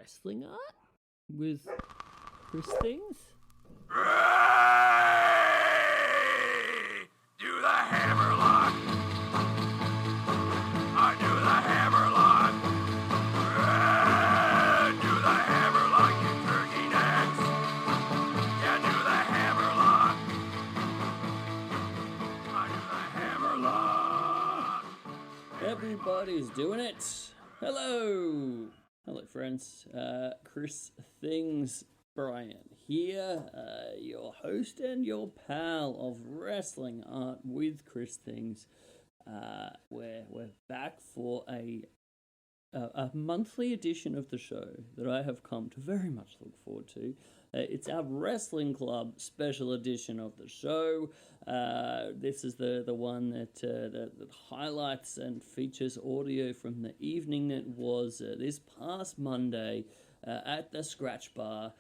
wrestling art with Chris Things. Ray! Do the hammerlock! I do the hammerlock! Ray! Do the hammerlock, you turkey necks! Yeah, do the hammerlock! I do the hammerlock! Everybody's doing it. Hello, friends. Chris Things, Brian here, your host and your pal of Wrestling Art with Chris Things. We're back for a monthly edition of the show that I have come to very much look forward to. It's our Wrestling Club special edition of the show. This is the one that highlights and features audio from the evening that was this past Monday at the Scratch Bar.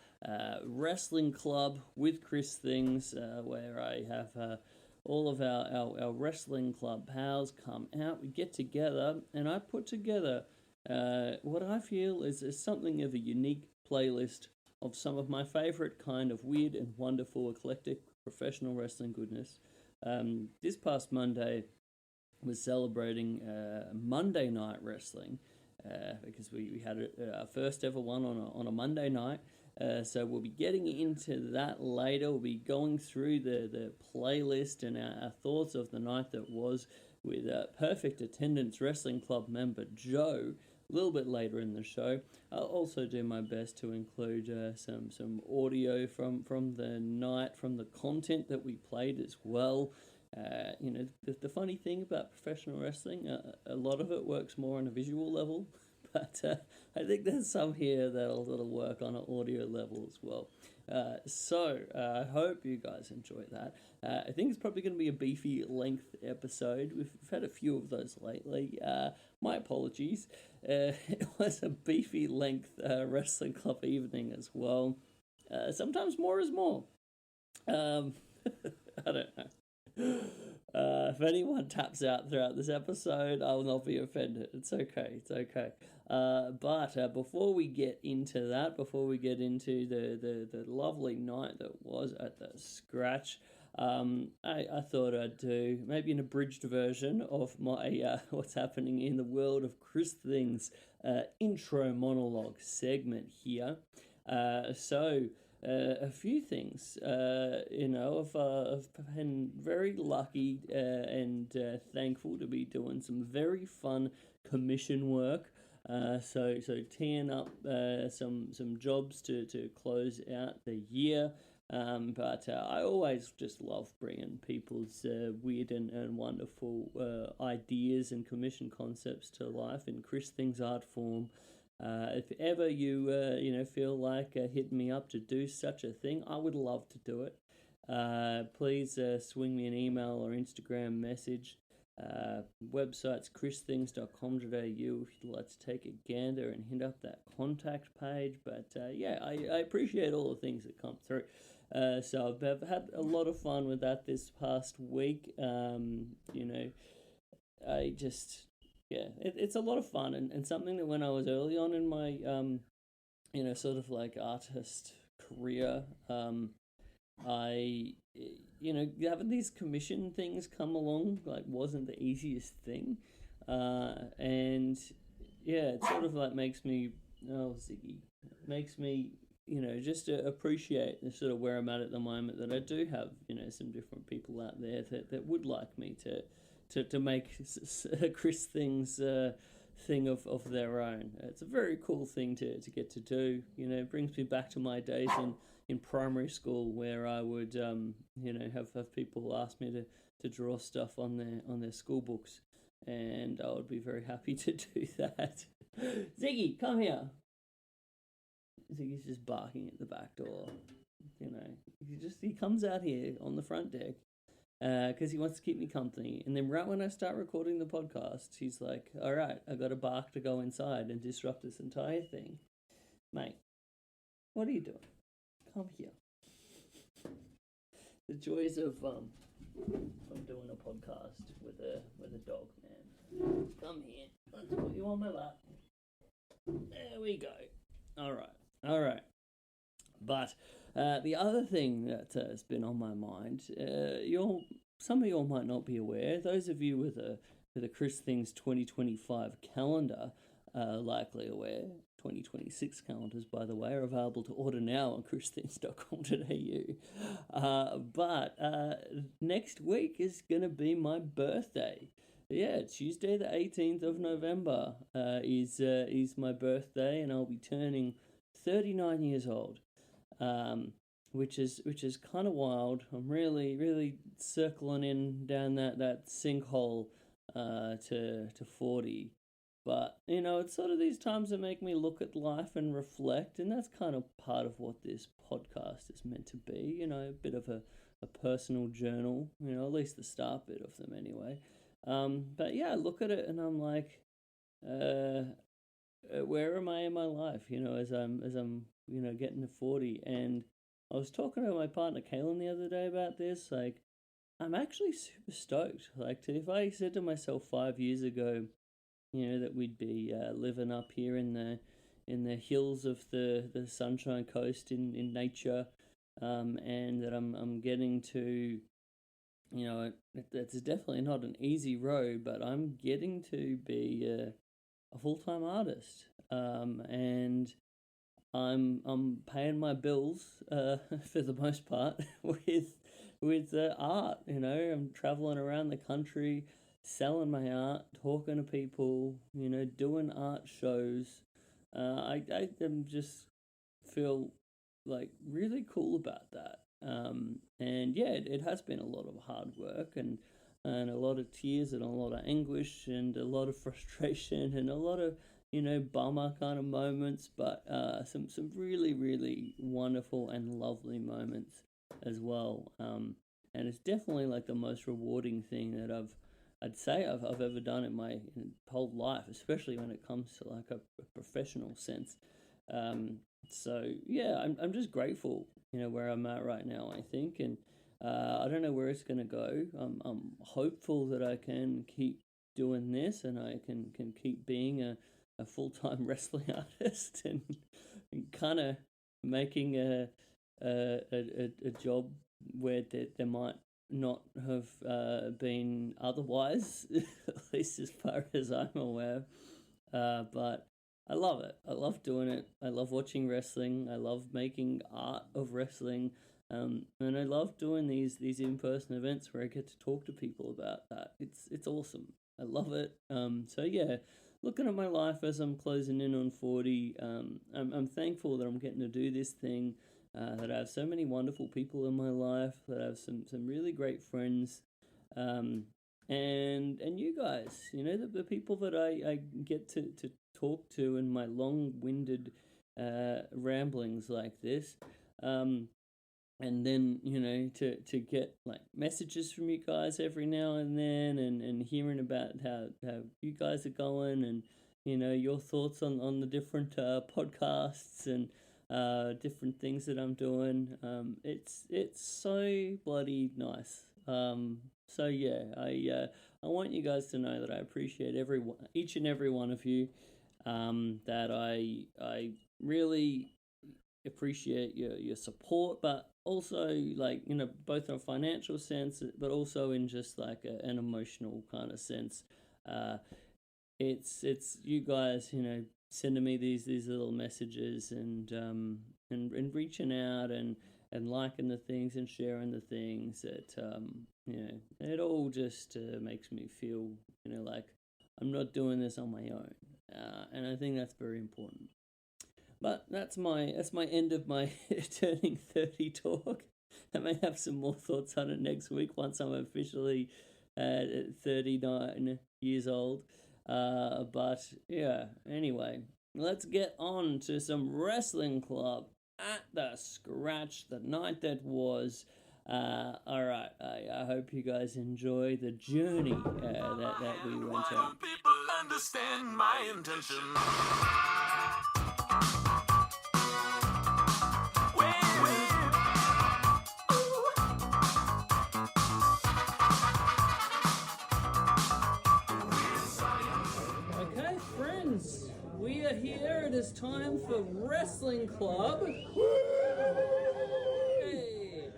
Wrestling Club with Chris Things, where I have all of our Wrestling Club pals come out. We get together, and I put together what I feel is something of a unique playlist of some of my favorite kind of weird and wonderful, eclectic professional wrestling goodness. This past Monday was celebrating Monday Night Wrestling because we had our first ever one on a Monday night. So we'll be getting into that later. We'll be going through the playlist and our thoughts of the night that was with Perfect Attendance Wrestling Club member Joe a little bit later in the show. I'll also do my best to include some audio from the night, from the content that we played as well. The funny thing about professional wrestling, a lot of it works more on a visual level, but I think there's some here that'll work on an audio level as well. So I hope you guys enjoy that. I think it's probably going to be a beefy length episode. We've had a few of those lately. My apologies. It was a beefy length Wrestling Club evening as well. Sometimes more is more. I don't know. If anyone taps out throughout this episode, I will not be offended. It's okay. But before we get into that, before we get into the lovely night that was at the Scratch, I thought I'd do maybe an abridged version of my what's happening in the world of Chris Things intro monologue segment here. A few things, I've been very lucky and thankful to be doing some very fun commission work. So teeing up some jobs to close out the year. But I always just love bringing people's weird and wonderful ideas and commission concepts to life in Chris Things art form. If ever you feel like hitting me up to do such a thing, I would love to do it. Please swing me an email or Instagram message. Website's christhings.com.au if you'd like to take a gander and hit up that contact page. But I appreciate all the things that come through. So I've had a lot of fun with that this past week. It's a lot of fun and something that when I was early on in my, sort of like artist career, having these commission things come along, like, wasn't the easiest thing. It sort of like makes me, just to appreciate the sort of where I'm at the moment, that I do have, some different people out there that would like me to make Chris Things thing of their own. It's a very cool thing to get to do. It brings me back to my days in primary school where I would have people ask me to draw stuff on their school books, and I would be very happy to do that. Ziggy, come here. Ziggy's just barking at the back door. He comes out here on the front deck because he wants to keep me company. And then right when I start recording the podcast, he's like, all right, I got a bark to go inside and disrupt this entire thing. Mate, what are you doing? Come here. The joys of doing a podcast with a dog, man. Come here. Let's put you on my lap. There we go. All right. But the other thing that has been on my mind, some of you all might not be aware. Those of you with a Chris Things 2025 calendar are likely aware. 2026 calendars, by the way, are available to order now on christhings.com.au. But next week is going to be my birthday. Yeah, Tuesday the 18th of November is my birthday, and I'll be turning 39 years old, which is kind of wild. I'm really circling in down that sinkhole to 40. But, it's sort of these times that make me look at life and reflect, and that's kind of part of what this podcast is meant to be, a bit of a personal journal, at least the start bit of them anyway. But yeah, I look at it and I'm like, where am I in my life, as I'm getting to 40. And I was talking to my partner, Kaylin, the other day about this, like, I'm actually super stoked. Like, if I said to myself 5 years ago, that we'd be living up here in the hills of the Sunshine Coast in nature, and that I'm getting to, it's definitely not an easy road, but I'm getting to be a full-time artist, and I'm paying my bills for the most part with art. I'm traveling around the country, selling my art, talking to people, doing art shows. I just feel like really cool about that. And yeah, it has been a lot of hard work and a lot of tears and a lot of anguish and a lot of frustration and a lot of, bummer kind of moments, but some really wonderful and lovely moments as well. And it's definitely like the most rewarding thing that I'd say I've ever done in my whole life, especially when it comes to like a professional sense. So yeah, I'm just grateful, where I'm at right now, I think, and I don't know where it's gonna go. I'm hopeful that I can keep doing this and I can keep being a full-time wrestling artist and kind of making a job where there might not have been otherwise, at least as far as I'm aware. But I love it. I love doing it. I love watching wrestling. I love making art of wrestling. And I love doing these in-person events where I get to talk to people about that. It's awesome. I love it. So yeah, looking at my life as I'm closing in on 40, I'm thankful that I'm getting to do this thing. That I have so many wonderful people in my life, that I have some really great friends, and you guys, the people that I get to talk to in my long-winded ramblings like this, and then to get like messages from you guys every now and then, and hearing about how you guys are going, and your thoughts on the different podcasts and different things that I'm doing. It's so bloody nice. So yeah, I want you guys to know that I appreciate each and every one of you. That I really appreciate your support, but also like both in a financial sense, but also in just like an emotional kind of sense. It's you guys, sending me these little messages and reaching out and liking the things and sharing the things that it all just makes me feel like I'm not doing this on my own, and I think that's very important. But that's my end of my turning 30 talk. I may have some more thoughts on it next week once I'm officially 39 years old. But yeah, anyway, let's get on to some Wrestling Club at the Scratch, the night that was. Alright, I hope you guys enjoy the journey that we went Why on. don't people understand my intention? Okay, friends, we we are here. It is time for Wrestling Club. Hey.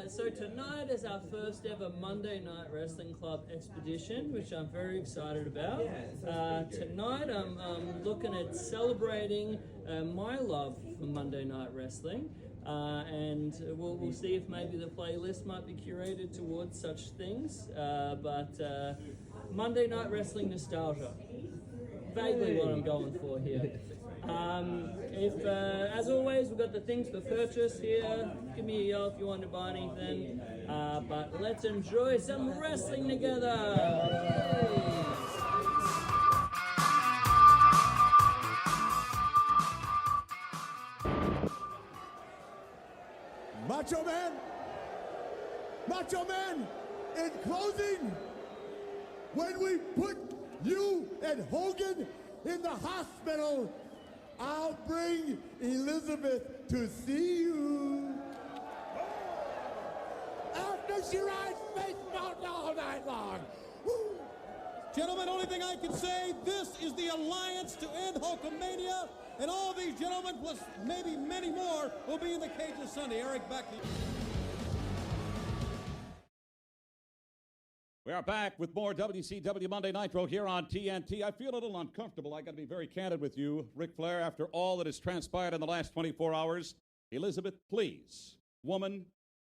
So tonight is our first ever Monday Night Wrestling Club expedition, which I'm very excited about. Tonight I'm looking at celebrating my love for Monday Night Wrestling. And we'll see if maybe the playlist might be curated towards such things. But Monday Night Wrestling nostalgia. Vaguely what I'm going for here. As always, we've got the things for purchase here. Give me a yell if you want to buy anything. But let's enjoy some wrestling together. Yay. Macho Man, in closing, when we put you and Hogan in the hospital, I'll bring Elizabeth to see you. After she rides Space Mountain all night long. Woo. Gentlemen, only thing I can say, this is the alliance to end Hulkamania, and all these gentlemen, plus maybe many more, will be in the cages Sunday. Eric, back to you. We are back with more WCW Monday Nitro here on TNT. I feel a little uncomfortable. I got to be very candid with you, Ric Flair, after all that has transpired in the last 24 hours. Elizabeth, please, woman,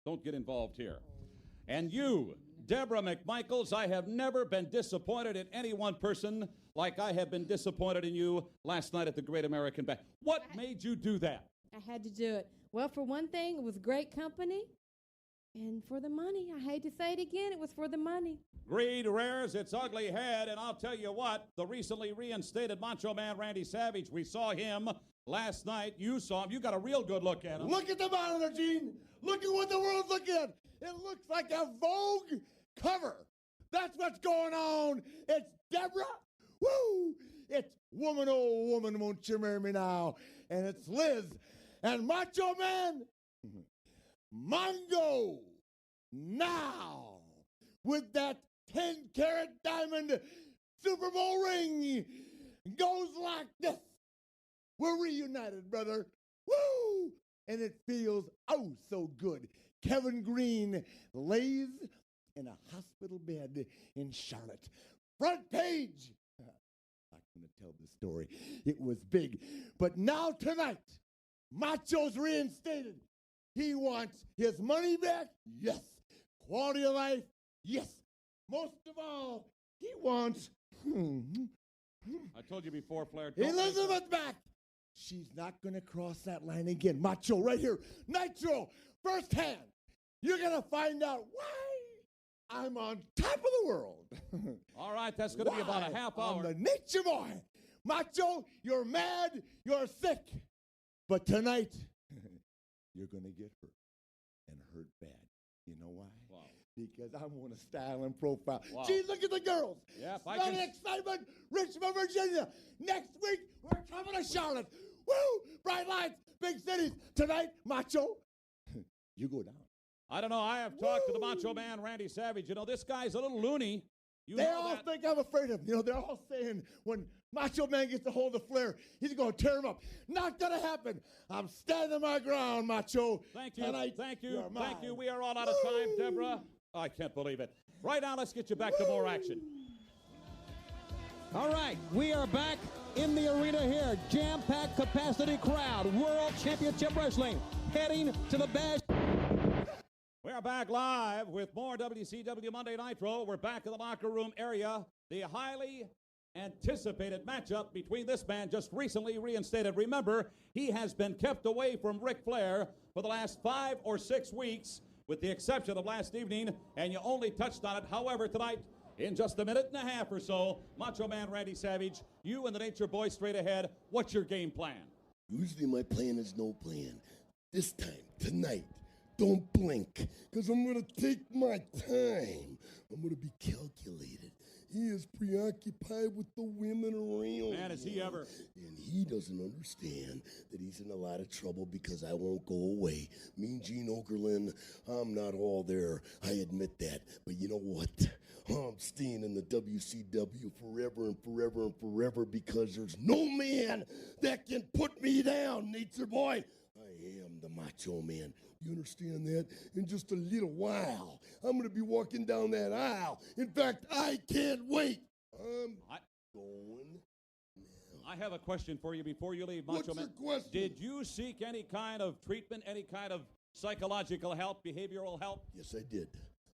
don't get involved here. And you, Deborah McMichaels, I have never been disappointed in any one person like I have been disappointed in you last night at the Great American Bash. What made you do that? I had to do it. Well, for one thing, it was great company. And for the money. I hate to say it again, it was for the money. Greed rears its ugly head, and I'll tell you what, the recently reinstated Macho Man Randy Savage, we saw him last night. You saw him. You got a real good look at him. Look at the monitor, Gene. Look at what the world's looking at. It looks like a Vogue cover. That's what's going on. It's Deborah. Woo! It's woman, oh woman, won't you marry me now? And it's Liz. And Macho Man, Mongo. Now, with that 10-carat diamond Super Bowl ring, goes like this. We're reunited, brother. Woo! And it feels oh so good. Kevin Green lays in a hospital bed in Charlotte. Front page. I'm not going to tell the story. It was big. But now tonight, Macho's reinstated. He wants his money back? Yes. Quality of life? Yes. Most of all, he wants I told you before, Flair. Elizabeth back. She's not going to cross that line again. Macho, right here. Nitro, firsthand. You're going to find out why I'm on top of the world. All right, that's going to be about a half hour. I'm the Nature Boy. Macho, you're mad, you're sick. But tonight, you're going to get hurt, and hurt bad. You know why? Wow. Because I'm on a style and profile. Wow. Gee, look at the girls. Yep, I Smell can- the excitement. Richmond, Virginia. Next week, we're coming to Charlotte. Woo! Bright lights, big cities. Tonight, Macho, you go down. I don't know. I have talked to the Macho Man, Randy Savage. You know, this guy's a little loony. You They know all that. think I'm afraid of him. You know, they're all saying when Macho Man gets a hold of Flair, he's going to tear him up. Not going to happen. I'm standing my ground, Macho. Thank you. Tonight, Thank you. you're Thank you. mine. We are all out of time, Deborah. I can't believe it. Right now, let's get you back to more action. All right, we are back in the arena here. Jam-packed capacity crowd. World Championship Wrestling heading to the Bash. We are back live with more WCW Monday Nitro. We're back in the locker room area. The highly anticipated matchup between this man just recently reinstated. Remember, he has been kept away from Ric Flair for the last 5 or 6 weeks, with the exception of last evening, and you only touched on it. However, tonight, in just a minute and a half or so, Macho Man Randy Savage, you and the Nature Boy straight ahead. What's your game plan? Usually my plan is no plan. This time, tonight, don't blink, because I'm going to take my time. I'm going to be calculated. He is preoccupied with the women around. Man, is he ever. And he doesn't understand that he's in a lot of trouble because I won't go away. Mean Gene Okerlund, I'm not all there. I admit that. But you know what? I'm staying in the WCW forever and forever and forever because there's no man that can put me down, Nature Boy. I am the Macho Man. You understand that? In just a little while, I'm going to be walking down that aisle. In fact, I can't wait. I'm going now. I have a question for you before you leave, Macho What's Man. your question? Did you seek any kind of treatment, any kind of psychological help, behavioral help? Yes, I did.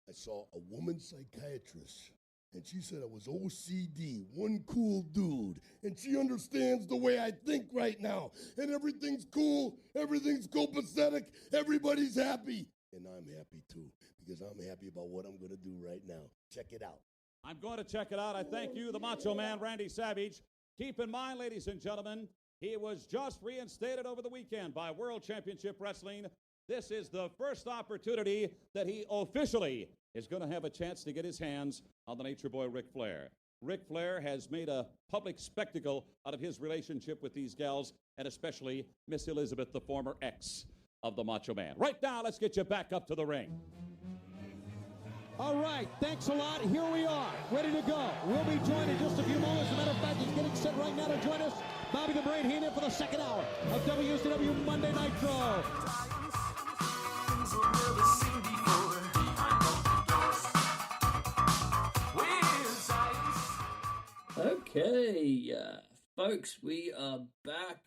I saw a woman psychiatrist, and she said I was OCD, one cool dude, and she understands the way I think right now, and everything's cool, everything's copacetic, everybody's happy, and I'm happy too, because I'm happy about what I'm going to do right now. Check it out. I'm going to check it out. I thank you, the Macho Man, Randy Savage. Keep in mind, ladies and gentlemen, he was just reinstated over the weekend by World Championship Wrestling. This is the first opportunity that he officially is going to have a chance to get his hands on the Nature Boy Ric Flair. Ric Flair has made a public spectacle out of his relationship with these gals, and especially Miss Elizabeth, the former ex of the Macho Man. Right now, let's get you back up to the ring. All right, thanks a lot. Here we are, ready to go. We'll be joined in just a few moments. As a matter of fact, he's getting set right now to join us. Bobby the Brain Heenan for the second hour of WCW Monday Nitro. Okay, folks, we are back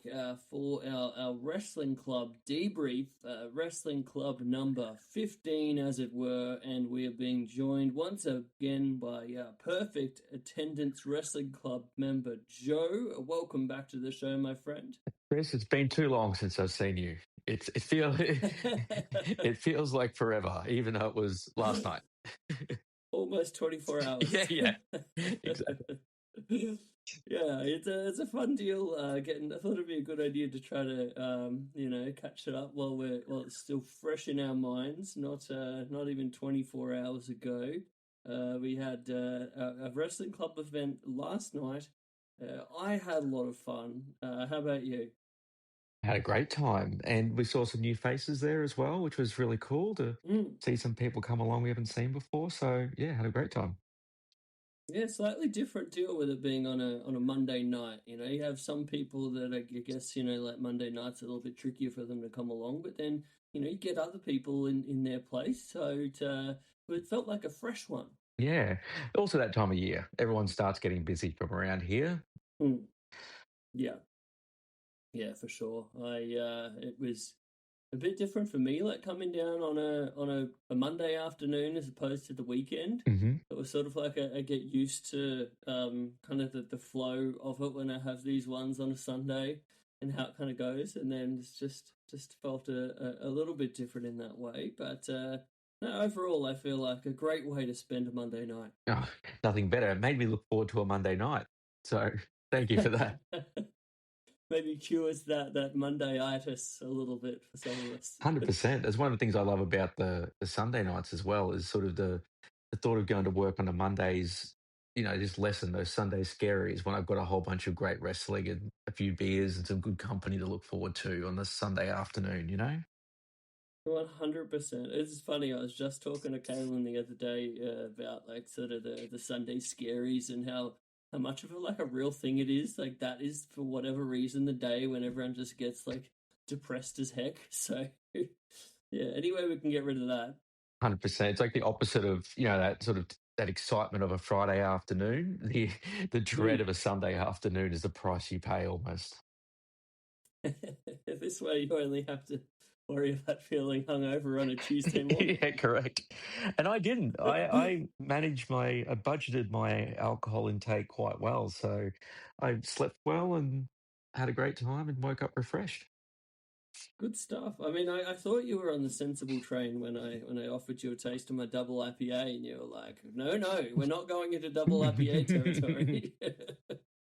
for our Wrestling Club debrief, Wrestling Club number 15, as it were, and we are being joined once again by perfect attendance Wrestling Club member Joe. Welcome back to the show, my friend. Chris, it's been too long since I've seen you. It feels like forever, even though it was last night. Almost 24 hours. Yeah, exactly. Yeah, it's a fun deal. I thought it'd be a good idea to try to catch it up while it's still fresh in our minds. Not even 24 hours ago. We had a wrestling club event last night. I had a lot of fun. How about you? Had a great time, and we saw some new faces there as well, which was really cool to see some people come along we haven't seen before. So yeah, had a great time. Yeah, slightly different deal with it being on a Monday night. You know, you have some people that I guess, like Monday nights are a little bit trickier for them to come along, but then, you get other people in their place. So it felt like a fresh one. Yeah. Also that time of year, everyone starts getting busy from around here. Yeah. Yeah, for sure. It was a bit different for me, like coming down on a Monday afternoon as opposed to the weekend. Mm-hmm. It was sort of like I get used to kind of the flow of it when I have these ones on a Sunday and how it kind of goes, and then it's just felt a little bit different in that way. But no, overall, I feel like a great way to spend a Monday night. Oh, nothing better. It made me look forward to a Monday night. So thank you for that. Maybe cures that Monday-itis a little bit for some of us. 100%. That's one of the things I love about the Sunday nights as well, is sort of the thought of going to work on the Mondays, just lessen those Sunday scaries when I've got a whole bunch of great wrestling and a few beers and some good company to look forward to on the Sunday afternoon, 100%. It's funny, I was just talking to Kaylin the other day about like sort of the Sunday scaries and how much of a real thing it is. Like that is, for whatever reason, the day when everyone just gets like depressed as heck. So yeah, anyway, we can get rid of that. 100%. It's like the opposite of, that sort of that excitement of a Friday afternoon. The dread of a Sunday afternoon is the price you pay almost. This way you only have to worry about feeling hungover on a Tuesday morning. Yeah, correct. And I didn't. I budgeted my alcohol intake quite well. So I slept well and had a great time and woke up refreshed. Good stuff. I mean, I thought you were on the sensible train when I offered you a taste of my double IPA, and you were like, no, we're not going into double IPA territory.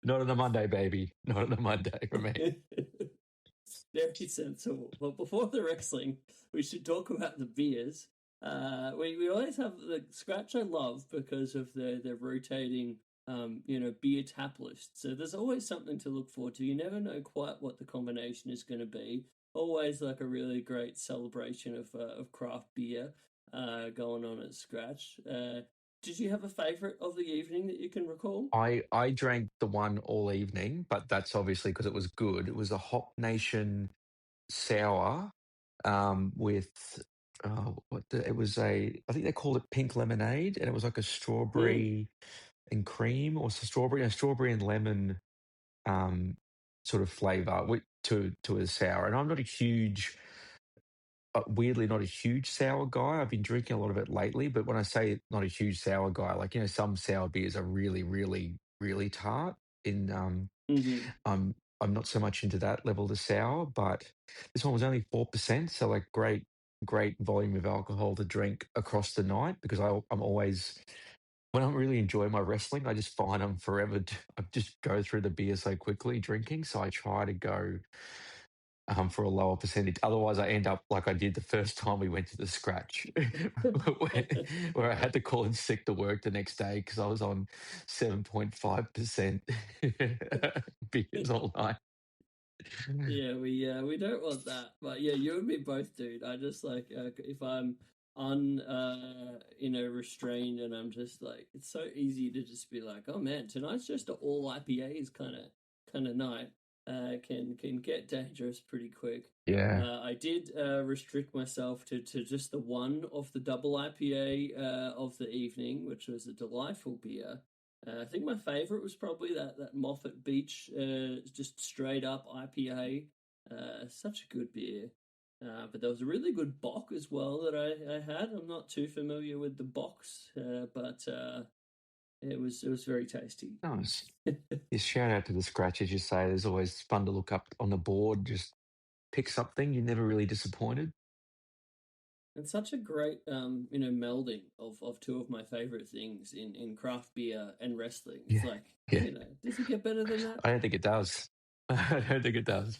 Not on a Monday, baby. Not on a Monday for me. Very sensible. Well, before the wrestling, we should talk about the beers. We always have the Scratch I love because of the rotating, beer tap list. So there's always something to look forward to. You never know quite what the combination is going to be. Always like a really great celebration of craft beer going on at Scratch. did you have a favourite of the evening that you can recall? I drank the one all evening, but that's obviously because it was good. It was a Hop Nation sour with it was I think they called it pink lemonade, and it was like a strawberry and cream, or strawberry and lemon sort of flavor to a sour. And I'm not a huge weirdly not a huge sour guy. I've been drinking a lot of it lately, but when I say not a huge sour guy, like, some sour beers are really, really, really tart. In I'm not so much into that level of sour, but this one was only 4%, so like great volume of alcohol to drink across the night, because I'm always, when I'm really enjoying my wrestling, I just find I just go through the beer so quickly drinking, so I try to go for a lower percentage. Otherwise, I end up like I did the first time we went to the scratch, where I had to call in sick to work the next day because I was on 7.5% beers all night. Yeah, we don't want that. But yeah, you and me both, dude. I just like if I'm restrained, and I'm just like, it's so easy to just be like, oh man, tonight's just an all IPAs kind of night. Can get dangerous pretty quick. Yeah. I did restrict myself to just the one of the double IPA of the evening, which was a delightful beer. I think my favorite was probably that Moffat Beach, just straight up IPA. Such a good beer. But there was a really good bock as well that I had. I'm not too familiar with the bocks, but it was very tasty. Nice. Yeah, shout out to the scratch, as you say. There's always fun to look up on the board, just pick something. You're never really disappointed. It's such a great, melding of two of my favorite things in craft beer and wrestling. It's Yeah. like, Yeah. does it get better than that? I don't think it does. I don't think it does.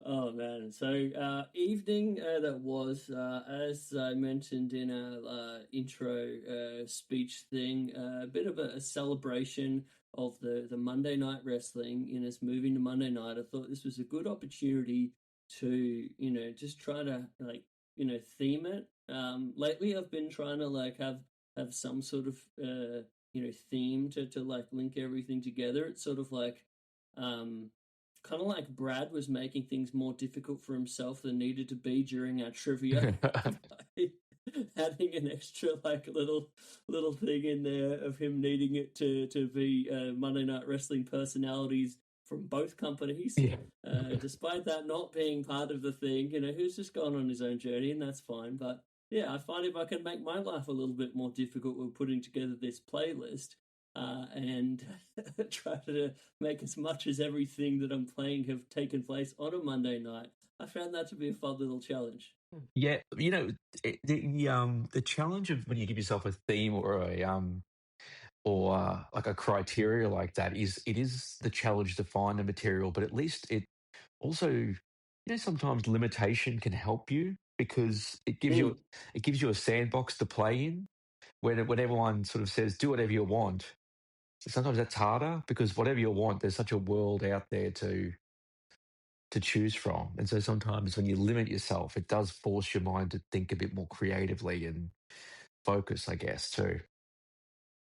Oh man! So evening that was, as I mentioned in our intro speech thing, a bit of a celebration of the Monday Night Wrestling. In us moving to Monday night, I thought this was a good opportunity to just try to theme it. Lately, I've been trying to have some sort of theme to like link everything together. It's sort of like kind of like Brad was making things more difficult for himself than needed to be during our trivia. Adding an extra little thing in there of him needing it to be Monday Night Wrestling personalities from both companies. Yeah. Despite that not being part of the thing, who's just gone on his own journey, and that's fine. But yeah, I find if I can make my life a little bit more difficult with putting together this playlist, and try to make as much as everything that I'm playing have taken place on a Monday night, I found that to be a fun little challenge. Yeah, the challenge of when you give yourself a theme or like a criteria like that is it is the challenge to find the material, but at least it also, sometimes limitation can help you because it gives you a sandbox to play in when everyone sort of says do whatever you want. Sometimes that's harder because whatever you want, there's such a world out there to choose from. And so sometimes when you limit yourself, it does force your mind to think a bit more creatively and focus, I guess, too.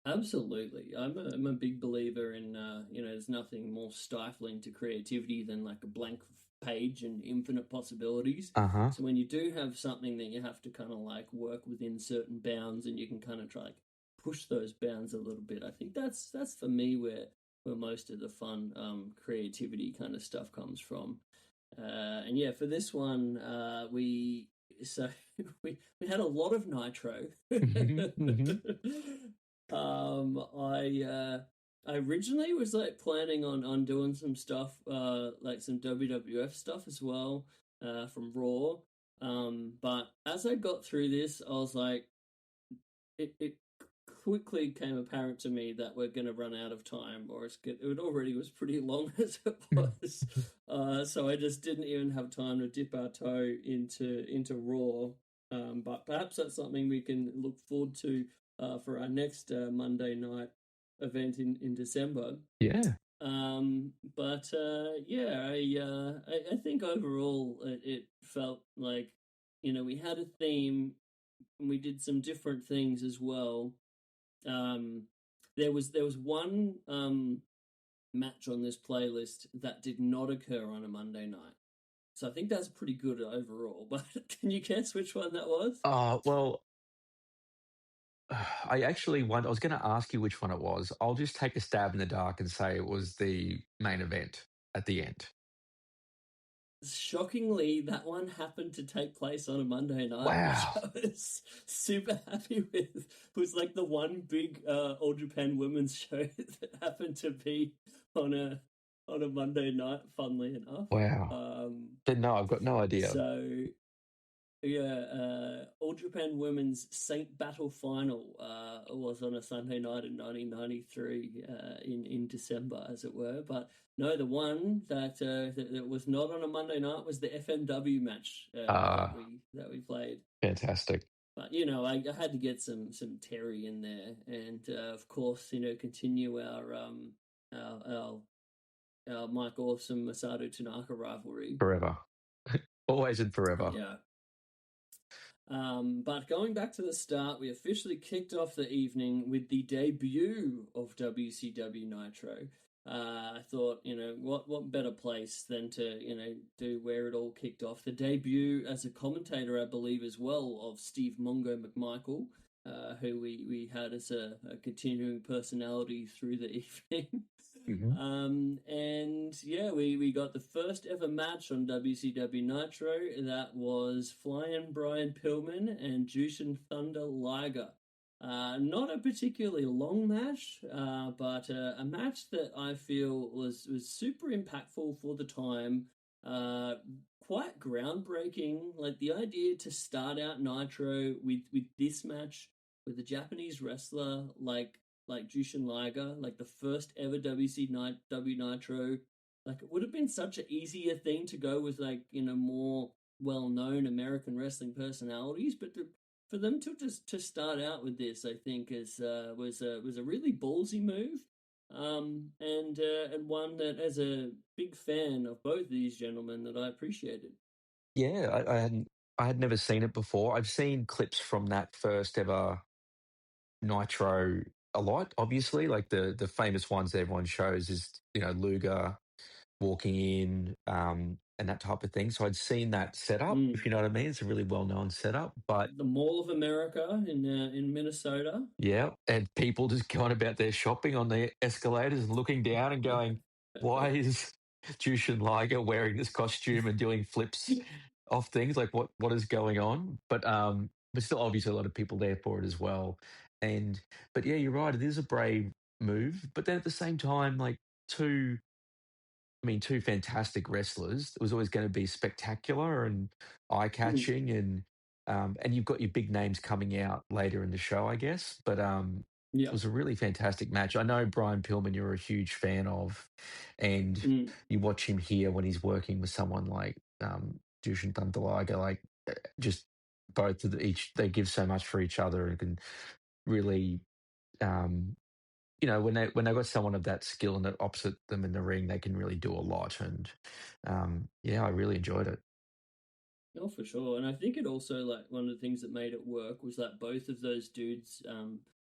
Absolutely. I'm a big believer in, there's nothing more stifling to creativity than like a blank page and infinite possibilities. Uh-huh. So when you do have something that you have to kind of like work within certain bounds and you can kind of try like push those bounds a little bit, I think that's for me where most of the fun creativity kind of stuff comes from. And yeah, for this one, we had a lot of nitro. I originally was like planning on doing some stuff, like some WWF stuff as well, from Raw. But as I got through this, I was like, it quickly came apparent to me that we're going to run out of time, or it already was pretty long as it was. So I just didn't even have time to dip our toe into Raw. But perhaps that's something we can look forward to for our next Monday night event in December. Yeah. But yeah, I think overall it felt like we had a theme, and we did some different things as well. There was one match on this playlist that did not occur on a Monday night. So I think that's pretty good overall. But can you guess which one that was? Well, I actually I was going to ask you which one it was. I'll just take a stab in the dark and say it was the main event at the end. Shockingly, that one happened to take place on a Monday night, Wow. which I was super happy with. It was like the one big All Japan Women's show that happened to be on a Monday night, funnily enough. Wow. But no, I've got no idea. So, yeah, All Japan Women's Saint Battle Final was on a Sunday night in 1993 in December, as it were. But no, the one that was not on a Monday night was the FMW match that we played. Fantastic. But you know, I had to get some Terry in there, and of course, you know, continue our Mike Awesome Masato Tanaka rivalry Forever. Always and forever. Yeah. But going back to the start, we officially kicked off the evening with the debut of WCW Nitro. I thought, you know, what better place than to, you know, do where it all kicked off. The debut as a commentator, I believe, as well, of Steve Mongo McMichael, who we had as a continuing personality through the evening. Mm-hmm. And yeah, we got the first ever match on WCW Nitro. That was Flying Brian Pillman and Jushin Thunder Liger. Not a particularly long match, but a match that I feel was super impactful for the time. Quite groundbreaking. Like the idea to start out Nitro with this match with a Japanese wrestler like Jushin Liger, like the first ever WCW Nitro. Like it would have been such an easier thing to go with, like, you know, more well-known American wrestling personalities, but for them to start out with this, I think was a really ballsy move, and one that, as a big fan of both of these gentlemen, that I appreciated. Yeah, I had never seen it before. I've seen clips from that first ever Nitro a lot, obviously. Like the famous ones that everyone shows is, you know, Luger walking in, and that type of thing. So I'd seen that setup, if you know what I mean. It's a really well-known setup. But the Mall of America in Minnesota. Yeah, and people just going about their shopping on the escalators and looking down and going, why is Jushin Liger wearing this costume and doing flips off things? Like, what is going on? But still, obviously, a lot of people there for it as well. But yeah, you're right. It is a brave move. But then at the same time, like two fantastic wrestlers. It was always going to be spectacular and eye-catching, and you've got your big names coming out later in the show, I guess. But it was a really fantastic match. I know Brian Pillman you're a huge fan of, and you watch him here when he's working with someone like Jushin Thunder Liger, like just both of they give so much for each other and can really you know, when they got someone of that skill and that opposite them in the ring, they can really do a lot. And yeah, I really enjoyed it. Oh, for sure. And I think it also, like, one of the things that made it work was that both of those dudes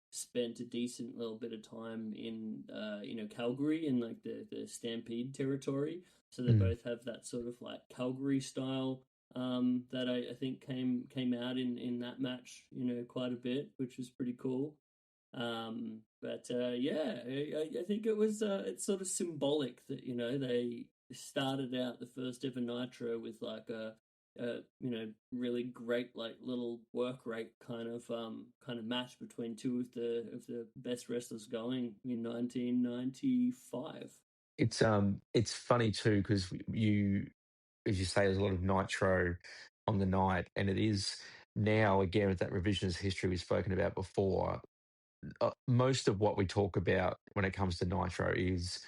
spent a decent little bit of time in, you know, Calgary, in like the Stampede territory. So they both have that sort of like Calgary style that I think came out in that match, you know, quite a bit, which was pretty cool. But yeah, I think it was it's sort of symbolic that, you know, they started out the first ever Nitro with like a you know, really great, like, little work rate kind of match between two of the best wrestlers going in 1995. It's funny too, because you, as you say, there's a lot of Nitro on the night, and it is now, again, with that revisionist history we've spoken about before. Most of what we talk about when it comes to Nitro is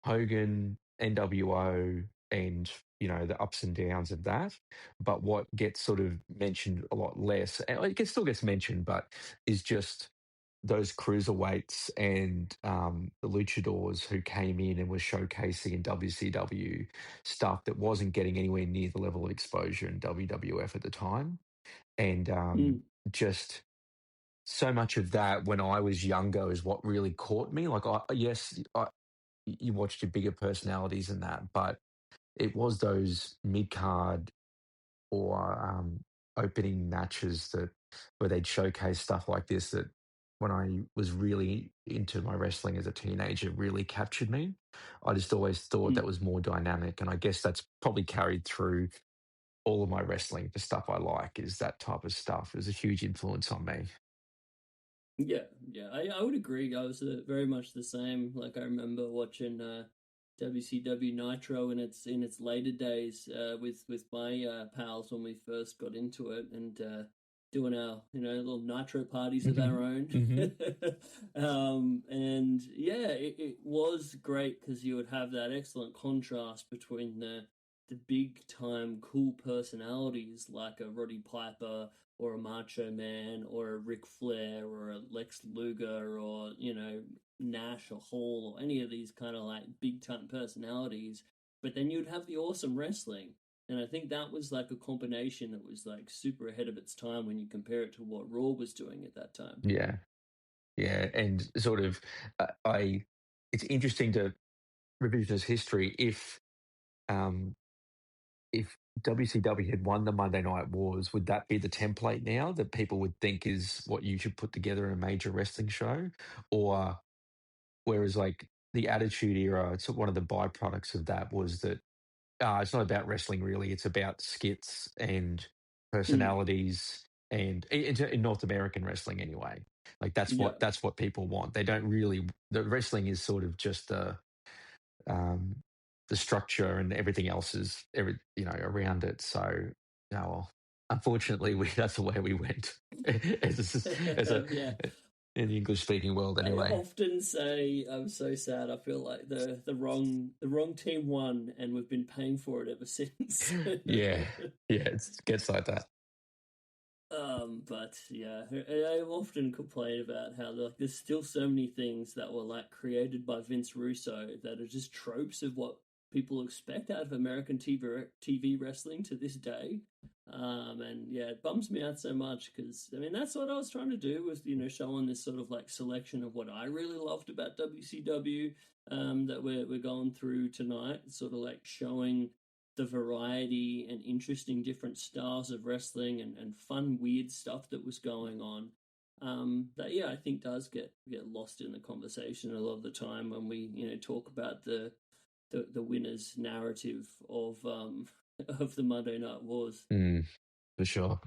Hogan, NWO, and, you know, the ups and downs of that. But what gets sort of mentioned a lot less, and it still gets mentioned, but is just those cruiserweights and the luchadors who came in and were showcasing in WCW stuff that wasn't getting anywhere near the level of exposure in WWF at the time. And just so much of that when I was younger is what really caught me. Like, you watched your bigger personalities and that, but it was those mid card or opening matches that where they'd showcase stuff like this that when I was really into my wrestling as a teenager really captured me. I just always thought that was more dynamic, and I guess that's probably carried through all of my wrestling. The stuff I like is that type of stuff. It was a huge influence on me. Yeah, I would agree. I was very much the same. Like I remember watching WCW Nitro in its later days with my pals when we first got into it, and doing our little Nitro parties of our own. And yeah, it was great because you would have that excellent contrast between the big time cool personalities like a Roddy Piper or a Macho Man or a Ric Flair or a Lex Luger or Nash or Hall or any of these kind of like big time personalities, but then you'd have the awesome wrestling. And I think that was like a combination that was like super ahead of its time when you compare it to what Raw was doing at that time. Yeah, and sort of, it's interesting to revisionist history if WCW had won the Monday Night Wars, would that be the template now that people would think is what you should put together in a major wrestling show? Or whereas like the Attitude Era, it's one of the byproducts of that was that it's not about wrestling really, it's about skits and personalities and in North American wrestling anyway. Like that's what people want. They don't really, the wrestling is sort of just the structure and everything else is around it. So, well, unfortunately, that's the way we went as in the English speaking world. Anyway, I often say I'm so sad. I feel like the wrong team won, and we've been paying for it ever since. yeah, it gets like that. But yeah, I often complain about how there's still so many things that were like created by Vince Russo that are just tropes of what people expect out of American TV wrestling to this day. And yeah, it bums me out so much because I mean that's what I was trying to do was showing this sort of like selection of what I really loved about WCW that we're going through tonight. Sort of like showing the variety and interesting different styles of wrestling and fun weird stuff that was going on. That I think does get lost in the conversation a lot of the time when we talk about the winner's narrative of the Monday Night Wars. For sure.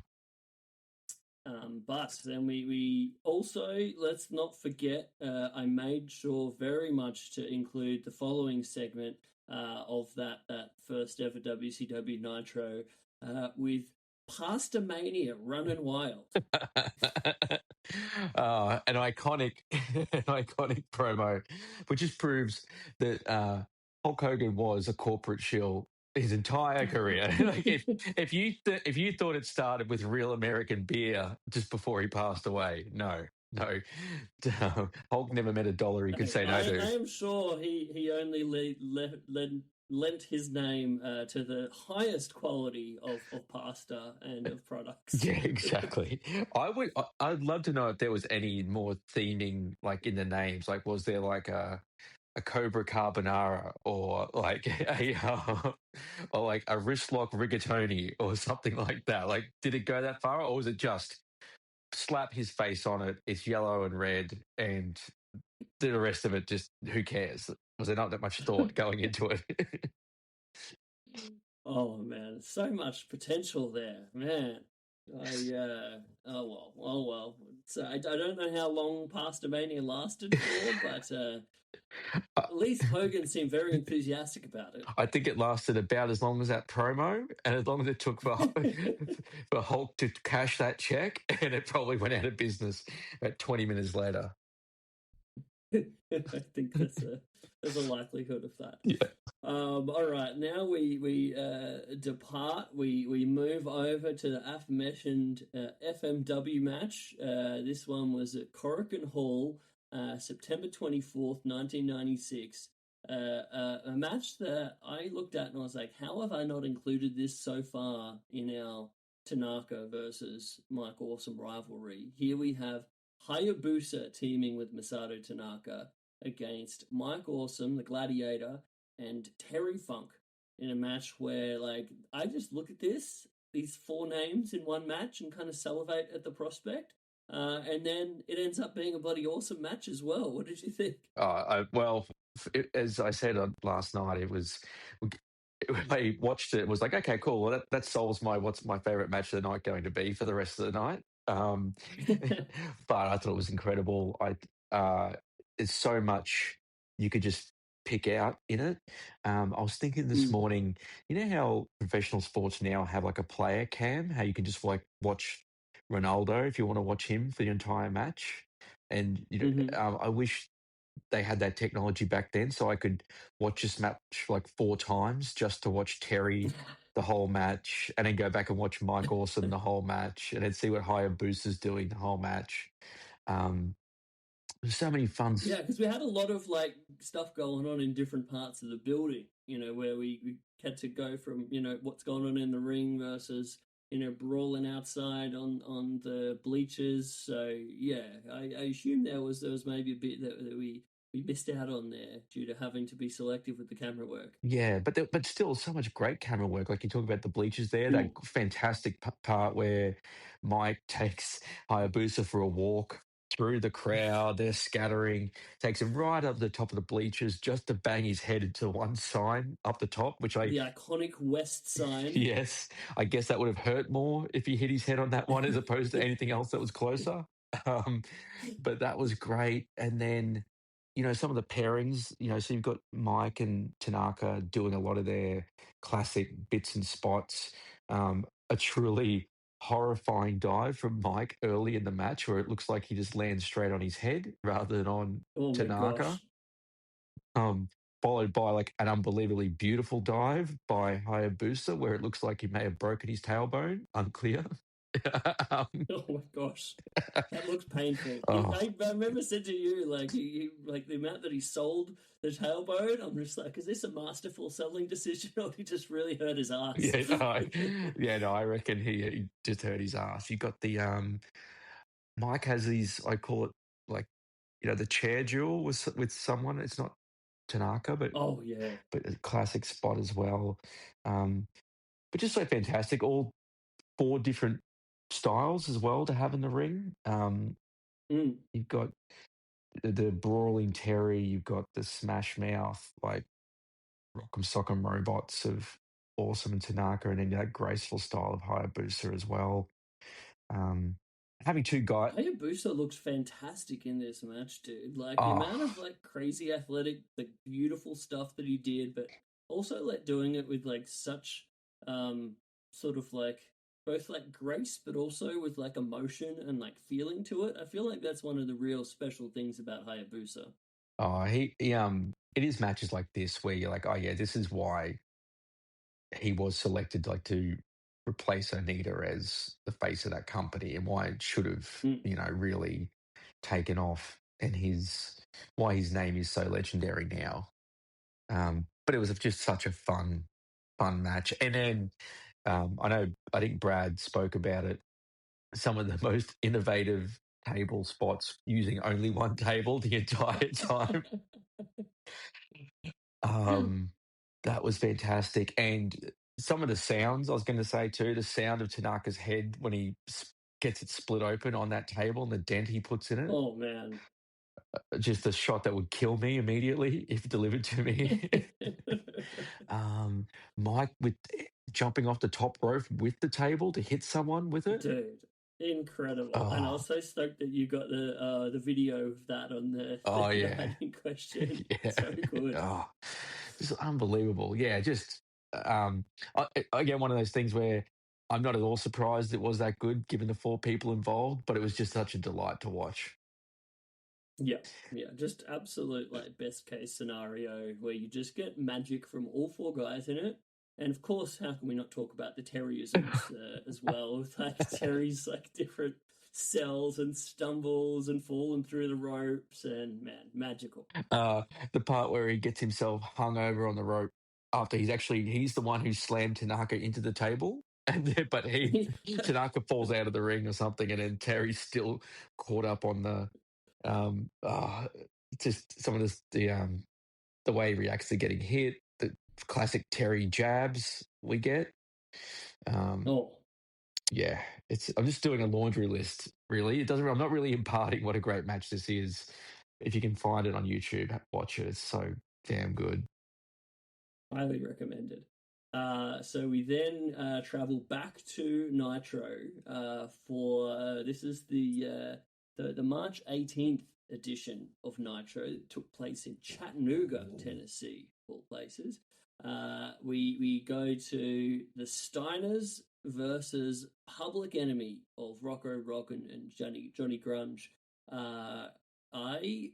But then we also, let's not forget, I made sure very much to include the following segment of that first ever WCW Nitro with Pastor Mania running wild. An iconic promo, which just proves that Hulk Hogan was a corporate shill his entire career. Like if you thought it started with real American beer just before he passed away, no. Hulk never met a dollar he could say no to. I am sure he only lent his name to the highest quality of pasta and of products. Yeah, exactly. I'd love to know if there was any more theming like in the names. Like, was there like a Cobra Carbonara or like or like a wristlock rigatoni or something like that? Like, did it go that far, or was it just slap his face on it? It's yellow and red, and the rest of it just who cares? Was there not that much thought going into it? Oh man, so much potential there, man. Oh well. So I don't know how long Pastamania lasted for, but at least Hogan seemed very enthusiastic about it. I think it lasted about as long as that promo, and as long as it took for Hulk to cash that check, and it probably went out of business about 20 minutes later. I think there's a likelihood of that. Yeah. All right, now we depart. We move over to the aforementioned FMW match. This one was at Korakuen Hall, September 24th, 1996. A match that I looked at and I was like, how have I not included this so far in our Tanaka versus Mike Awesome rivalry. Here we have Hayabusa teaming with Masato Tanaka against Mike Awesome, the Gladiator, and Terry Funk in a match where, like, I just look at these four names in one match and kind of salivate at the prospect. And then it ends up being a bloody awesome match as well. What did you think? As I said last night, I watched it. It was like, okay, cool. Well, that solves what's my favorite match of the night going to be for the rest of the night. But I thought it was incredible. It's so much you could just pick out in it. I was thinking this morning, you know how professional sports now have like a player cam, how you can just like watch Ronaldo if you want to watch him for the entire match. And I wish they had that technology back then, so I could watch this match like 4 times just to watch Terry the whole match, and then go back and watch Mike Awesome the whole match, and then see what Hayabusa's doing the whole match. There's so many fun. Yeah, because we had a lot of like stuff going on in different parts of the building. Where we had to go from what's going on in the ring versus brawling outside on the bleachers. So yeah, I assume there was maybe a bit that we missed out on there due to having to be selective with the camera work. Yeah, but still so much great camera work. Like you talk about the bleachers there, that fantastic part where Mike takes Hayabusa for a walk through the crowd. They're scattering, takes him right up the top of the bleachers just to bang his head into one sign up the top, the iconic West sign. Yes, I guess that would have hurt more if he hit his head on that one as opposed to anything else that was closer. But that was great. And then, some of the pairings, so you've got Mike and Tanaka doing a lot of their classic bits and spots. A truly horrifying dive from Mike early in the match where it looks like he just lands straight on his head rather than on Tanaka. Followed by like an unbelievably beautiful dive by Hayabusa where it looks like he may have broken his tailbone. Unclear. Oh my gosh, that looks painful. I remember said to you, like, like the amount that he sold the tailbone. I'm just like, is this a masterful selling decision, or he just really hurt his ass? I reckon he just hurt his ass. You got the Mike has these, I call it like, the chair duel with someone. It's not Tanaka, but but a classic spot as well. But just so fantastic. All 4 different styles as well to have in the ring. You've got the brawling Terry, you've got the smash mouth, like Rock'em Sock'em robots of Awesome and Tanaka, and then that graceful style of Hayabusa as well. Having 2 guys. Hayabusa looks fantastic in this match, dude. Like the amount of like crazy athletic, like beautiful stuff that he did, but also like doing it with like such sort of like both like grace, but also with like emotion and like feeling to it. I feel like that's one of the real special things about Hayabusa. It is matches like this where you're like, oh yeah, this is why he was selected like to replace Onita as the face of that company, and why it should have, really taken off, and why his name is so legendary now. But it was just such a fun match. And then I think Brad spoke about it. Some of the most innovative table spots using only one table the entire time. That was fantastic. And some of the sounds, I was going to say too, the sound of Tanaka's head when he gets it split open on that table and the dent he puts in it. Oh, man. Just a shot that would kill me immediately if delivered to me. Mike with jumping off the top rope with the table to hit someone with it. Dude, incredible. And I was so stoked that you got the video of that on the night in question. So good. Just unbelievable. Yeah, just again, one of those things where I'm not at all surprised it was that good given the 4 people involved, but it was just such a delight to watch. Yeah, just absolute like best case scenario where you just get magic from all 4 guys in it. And of course, how can we not talk about the Terryisms as well? With like Terry's like different cells and stumbles and falling through the ropes, and man, magical. The part where he gets himself hung over on the rope after he's the one who slammed Tanaka into the table. But Tanaka falls out of the ring or something, and then Terry's still caught up on the just some of the way he reacts to getting hit, the classic Terry jabs we get. Oh, Yeah, I'm just doing a laundry list. Really, it doesn't. I'm not really imparting what a great match this is. If you can find it on YouTube, watch it. It's so damn good. highly recommended. So we then travel back to Nitro for this is the March 18th edition of Nitro. It took place in Chattanooga, Tennessee, of all places. We go to the Steiners versus Public Enemy of Rocco Rock and Johnny Grunge. I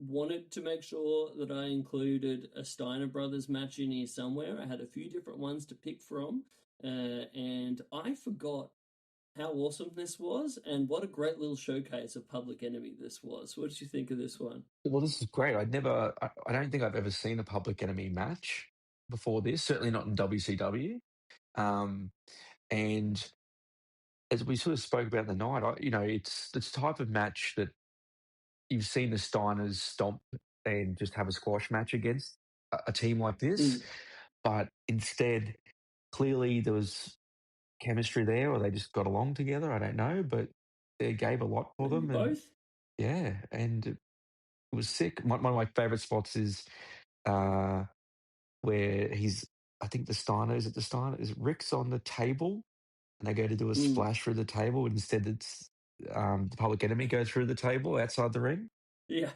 wanted to make sure that I included a Steiner Brothers match in here somewhere. I had a few different ones to pick from, and I forgot how awesome this was and what a great little showcase of Public Enemy this was. What did you think of this one? Well, this is great. I don't think I've ever seen a Public Enemy match before this. Certainly not in WCW. And as we sort of spoke about the night, it's the type of match that you've seen the Steiners stomp and just have a squash match against a team like this. But instead, clearly there was chemistry there, or they just got along together. I don't know, but they gave a lot for them. Both? And it was sick. One of my favorite spots is where I think the Steiner is Rick's on the table and they go to do a splash through the table, and instead it's the Public Enemy go through the table outside the ring. Yeah,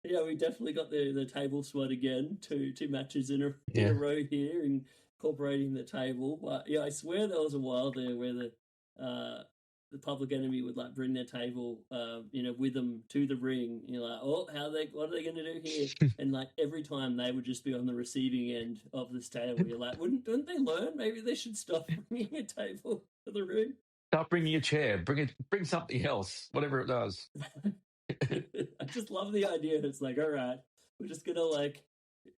we definitely got the table spot again. Two matches in a row here, incorporating the table. But yeah, I swear there was a while there where the Public Enemy would like bring their table, with them to the ring. You're like, oh, what are they going to do here? And like every time they would just be on the receiving end of this table. You're like, wouldn't they learn? Maybe they should stop bringing a table to the ring. Stop bringing a chair. Bring something else, whatever it does. I just love the idea. It's like, all right, we're just gonna like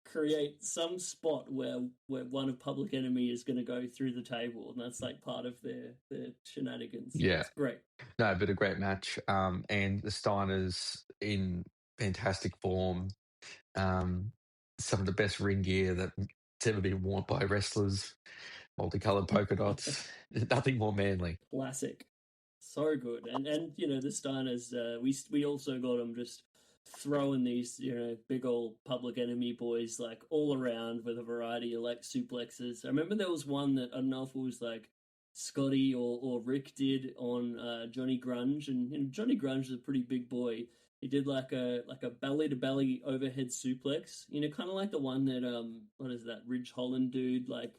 create some spot where one of Public Enemy is going to go through the table, and that's like part of their shenanigans. Yeah, it's great. No, but a great match. And the Steiners in fantastic form. Some of the best ring gear that's ever been worn by wrestlers. Multicolored polka dots. Nothing more manly. Classic. So good. And the Steiners, we also got them just throwing these, big old Public Enemy boys like all around with a variety of like suplexes. I remember there was one that I don't know if it was like Scotty or Rick did on Johnny Grunge, and Johnny Grunge is a pretty big boy. He did like a belly to belly overhead suplex, kind of like the one that what is that Ridge Holland dude like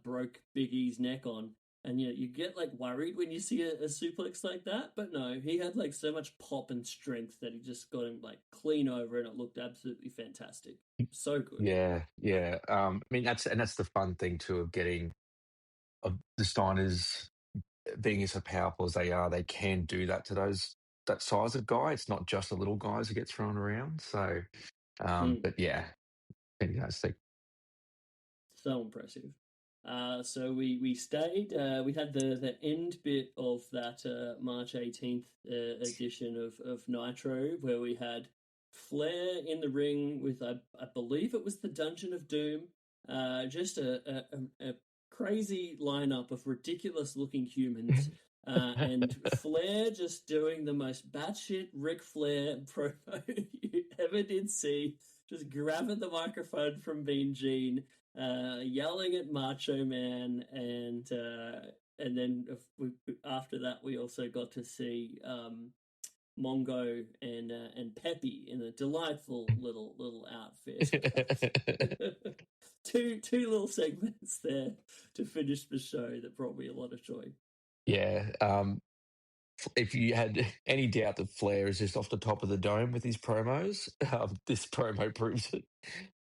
broke Big E's neck on. And you get like worried when you see a suplex like that, but no, he had like so much pop and strength that he just got him like clean over, and it looked absolutely fantastic. So good. Yeah. I mean, that's the fun thing too of getting the Steiners being as powerful as they are. They can do that to that size of guy. It's not just the little guys who get thrown around. So, but yeah, fantastic. So impressive. So we stayed. We had the end bit of that March 18th edition of Nitro, where we had Flair in the ring with I believe it was the Dungeon of Doom. Just a crazy lineup of ridiculous looking humans. And Flair just doing the most batshit Ric Flair promo you ever did see. Just grabbing the microphone from Mean Gene. Yelling at Macho Man, and then after that we also got to see Mongo and Peppy in a delightful little outfit. two little segments there to finish the show that brought me a lot of joy. Yeah. If you had any doubt that Flair is just off the top of the dome with his promos, this promo proves it.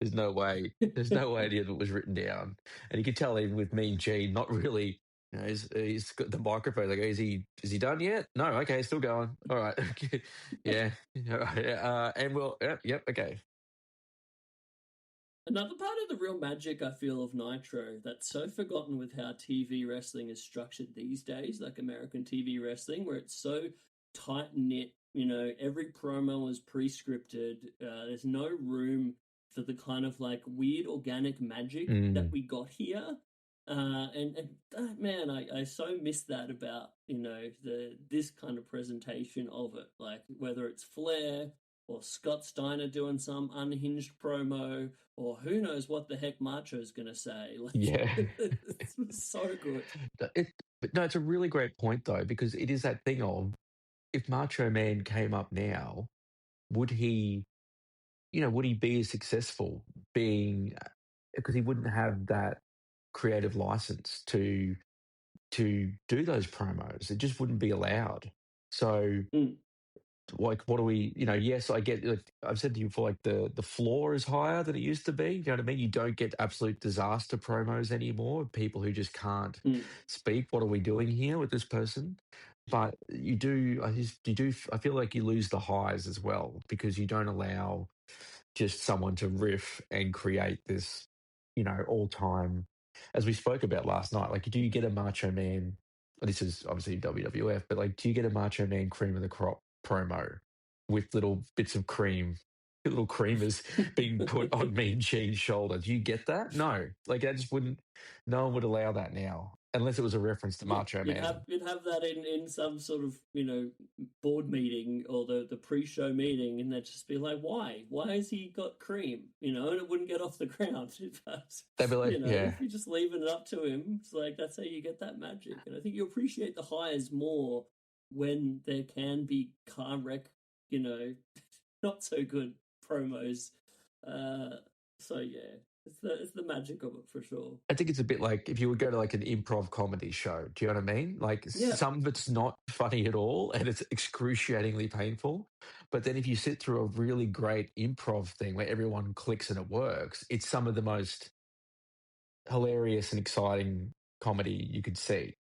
There's no way any of it was written down. And you could tell even with Mean Gene, not really, he's got the microphone. Like, is he done yet? No, okay, still going. All right. Yeah. All right. And we'll, yep, okay. Another part of the real magic I feel of Nitro that's so forgotten with how TV wrestling is structured these days, like American TV wrestling, where it's so tight knit. You know, every promo is pre-scripted. There's no room for the kind of like weird organic magic that we got here. Man, I so miss that about, you know, this kind of presentation of it. Like whether it's Flair or Scott Steiner doing some unhinged promo, or who knows what the heck Macho's going to say. Like, Yeah. it's so good. But no, it's a really great point though, because it is that thing of, if Macho Man came up now, would he be as successful being, because he wouldn't have that creative license to do those promos. It just wouldn't be allowed. So like, what do we, yes, I get, like I've said to you before, like the floor is higher than it used to be. You know what I mean? You don't get absolute disaster promos anymore. People who just can't speak. What are we doing here with this person? But you do, I feel like you lose the highs as well, because you don't allow just someone to riff and create this, all time, as we spoke about last night. Like, do you get a Macho Man? This is obviously WWF, but like, do you get a Macho Man cream of the crop promo with little bits of cream, little creamers being put on Mean Gene's shoulder? Do you get that? No, like that just wouldn't. No one would allow that now, unless it was a reference to Macho Man. You'd have that in some sort of, board meeting or the pre-show meeting, and they'd just be like, why has he got cream? And it wouldn't get off the ground. They'd be like, if you're just leaving it up to him, it's like, that's how you get that magic. And I think you appreciate the highs more when there can be car wreck, not so good promos. So yeah, it's the magic of it for sure. I think it's a bit like if you would go to like an improv comedy show. Do you know what I mean? Like some of it's not funny at all and it's excruciatingly painful. But then if you sit through a really great improv thing where everyone clicks and it works, it's some of the most hilarious and exciting comedy you could see.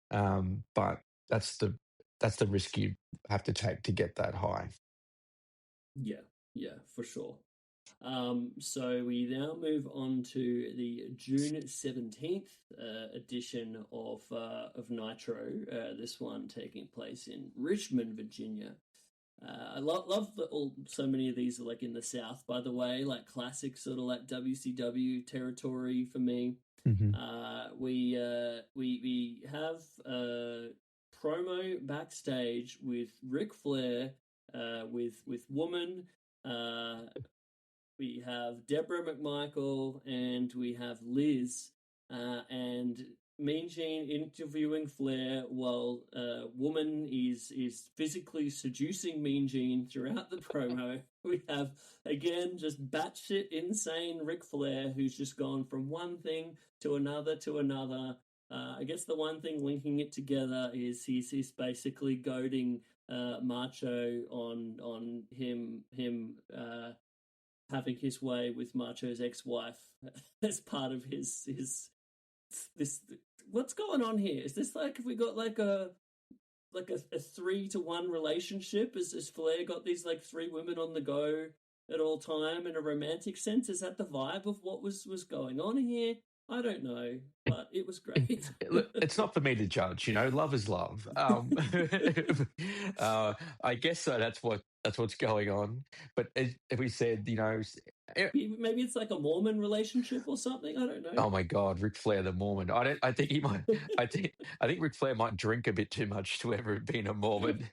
But that's the risk you have to take to get that high. Yeah, for sure. So we now move on to the June 17th edition of Nitro. This one taking place in Richmond, Virginia. I love that so many of these are like in the South, by the way, like classic sort of like WCW territory for me. We have a promo backstage with Ric Flair, with Woman. We have Deborah McMichael and we have Liz, and Mean Gene interviewing Flair while Woman is physically seducing Mean Gene throughout the promo. We have, again, just batshit insane Ric Flair, who's just gone from one thing to another to another. I guess the one thing linking it together is he's basically goading Macho on him having his way with Macho's ex-wife as part of his this. What's going on here? Is this like, have we got like a 3-to-1 relationship? Is Flair got these like 3 women on the go at all time in a romantic sense? Is that the vibe of what was going on here? I don't know, but it was great. It's not for me to judge, love is love. I guess so. That's what's going on. But as we said, maybe it's like a Mormon relationship or something. I don't know. Oh my God, Ric Flair the Mormon. I think he might. I think Ric Flair might drink a bit too much to ever have been a Mormon.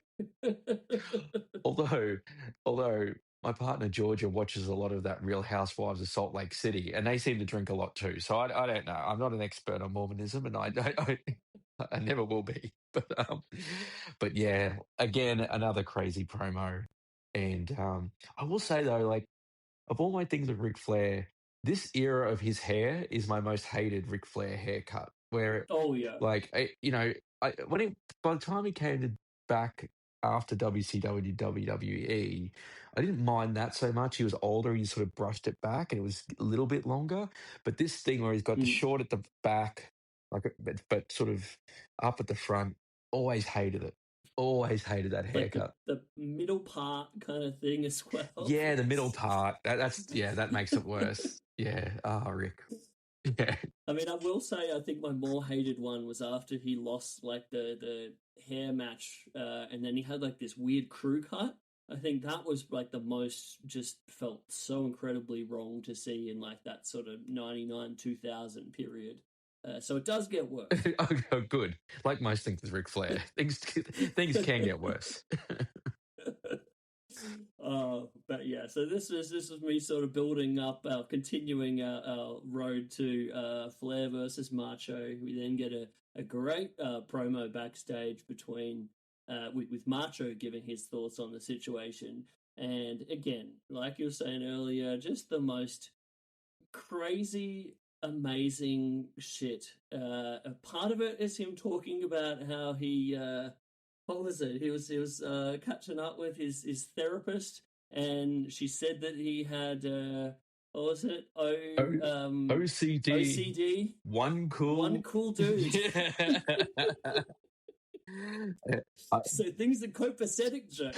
Although my partner Georgia watches a lot of that Real Housewives of Salt Lake City, and they seem to drink a lot too. So I don't know. I'm not an expert on Mormonism, and I never will be. But yeah, again, another crazy promo. And I will say though, like, of all my things with Ric Flair, this era of his hair is my most hated Ric Flair haircut. Where, like, by the time he came back after WCW, WWE, I didn't mind that so much. He was older, he sort of brushed it back, and it was a little bit longer. But this thing where he's got the short at the back, like, but sort of up at the front, always hated it. Always hated that haircut. Like the middle part kind of thing as well. Yeah, the middle part. That makes it worse. Yeah. Rick. Yeah. I mean, I will say, I think my more hated one was after he lost like the hair match, and then he had like this weird crew cut. I think that was like the most, just felt so incredibly wrong to see in like that sort of 99 2000 period. So it does get worse. Oh, good. Like most things with Ric Flair, things can get worse. But yeah, so this was me sort of building up, continuing our road to Flair versus Macho. We then get a great promo backstage between with Macho giving his thoughts on the situation, and again, like you were saying earlier, just the most crazy, amazing shit. A part of it is him talking about how he what was it? He was catching up with his therapist, and she said that he had what was it? OCD. OCD. One cool dude. Yeah. So things are copacetic, Joe.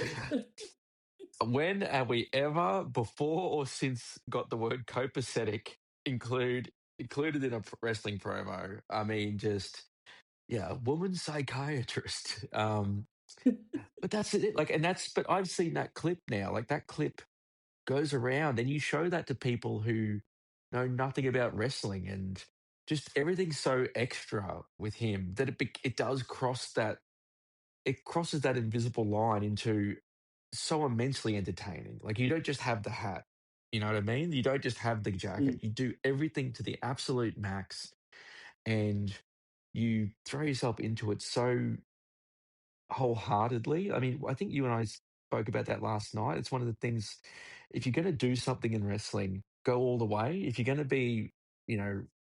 When have we ever, before or since, got the word copacetic included in a wrestling promo? I mean, just woman psychiatrist. But that's it. Like, but I've seen that clip now. Like that clip goes around, and you show that to people who know nothing about wrestling, and just everything's so extra with him that it does cross that. It crosses that invisible line into so immensely entertaining. Like you don't just have the hat, you know what I mean? You don't just have the jacket. You do everything to the absolute max, and you throw yourself into it so wholeheartedly. I mean, I think you and I spoke about that last night. It's one of the things, if you're going to do something in wrestling, go all the way. If you're going to be,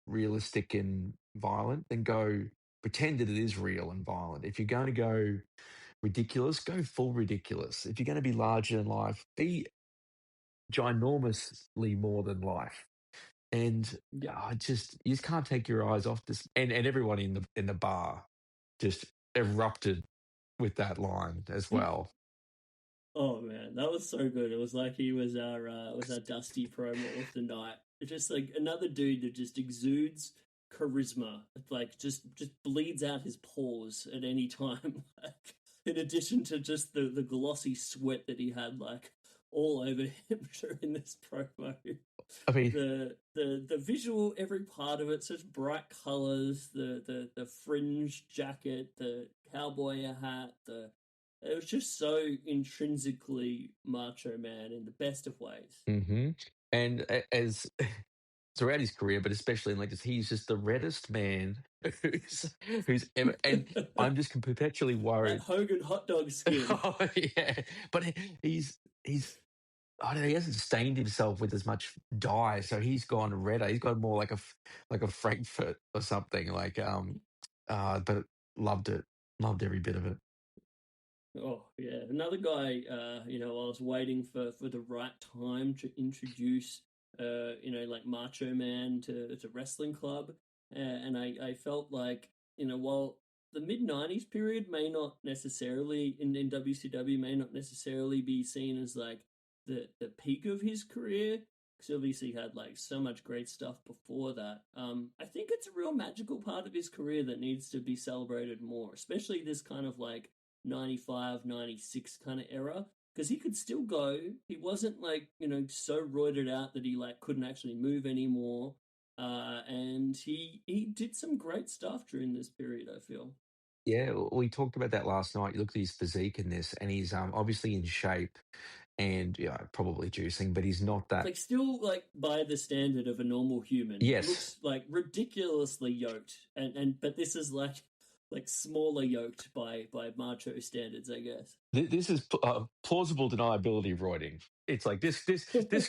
realistic and violent, then go pretend that it is real and violent. If you're going to go ridiculous, go full ridiculous. If you're going to be larger than life, be ginormously more than life. And you just can't take your eyes off this. And everyone in the bar just erupted with that line as well. Oh man, that was so good. It was like he was our Dusty promo of the night. It's just like another dude that just exudes charisma. It's like just bleeds out his pores at any time. Like, in addition to just the glossy sweat that he had like all over him during this promo. I mean, the visual, every part of it, such bright colors, the fringe jacket, the cowboy hat, it was just so intrinsically Macho Man in the best of ways. Mm-hmm. And as throughout his career, but especially in like this, he's just the reddest man who's ever. And I'm just perpetually worried. That Hogan hot dog skin. Oh yeah, but he's. I don't know, he hasn't stained himself with as much dye, so he's gone redder. He's gone more like a Frankfurt or something. Like, but loved it. Loved every bit of it. Oh yeah, another guy. I was waiting for the right time to introduce, like Macho Man to wrestling club, and I felt like while the mid '90s period may not necessarily in WCW may not necessarily be seen as like the peak of his career, because obviously he had like so much great stuff before that. I think it's a real magical part of his career that needs to be celebrated more, especially this kind of like 95, 96 kind of era, because he could still go. He wasn't like, so roided out that he like couldn't actually move anymore. And he did some great stuff during this period, I feel. Yeah, we talked about that last night. You look at his physique in this, and he's obviously in shape and probably juicing, but he's not that. Like still like by the standard of a normal human. Yes. He looks like ridiculously yoked, but this is like smaller yoked by Macho standards, I guess. This is plausible deniability roiding. It's like this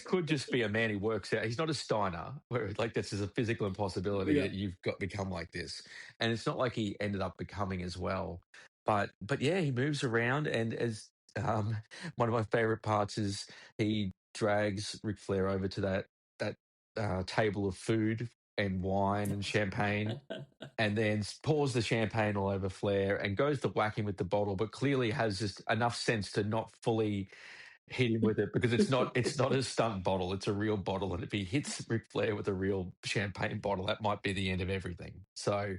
could just be a man who works out. He's not a Steiner, where like this is a physical impossibility that you've got become like this. And it's not like he ended up becoming as well. But yeah, he moves around, and as one of my favorite parts is he drags Ric Flair over to that table of food and wine and champagne, and then pours the champagne all over Flair and goes to whack him with the bottle, but clearly has just enough sense to not fully hit him with it because it's not a stunt bottle, it's a real bottle. And if he hits Ric Flair with a real champagne bottle, that might be the end of everything. So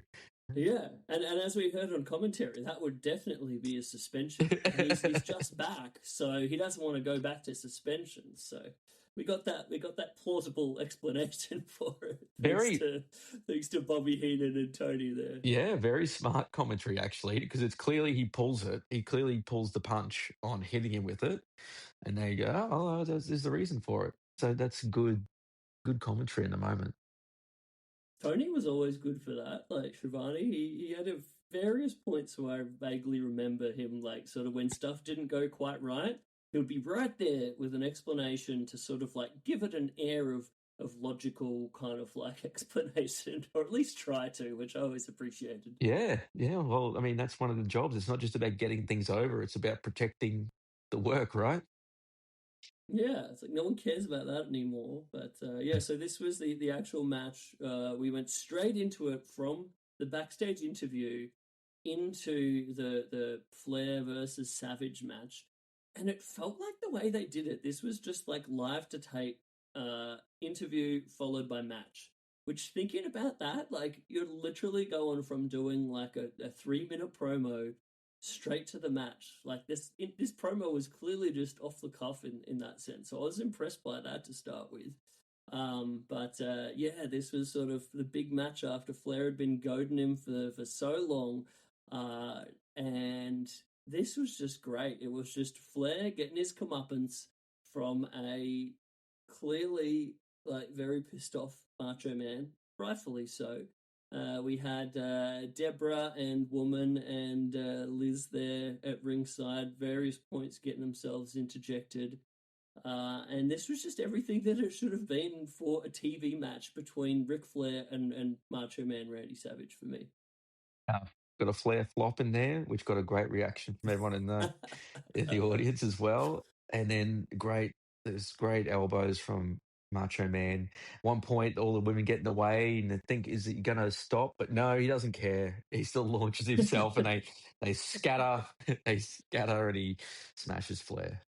Yeah, and as we heard on commentary, that would definitely be a suspension. He's just back, so he doesn't want to go back to suspension. So we got that plausible explanation for it. Thanks to Bobby Heenan and Tony there. Yeah, very smart commentary actually, because it's clearly he pulls it. He clearly pulls the punch on hitting him with it, and they go, "Oh, there's the reason for it." So that's good commentary in the moment. Tony was always good for that. Like Shivani, he had various points where I vaguely remember him, like sort of when stuff didn't go quite right, he would be right there with an explanation to sort of like give it an air of logical kind of like explanation, or at least try to, which I always appreciated. Yeah. Well, I mean, that's one of the jobs. It's not just about getting things over; it's about protecting the work, right? Yeah, it's like no one cares about that anymore. But yeah, so this was the actual match. We went straight into it from the backstage interview into the Flair versus Savage match, and it felt like the way they did it. This was just like live to tape interview followed by match. Which, thinking about that, like you're literally going from doing like a 3-minute promo straight to the match. Like this promo was clearly just off the cuff in that sense. So I was impressed by that to start with. But yeah, this was sort of the big match after Flair had been goading him for so long. And this was just great. It was just Flair getting his comeuppance from a clearly like very pissed off Macho Man, rightfully so. We had Deborah and Woman and Liz there at ringside, various points getting themselves interjected. And this was just everything that it should have been for a TV match between Ric Flair and Macho Man Randy Savage for me. Got a Flair flop in there, which got a great reaction from everyone in the audience as well. And then there's great elbows from Macho Man. One point, all the women get in the way, and they think, is he going to stop? But no, he doesn't care. He still launches himself, and they scatter, and he smashes Flair.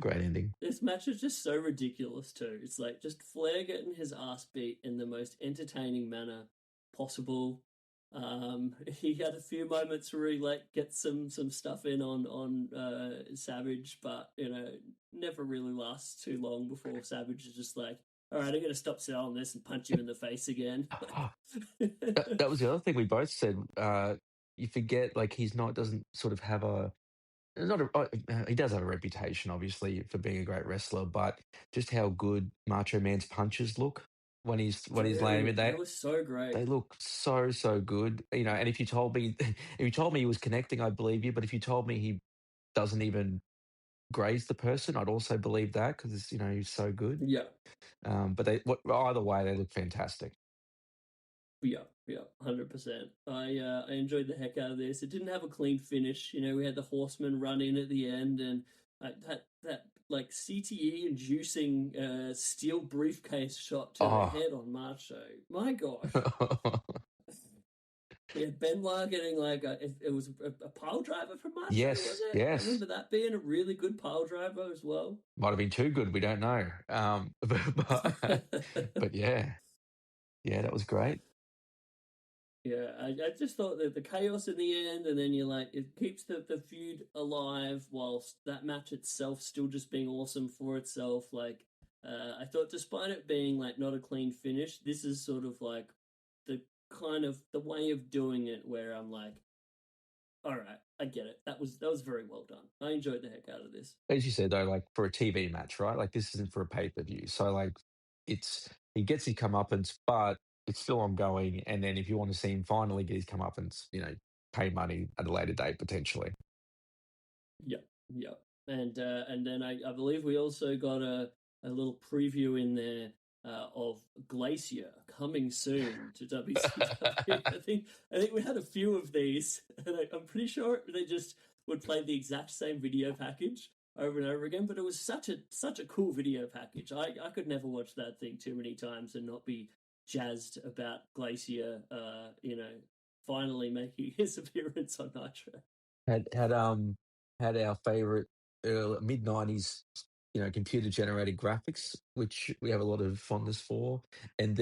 Great ending. This match is just so ridiculous too. It's like just Flair getting his ass beat in the most entertaining manner possible. He had a few moments where he like gets some stuff in on Savage, but never really lasts too long before Savage is just like, all right, I'm gonna stop selling this and punch him in the face again. That was the other thing we both said. You forget, like, doesn't sort of have he does have a reputation, obviously, for being a great wrestler, but just how good Macho Man's punches look when he's laying it. They were so great. They look so good, And if you told me he was connecting, I'd believe you. But if you told me he doesn't even graze the person, I'd also believe that because he's so good. Yeah. But either way, they look fantastic. Yeah, 100%. I enjoyed the heck out of this. It didn't have a clean finish. We had the Horseman run in at the end, and that like CTE inducing steel briefcase shot to the head on Macho. My gosh. Yeah, Benoit getting like it was a pile driver from Macho. Yes, was it? yes. I remember that being a really good pile driver as well. Might have been too good. We don't know. But yeah, that was great. Yeah, I just thought that the chaos in the end, and then it keeps the feud alive whilst that match itself still just being awesome for itself. Like, I thought despite it being like not a clean finish, this is sort of like the kind of the way of doing it where I'm like, all right, I get it. That was very well done. I enjoyed the heck out of this. As you said though, like for a TV match, right? Like this isn't for a pay-per-view. So like he gets his comeuppance, but it's still ongoing. And then if you want to see him finally get his comeuppance, pay money at a later date potentially. Yeah. And then I believe we also got a little preview in there of Glacier coming soon to WCW. I think we had a few of these, and I'm pretty sure they just would play the exact same video package over and over again. But it was such a cool video package. I could never watch that thing too many times and not be jazzed about Glacier, finally making his appearance on Nitro. Had our favorite mid-90s computer generated graphics, which we have a lot of fondness for. And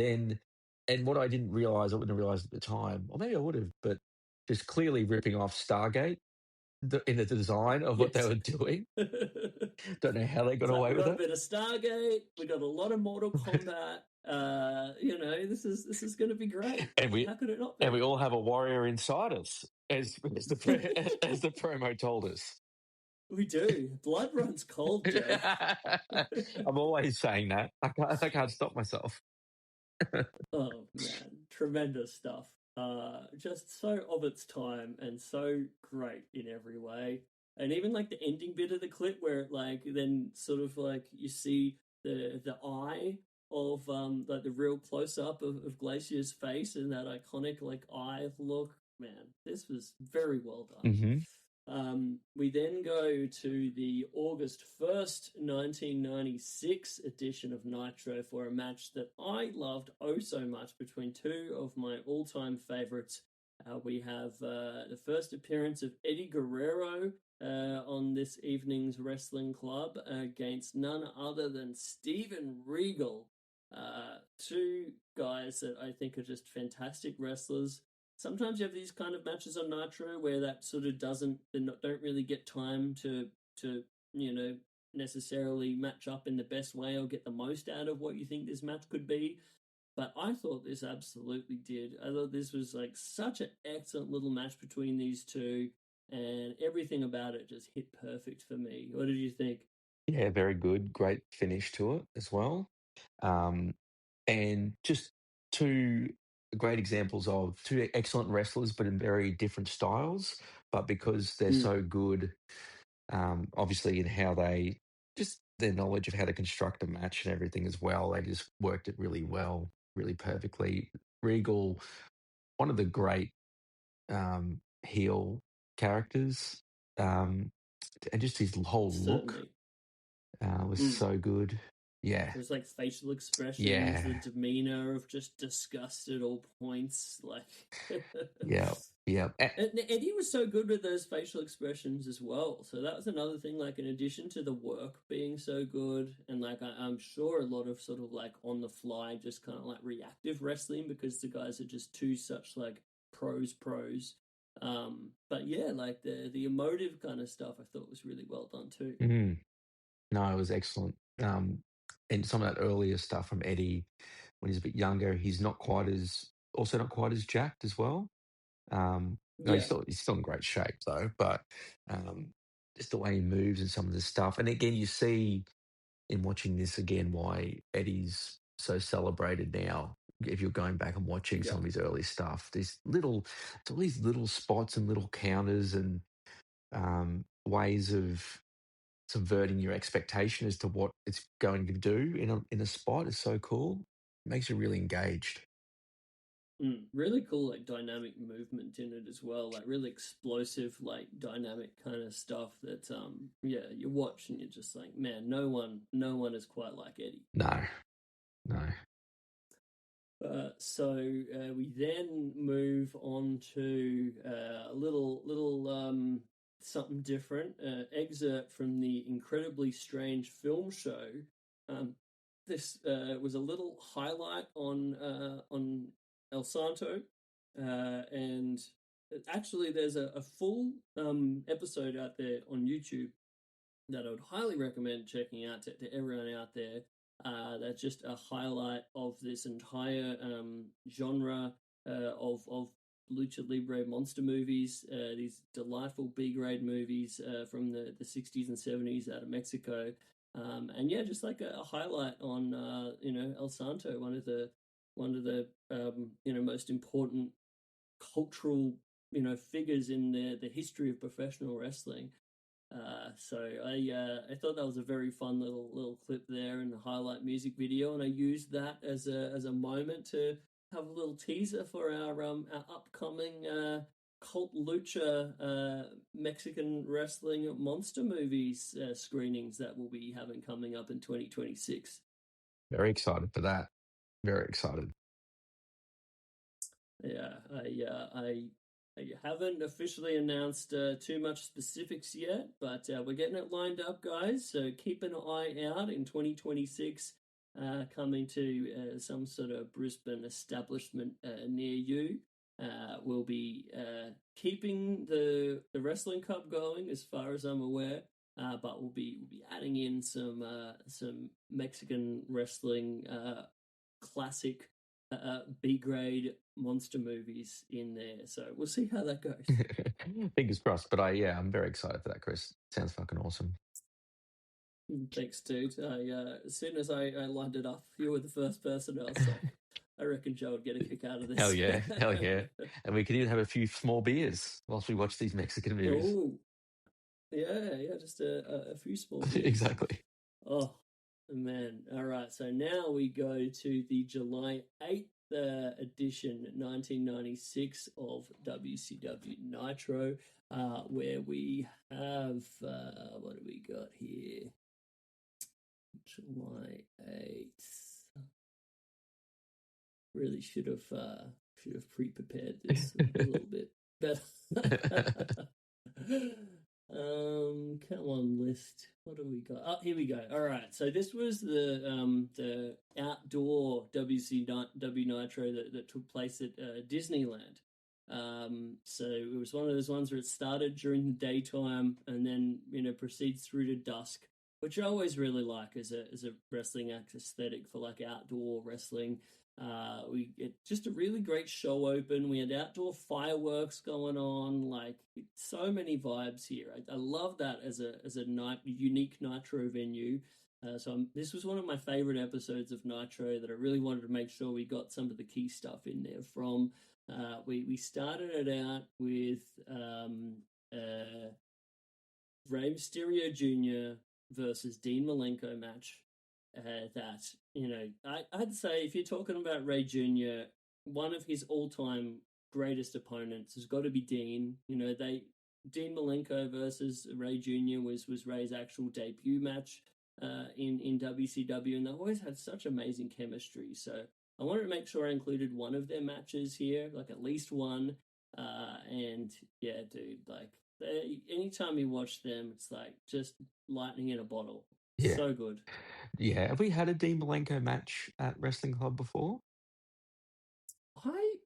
what I wouldn't realize at the time, or maybe I would have, but just clearly ripping off Stargate in the design of what they Yes. were doing. Don't know how they got So away we with got a it. bit of Stargate. We got a lot of Mortal Kombat. This is going to be great. And How could it not be? and we all have a warrior inside us, as the as the promo told us. We do. Blood runs cold, Jeff. I'm always saying that. I can't stop myself. Oh man, tremendous stuff. Just so of its time and so great in every way. And even like the ending bit of the clip where it like then sort of like you see the eye of like the real close up of Glacier's face and that iconic like eye look. Man, this was very well done. Mm-hmm. We then go to the August 1st, 1996 edition of Nitro for a match that I loved oh so much between two of my all-time favorites. We have the first appearance of Eddie Guerrero on this evening's wrestling club against none other than Steven Regal. Two guys that I think are just fantastic wrestlers. Sometimes you have these kind of matches on Nitro where that sort of don't really get time to necessarily match up in the best way or get the most out of what you think this match could be. But I thought this absolutely did. I thought this was like such an excellent little match between these two, and everything about it just hit perfect for me. What did you think? Yeah, very good. Great finish to it as well. And just two great examples of two excellent wrestlers, but in very different styles. But because they're so good, obviously, in how their knowledge of how to construct a match and everything as well, they just worked it really well, really perfectly. Regal, one of the great heel characters, and just his whole look was so good. Yeah. There's like facial expressions, Yeah. the demeanor of just disgust at all points. Like, Yeah. And Eddie was so good with those facial expressions as well. So that was another thing. Like, in addition to the work being so good, and like I'm sure a lot of sort of like on the fly, just kind of like reactive wrestling because the guys are just two such like pros. But yeah, like the emotive kind of stuff, I thought was really well done too. Mm-hmm. No, it was excellent. And some of that earlier stuff from Eddie when he's a bit younger, he's not quite as jacked as well. No, he's still in great shape though, but just the way he moves and some of the stuff. And again, you see in watching this again why Eddie's so celebrated now. If you're going back and watching some of his early stuff, it's all these little spots and little counters and ways of subverting your expectation as to what it's going to do in a spot is so cool. It makes you really engaged. Really cool, like dynamic movement in it as well, like really explosive, like dynamic kind of stuff that you watch and you're just like, man, no one is quite like Eddie. No. So we then move on to a little something different, excerpt from the Incredibly Strange Film Show. This was a little highlight on El Santo, and actually there's a full episode out there on YouTube that I would highly recommend checking out to everyone out there. That's just a highlight of this entire genre of lucha libre monster movies, these delightful B-grade movies from the 60s and 70s out of Mexico. And yeah, just like a highlight on El Santo, one of the most important cultural figures in the history of professional wrestling. So I thought that was a very fun little clip there in the highlight music video, and I used that as a moment to have a little teaser for our upcoming cult lucha Mexican wrestling monster movies screenings that we'll be having coming up in 2026. Very excited for that. Very excited. Yeah, I You haven't officially announced too much specifics yet, but we're getting it lined up, guys. So keep an eye out in 2026, coming to some sort of Brisbane establishment near you. We'll be keeping the Wrestling Cup going, as far as I'm aware, but we'll be adding in some Mexican wrestling classic B grade monster movies in there. So we'll see how that goes. Fingers crossed. But I'm very excited for that, Chris. Sounds fucking awesome. Thanks, dude. As soon as I lined it up, you were the first person. I was like, I reckon Joe would get a kick out of this. Hell yeah. And we could even have a few small beers whilst we watch these Mexican movies. Oh, yeah, just a few small beers. Exactly. Oh, man. All right, so now we go to the July 8th edition, 1996 of WCW Nitro, where we have, what do we got here? July 8th. Really should have pre-prepared this a little bit better. Come on, list. What do we got? Oh, here we go. All right. So this was the outdoor WCW Nitro that took place at Disneyland. So it was one of those ones where it started during the daytime and then proceeds through to dusk, which I always really like as a wrestling aesthetic for like outdoor wrestling. We get just a really great show open. We had outdoor fireworks going on, like so many vibes here. I love that as a unique Nitro venue. This was one of my favorite episodes of Nitro that I really wanted to make sure we got some of the key stuff in there from. We started it out with Rey Mysterio Jr. versus Dean Malenko match. I'd say if you're talking about Rey Jr., one of his all-time greatest opponents has got to be Dean. Dean Malenko versus Rey Jr. was Rey's actual debut match in WCW, and they always had such amazing chemistry. So I wanted to make sure I included one of their matches here, like at least one. And yeah, dude, like anytime you watch them, it's like just lightning in a bottle. Yeah. So good. Yeah. Have we had a Dean Malenko match at Wrestling Club before? I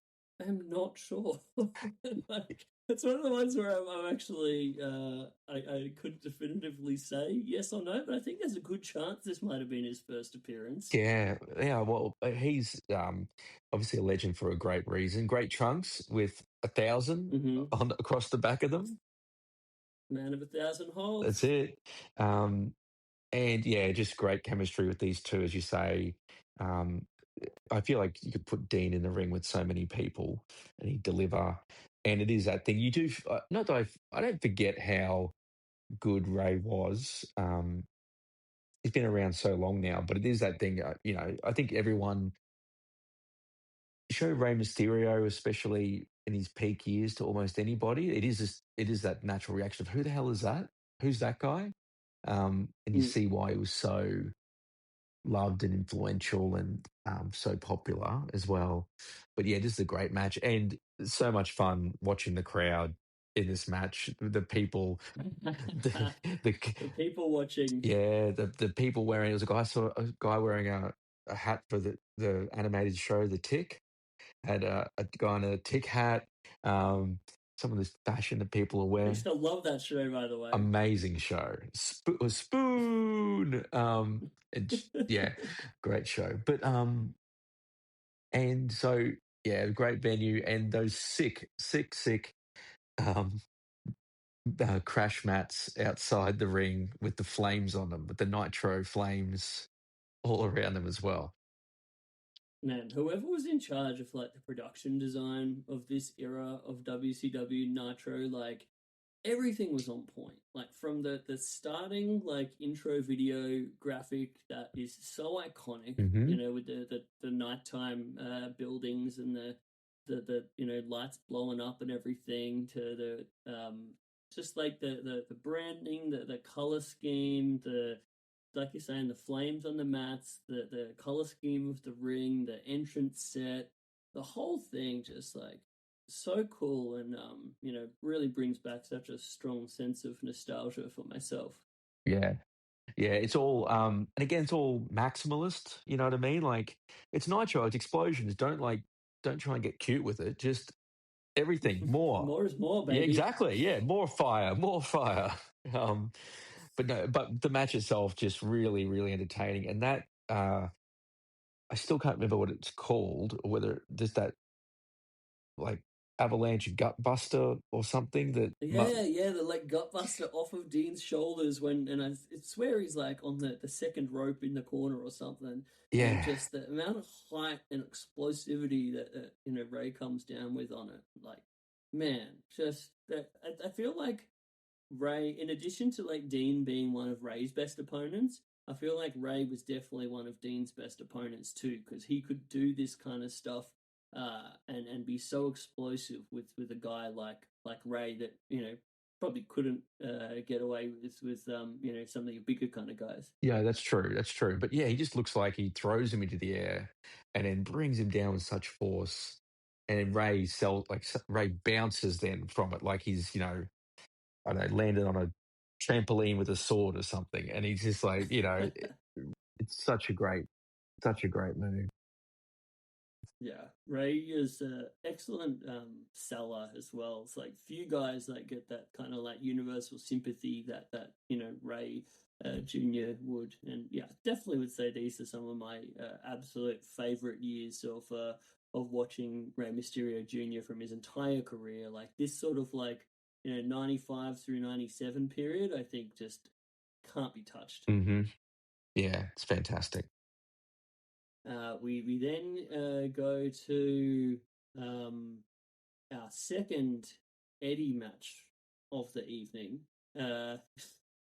am not sure. Like, it's one of the ones where I'm actually, I couldn't definitively say yes or no, but I think there's a good chance this might have been his first appearance. Yeah. Well, he's obviously a legend for a great reason. Great trunks with 1,000 across the back of them. Man of 1,000 holes. That's it. And yeah, just great chemistry with these two, as you say. I feel like you could put Dean in the ring with so many people and he'd deliver. And it is that thing. You do, not that I don't forget how good Ray was. He's been around so long now, but it is that thing, I think everyone show Rey Mysterio, especially in his peak years, to almost anybody. It is that natural reaction of who the hell is that? Who's that guy? And you see why he was so loved and influential and so popular as well. But yeah, this is a great match and so much fun watching the crowd in this match. The people, the people watching. Yeah, the people wearing. It was a guy wearing a hat for the animated show, The Tick. Had a guy in a Tick hat. Some of this fashion that people are I wearing. used to love that show, by the way. Amazing show. Spoon. Yeah, great show. But and so yeah, great venue and those sick crash mats outside the ring with the flames on them, with the nitro flames all around them as well. Man, whoever was in charge of like the production design of this era of WCW Nitro, like everything was on point. Like from the starting like intro video graphic that is so iconic, with the nighttime buildings and the lights blowing up and everything, to the just like the branding, the color scheme, like you're saying, the flames on the mats, the color scheme of the ring, the entrance set, the whole thing just like so cool, and really brings back such a strong sense of nostalgia for myself. Yeah. Yeah, it's all and again it's all maximalist, you know what I mean? Like it's Nitro, it's explosions. Don't try and get cute with it. Just everything, more. More is more, Yeah, baby. exactly. Yeah, more fire, more fire. Um but no, but the match itself just really, really entertaining. And that I still can't remember what it's called or whether there's that like avalanche gut buster or something that Yeah, the like gutbuster off of Dean's shoulders and I swear he's like on the second rope in the corner or something, and yeah. just the amount of height and explosivity that Ray comes down with on it, like man, just that I feel like Ray, in addition to like Dean being one of Ray's best opponents, I feel like Ray was definitely one of Dean's best opponents too, because he could do this kind of stuff and be so explosive with a guy like Ray that probably couldn't get away with some of the bigger kind of guys. Yeah, that's true. That's true. But yeah, he just looks like he throws him into the air and then brings him down with such force. And then Ray bounces then from it like he's, I don't know, landed on a trampoline with a sword or something. And he's just like, it's such a great move. Yeah, Ray is an excellent seller as well. It's like few guys that get that kind of like universal sympathy that Ray Jr. would, and yeah, definitely would say these are some of my absolute favorite years of watching Rey Mysterio Jr. from his entire career. Like this sort of like 95 through 97 period, I think just can't be touched. Hmm. Yeah, it's fantastic. We then go to our second Eddie match of the evening.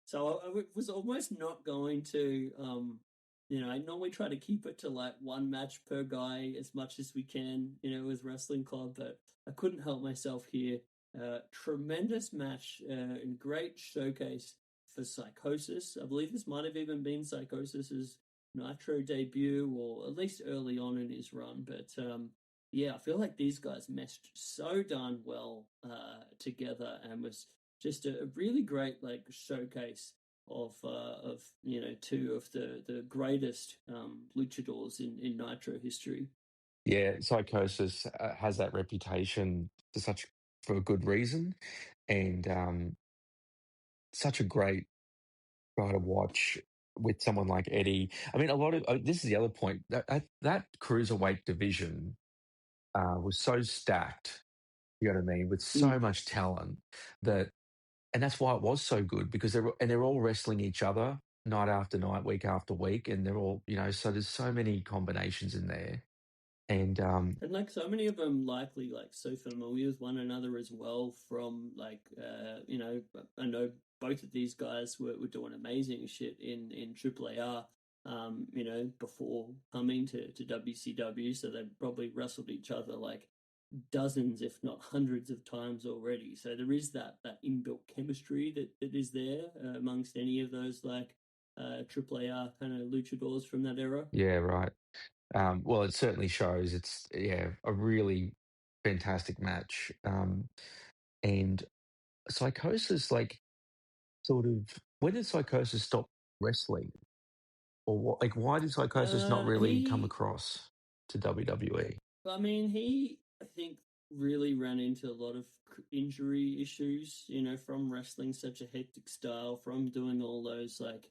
So I was almost not going to, I normally try to keep it to like one match per guy as much as we can, with Wrestling Club, but I couldn't help myself here. Tremendous match and great showcase for Psychosis. I believe this might have even been Psychosis's Nitro debut, or at least early on in his run. But yeah, I feel like these guys meshed so darn well together, and was just a really great like showcase of two of the greatest luchadors in Nitro history. Yeah, Psychosis has that reputation for a good reason, and such a great guy to watch with someone like Eddie. I mean, this is the other point that cruiserweight division was so stacked. You know what I mean? With so much talent and that's why it was so good because they're all wrestling each other night after night, week after week, and they're all so there's so many combinations in there. And like so many of them likely like so familiar with one another as well from like I know both of these guys were doing amazing shit in AAA before coming to WCW, so they probably wrestled each other like dozens if not hundreds of times already, so there is that inbuilt chemistry that is there amongst any of those like AAA kind of luchadors from that era. yeah, right. Well, it certainly shows. It's a really fantastic match. And Psychosis, like, sort of, when did Psychosis stop wrestling, or what? Like, why did Psychosis not really come across to WWE? I mean, he, I think, really ran into a lot of injury issues, from wrestling such a hectic style, from doing all those, like,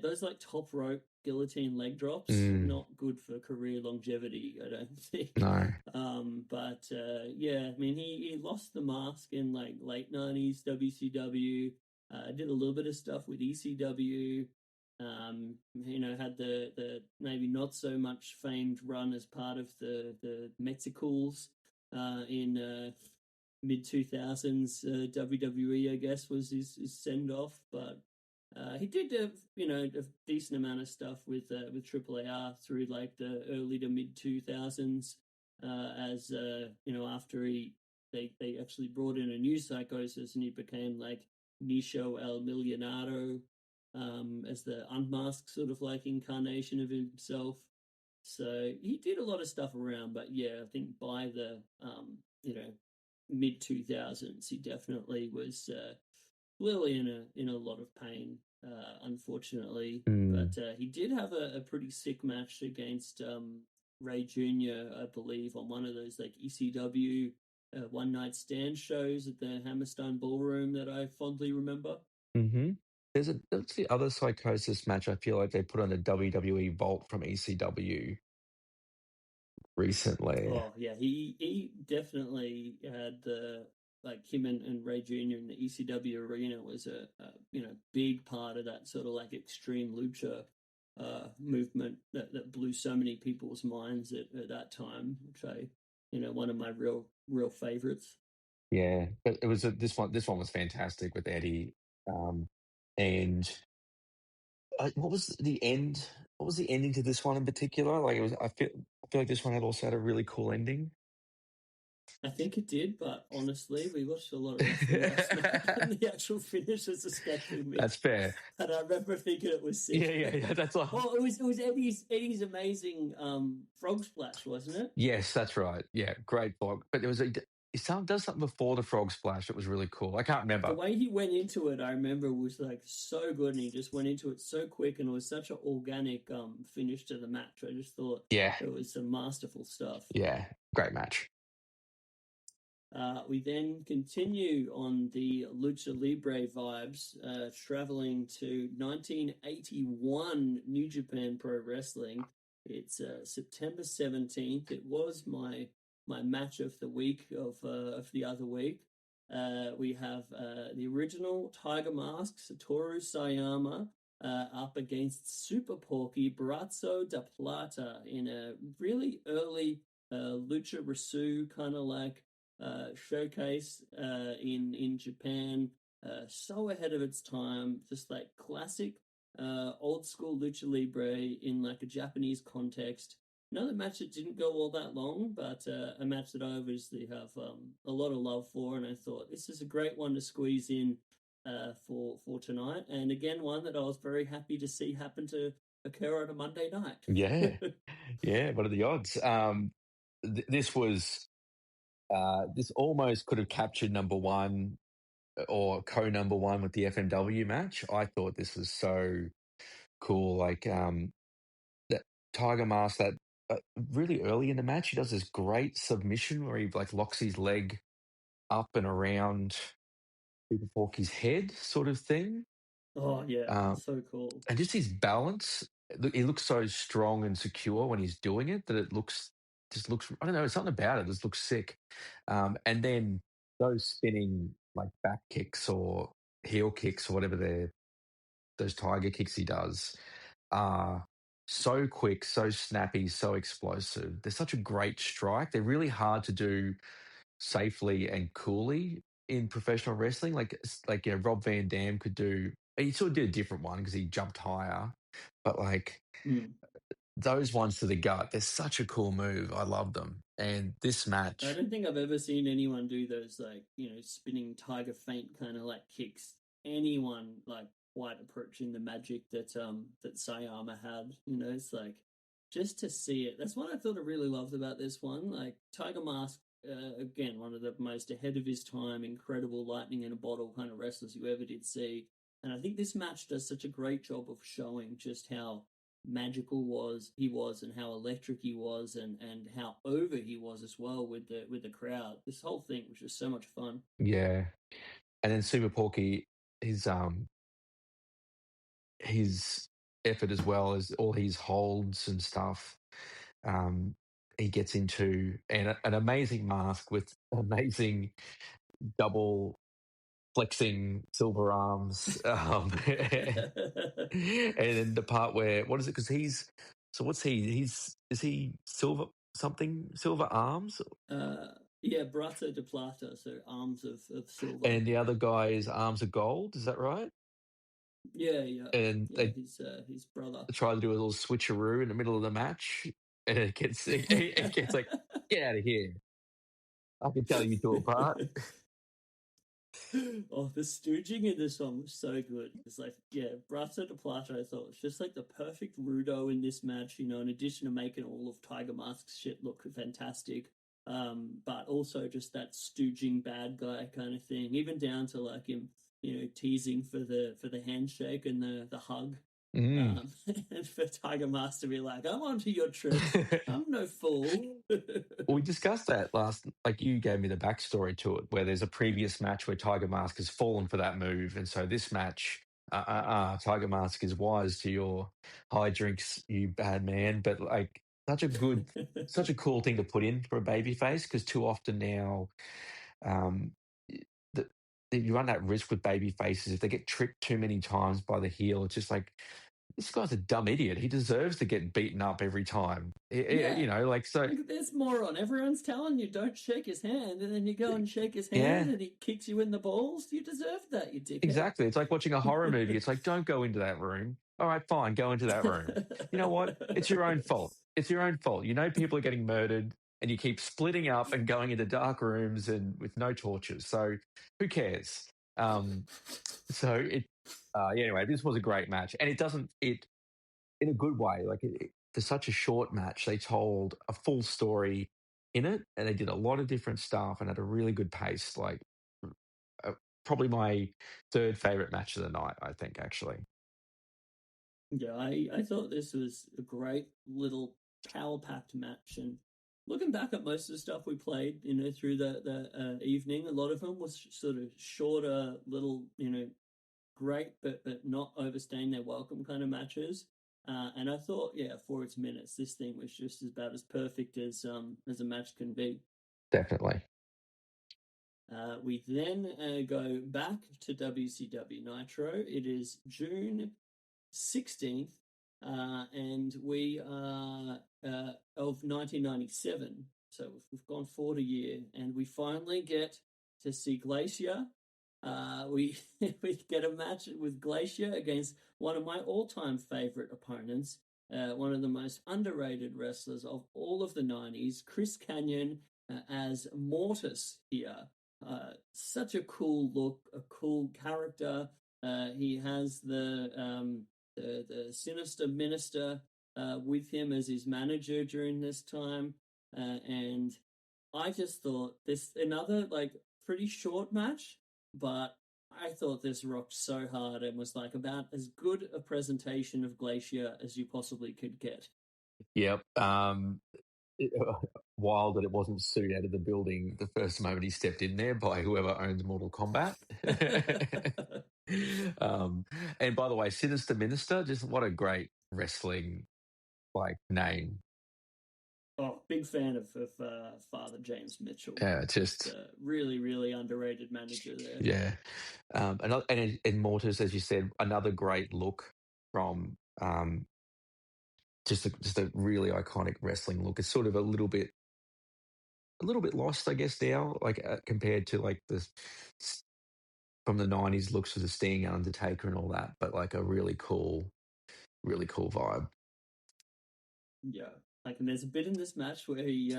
those, like, top rope guillotine leg drops, not good for career longevity, I don't think. No. Yeah, I mean, he lost the mask in, like, late 90s WCW, did a little bit of stuff with ECW, had the maybe not so much famed run as part of the Mexicools in mid 2000s WWE, I guess, was his send off. But he did a decent amount of stuff with AAA through like the early to mid 2000s. As after they actually brought in a new Psychosis and he became like Nisho El Millionario. As the unmasked sort of like incarnation of himself. So he did a lot of stuff around, but yeah, I think by the mid 2000s, he definitely was clearly in a lot of pain, unfortunately. But he did have a pretty sick match against Ray Jr., I believe, on one of those like ECW one night stand shows at the Hammerstone Ballroom that I fondly remember. Mm-hmm. That's the other Psychosis match I feel like they put on a WWE Vault from ECW recently. Oh yeah, he definitely had the like him and Ray Jr. in the ECW arena was a big part of that sort of like extreme lucha movement that blew so many people's minds at that time, which one of my real favorites. Yeah, but it was this one. This one was fantastic with Eddie, and what was the end? What was the ending to this one in particular? Like it was. I feel like this one had also had a really cool ending. I think it did, but honestly, we watched a lot of wrestling last night, and the actual finish is escaping me. That's fair. And I remember thinking it was sick. Yeah. That's all. Well, it was Eddie's amazing frog splash, wasn't it? Yes, that's right. Yeah, great blog. But there was does something before the frog splash that was really cool. I can't remember. The way he went into it, I remember, was like so good, and he just went into it so quick, and it was such an organic finish to the match. I just thought, it was some masterful stuff. Yeah, great match. We then continue on the Lucha Libre vibes, traveling to 1981 New Japan Pro Wrestling. It's September 17th. It was my match of the week of the other week. We have the original Tiger Mask, Satoru Sayama, up against Super Porky Brazzo de Plata in a really early Lucha Rasu kind of like showcase in Japan, so ahead of its time, just like classic old school Lucha Libre in like a Japanese context. Another match that didn't go all that long, but a match that I obviously have a lot of love for, and I thought this is a great one to squeeze in for tonight, and again one that I was very happy to see happen to occur on a Monday night. Yeah. What are the odds? This was. This almost could have captured number one or co-number one with the FMW match. I thought this was so cool. Like that Tiger Mask, that really early in the match, he does this great submission where he like locks his leg up and around Super Porky's head, sort of thing. Oh yeah, so cool. And just his balance. He looks so strong and secure when he's doing it that it just looks, I don't know, something about it just looks sick. And then those spinning like back kicks or heel kicks or whatever those tiger kicks he does are so quick, so snappy, so explosive. They're such a great strike. They're really hard to do safely and coolly in professional wrestling. Like Rob Van Dam could do. He sort of did a different one because he jumped higher, but like those ones to the gut, they're such a cool move. I love them. And this match, I don't think I've ever seen anyone do those like spinning tiger feint kind of like kicks. Anyone like quite approaching the magic that Sayama had. It's like just to see it. That's what I thought I really loved about this one. Like Tiger Mask. Again, one of the most ahead of his time, incredible lightning in a bottle kind of wrestlers you ever did see. And I think this match does such a great job of showing just how magical he was and how electric he was and how over he was as well with the crowd. This whole thing was just so much fun. Yeah. And then Super Porky, his effort as well as all his holds and stuff. He gets into an amazing mask with amazing double flexing silver arms. And then the part where, what is it? Because is he silver arms? Yeah, Brazzo de Plata, so arms of silver. And the other guy's arms of gold, is that right? Yeah. And his brother tried to do a little switcheroo in the middle of the match. And it gets like, get out of here. I can tell you two apart. Oh, the stooging in this one was so good. It's like, yeah, Brasso de Plata, I thought, was just like the perfect Rudo in this match, in addition to making all of Tiger Mask's shit look fantastic. But also just that stooging bad guy kind of thing, even down to like him, teasing for the handshake and the hug. Mm. And for Tiger Mask to be like, I'm onto your tricks. I'm no fool. We discussed that like you gave me the backstory to it, where there's a previous match where Tiger Mask has fallen for that move. And so this match, Tiger Mask is wise to your high drinks, you bad man. But like such a cool thing to put in for a babyface, because too often now, um, you run that risk with baby faces if they get tricked too many times by the heel. It's just like, this guy's a dumb idiot. He deserves to get beaten up every time. Yeah. Like, so. Look at this moron. Everyone's telling you don't shake his hand, and then you go and shake his Yeah. hand, and he kicks you in the balls. You deserve that, you dickhead. Exactly. It's like watching a horror movie. It's like, don't go into that room. All right, fine, go into that room. You know what? It's your own fault. It's your own fault. People are getting murdered, and you keep splitting up and going into dark rooms and with no torches. So who cares? Anyway, this was a great match, and it in a good way. Like for such a short match, they told a full story in it, and they did a lot of different stuff and at a really good pace. Like probably my third favorite match of the night, I think, actually. Yeah, I thought this was a great little power-packed match, and looking back at most of the stuff we played, through the evening, a lot of them was sort of shorter, little, great but not overstaying their welcome kind of matches. And I thought, yeah, for its minutes, this thing was just about as perfect as a match can be. Definitely. We then go back to WCW Nitro. It is June 16th, and we are of 1997. So we've gone forward a year, and we finally get to see Glacier. We get a match with Glacier against one of my all-time favorite opponents, one of the most underrated wrestlers of all of the 90s, Chris Kanyon, as Mortis here. Such a cool look, a cool character. He has the Sinister Minister with him as his manager during this time, and I just thought this another like pretty short match, but I thought this rocked so hard and was like about as good a presentation of Glacier as you possibly could get. Yep. Wild that it wasn't sued out of the building the first moment he stepped in there by whoever owns Mortal Kombat. And by the way, Sinister Minister, just what a great wrestling name. Oh, big fan of Father James Mitchell. Yeah, just really, really underrated manager there. Yeah, and Mortis, as you said, another great look from just a really iconic wrestling look. It's sort of a little bit lost, I guess, now, compared to from the 90s looks of the Sting, Undertaker, and all that, but like a really cool vibe. Yeah, and there's a bit in this match where he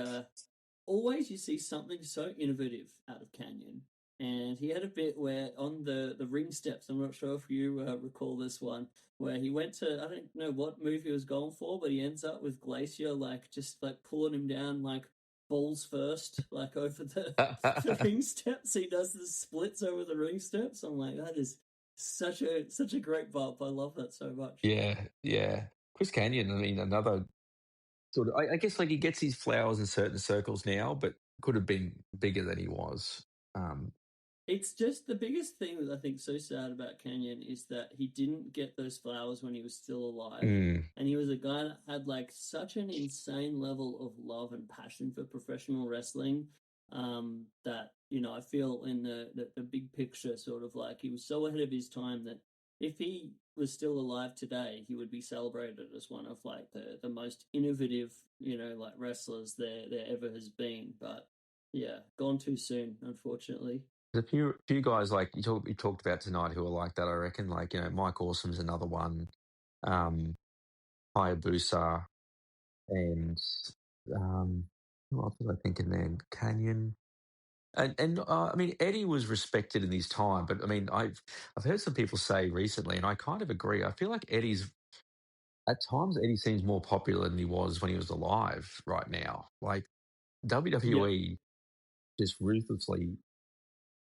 always you see something so innovative out of Kanyon, and he had a bit where on the ring steps, I'm not sure if you recall this one, where he went to, I don't know what move he was going for, but he ends up with Glacier just pulling him down balls first, over the ring steps. He does the splits over the ring steps. I'm like, that is such a great bump. I love that so much. Yeah. Chris Kanyon, I mean, another sort of, I guess he gets his flowers in certain circles now, but could have been bigger than he was. It's just the biggest thing that I think so sad about Kanyon is that he didn't get those flowers when he was still alive. And he was a guy that had such an insane level of love and passion for professional wrestling that, I feel in the big picture sort of he was so ahead of his time that if he was still alive today, he would be celebrated as one of the most innovative, wrestlers there ever has been. But yeah, gone too soon, unfortunately. There's a few guys you talked about tonight who are like that, I reckon. Mike Awesome's another one, Hayabusa, and who else was I thinking then? Kanyon. And I mean, Eddie was respected in his time, but I mean, I've heard some people say recently, and I kind of agree. I feel like at times Eddie seems more popular than he was when he was alive. Right now, like Yeah. WWE just ruthlessly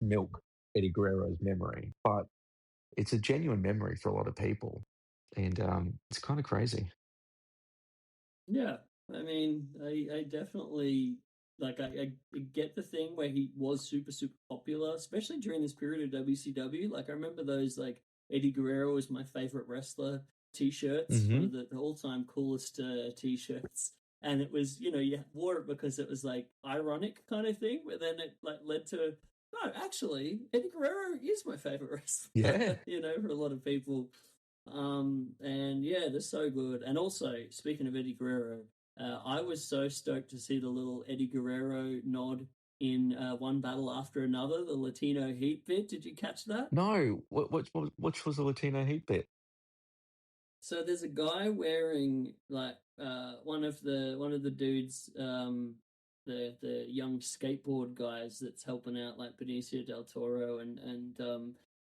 milk Eddie Guerrero's memory, but it's a genuine memory for a lot of people, and it's kind of crazy. Yeah, I mean, I definitely like I get the thing where he was super popular, especially during this period of WCW. Like I remember those like Eddie Guerrero was my favorite wrestler T-shirts, one of the all-time coolest T-shirts, and it was you wore it because it was like ironic kind of thing, but then it like led to no, actually Eddie Guerrero is my favorite wrestler. Yeah. For a lot of people. And yeah, they're so good. And also, speaking of Eddie Guerrero, I was so stoked to see the little Eddie Guerrero nod in One Battle After Another, the Latino Heat bit. Did you catch that? No, which was the Latino Heat bit? So there's a guy wearing like one of the dudes, the young skateboard guys that's helping out like Benicio del Toro and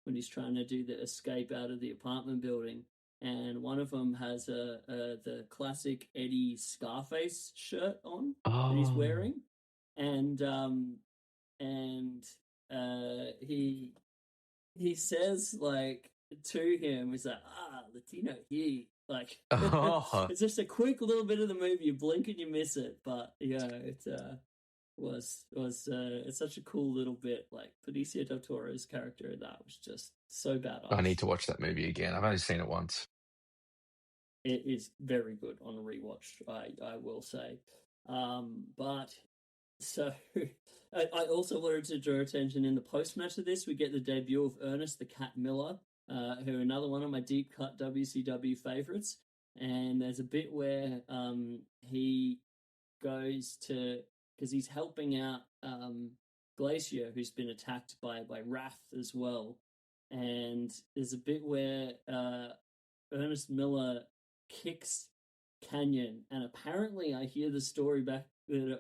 when he's trying to do the escape out of the apartment building, and one of them has the classic Eddie Scarface shirt on that he's Oh, wearing, and he says like to him, he's like, Latino Heat. Like oh, it's just a quick little bit of the movie. You blink and you miss it, but yeah, it was it's such a cool little bit. Like Benicio del Toro's character in that was just so badass. I need to watch that movie again. I've only seen it once. It is very good on a rewatch, I will say. But so I also wanted to draw attention in the post match of this. We get the debut of Ernest the Cat Miller, who another one of my deep cut WCW favorites. And there's a bit where he goes to because he's helping out Glacier, who's been attacked by Wrath as well. And there's a bit where Ernest Miller kicks Canyon, and apparently I hear the story back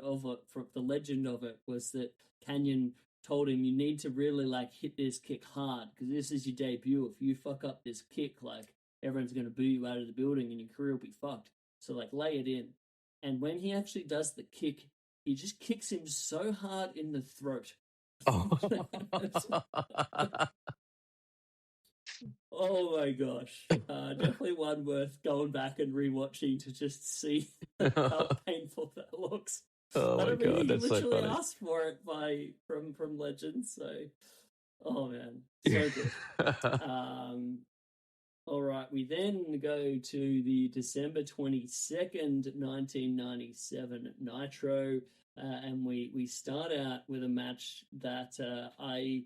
of it from the legend of it was that Canyon told him, you need to really like hit this kick hard because this is your debut. If you fuck up this kick, like everyone's going to boo you out of the building and your career will be fucked. So like lay it in. And when he actually does the kick, he just kicks him so hard in the throat. Oh. Oh my gosh. Definitely one worth going back and rewatching to just see how painful that looks. Oh my god, he that's so literally funny. asked for it from Legends, so oh man, so good. All right, we then go to the December 22nd, 1997 Nitro, and we start out with a match that I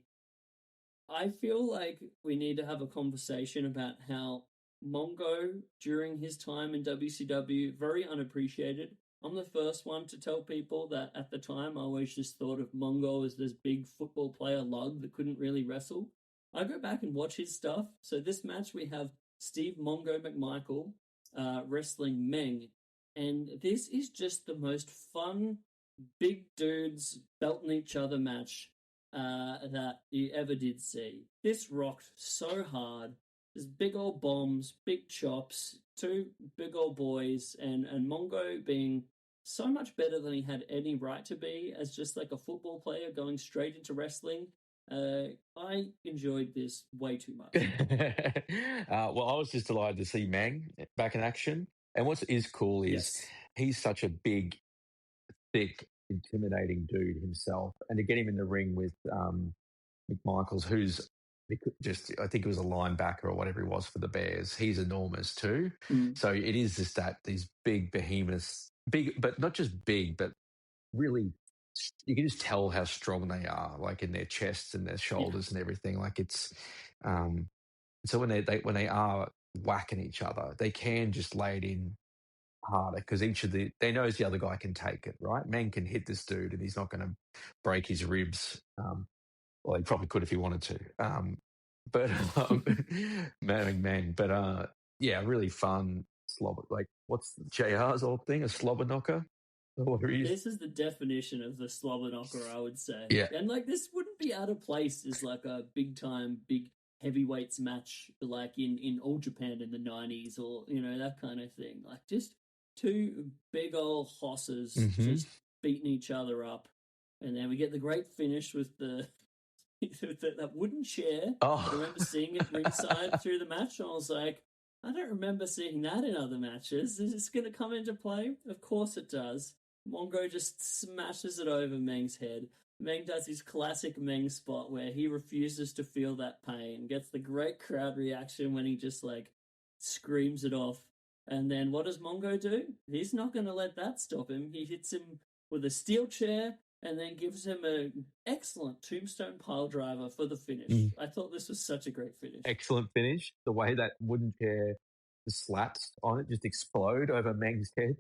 feel like we need to have a conversation about how Mongo, during his time in WCW, very unappreciated. I'm the first one to tell people that at the time I always just thought of Mongo as this big football player lug that couldn't really wrestle. I go back and watch his stuff. So this match we have Steve Mongo McMichael wrestling Meng. And this is just the most fun big dudes belting each other match that you ever did see. This rocked so hard. There's big old bombs, big chops, two big old boys, and Mongo being so much better than he had any right to be as just like a football player going straight into wrestling. I enjoyed this way too much. Well, I was just delighted to see Mang back in action. And what is cool is Yes. he's such a big, thick, intimidating dude himself. And to get him in the ring with McMichaels, who's I think he was a linebacker or whatever he was for the Bears. He's enormous too. So it is just these big behemoths, big, but not just big, but really, you can just tell how strong they are, like in their chests and their shoulders and everything. Like it's, so when they are whacking each other, they can just lay it in harder because they knows the other guy can take it, right? Man can hit this dude and he's not going to break his ribs. Well, he probably could if he wanted to. But man. But yeah, really fun slobber. Like, what's JR's old thing? A slobber knocker? Warriors. This is the definition of the slobber knocker, I would say. Yeah. And like this wouldn't be out of place as like a big heavyweights match like in All Japan in the 90s or that kind of thing. Like just two big old hosses just beating each other up. And then we get the great finish with the that wooden chair. Oh. I remember seeing it ringside through the match, and I was like, I don't remember seeing that in other matches. Is this going to come into play? Of course it does. Mongo just smashes it over Meng's head. Meng does his classic Meng spot where he refuses to feel that pain, gets the great crowd reaction when he just like screams it off. And then what does Mongo do? He's not going to let that stop him. He hits him with a steel chair and then gives him an excellent tombstone pile driver for the finish. I thought this was such a great finish. Excellent finish. The way that wooden chair, the slaps on it just explode over Meng's head.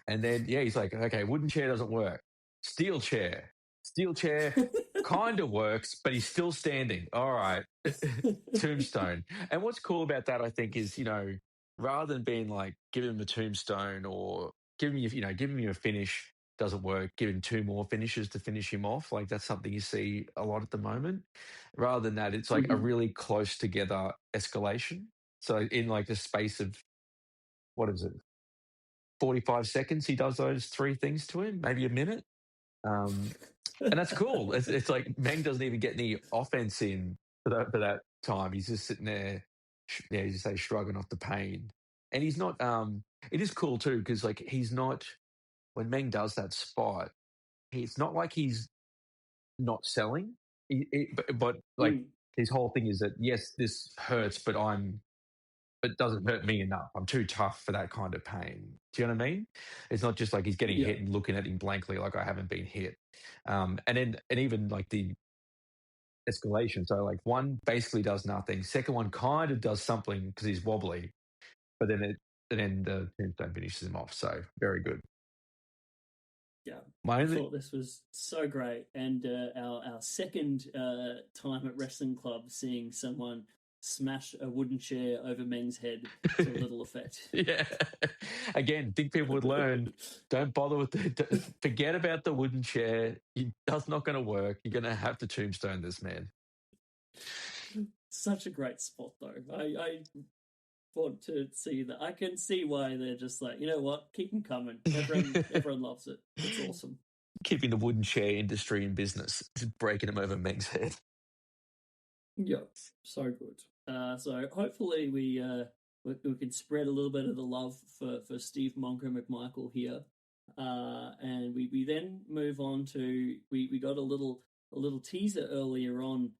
And then, he's like, okay, wooden chair doesn't work. Steel chair. Steel chair kind of works, but he's still standing. All right. Tombstone. And what's cool about that, I think, is, rather than being like, give him a tombstone or give him a finish, doesn't work, give him two more finishes to finish him off. Like that's something you see a lot at the moment. Rather than that, it's like a really close together escalation. So in like the space of, 45 seconds, he does those three things to him, maybe a minute. And that's cool. It's like Meng doesn't even get any offense in for that time. He's just sitting there, you just say, shrugging off the pain. And he's not, it is cool too, because like he's not, when Meng does that spot, it's not like he's not selling. But his whole thing is that, yes, this hurts, but it doesn't hurt me enough. I'm too tough for that kind of pain. Do you know what I mean? It's not just like he's getting hit and looking at him blankly like I haven't been hit. And even like the escalation. So like one basically does nothing. Second one kind of does something because he's wobbly, but then the tombstone finishes him off. So very good. Yeah, I thought this was so great. And our second time at Wrestling Club seeing someone smash a wooden chair over Meng's head to little effect. Yeah. Again, think people would learn. Don't bother with forget about the wooden chair. That's not going to work. You're going to have to tombstone this man. Such a great spot, though. I want to see that. I can see why they're just like, you know what? Keep them coming. Everyone loves it. It's awesome. Keeping the wooden chair industry in business. Just breaking them over Meng's head. Yeah, so good. So hopefully we can spread a little bit of the love for Steve Mongo McMichael here, and we then move on to we got a little teaser earlier on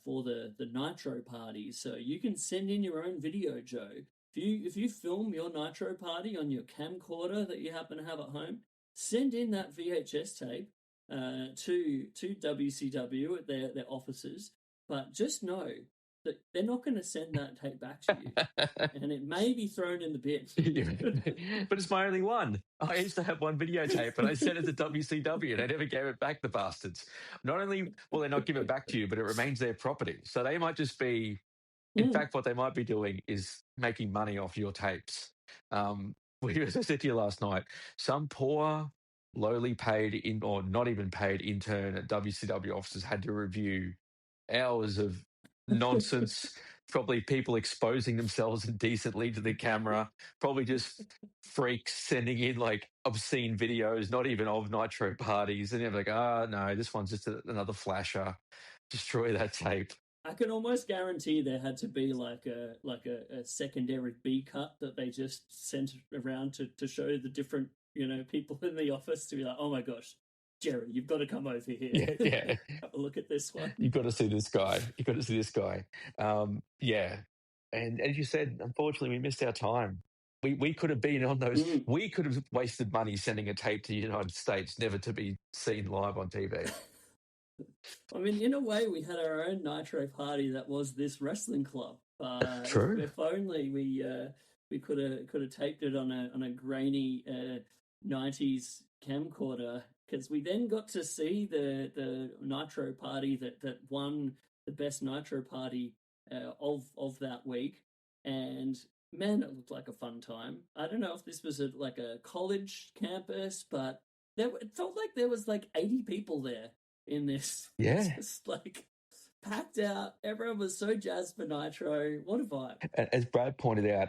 for the Nitro party. So you can send in your own video, Joe. If you film your Nitro party on your camcorder that you happen to have at home, send in that VHS tape to WCW at their offices. But just know that they're not going to send that tape back to you, and it may be thrown in the bin. But it's my only one. I used to have one videotape, and I sent it to WCW, and they never gave it back, the bastards. Not only will they not give it back to you, but it remains their property. So they might just be, in fact, what they might be doing is making money off your tapes. As I said to you last night, some poor, lowly paid, or not even paid intern at WCW offices had to review hours of nonsense, probably people exposing themselves indecently to the camera, probably just freaks sending in like obscene videos, not even of Nitro parties, and they're like, no, this one's just another flasher. Destroy that tape. I can almost guarantee there had to be like a secondary B cut that they just sent around to show the different people in the office to be like, oh my gosh, Jerry, you've got to come over here. Yeah. Have a look at this one. You've got to see this guy. Yeah. And as you said, unfortunately, we missed our time. We could have been on those. We could have wasted money sending a tape to the United States, never to be seen live on TV. I mean, in a way, we had our own Nitro party that was this wrestling club. True. If only we could have taped it on a grainy 90s camcorder. Because we then got to see the Nitro party that won the best Nitro party of that week, and man, it looked like a fun time. I don't know if this was like a college campus, but it felt like there was like 80 people there in this. Yeah. Just like packed out. Everyone was so jazzed for Nitro. What a vibe. As Brad pointed out,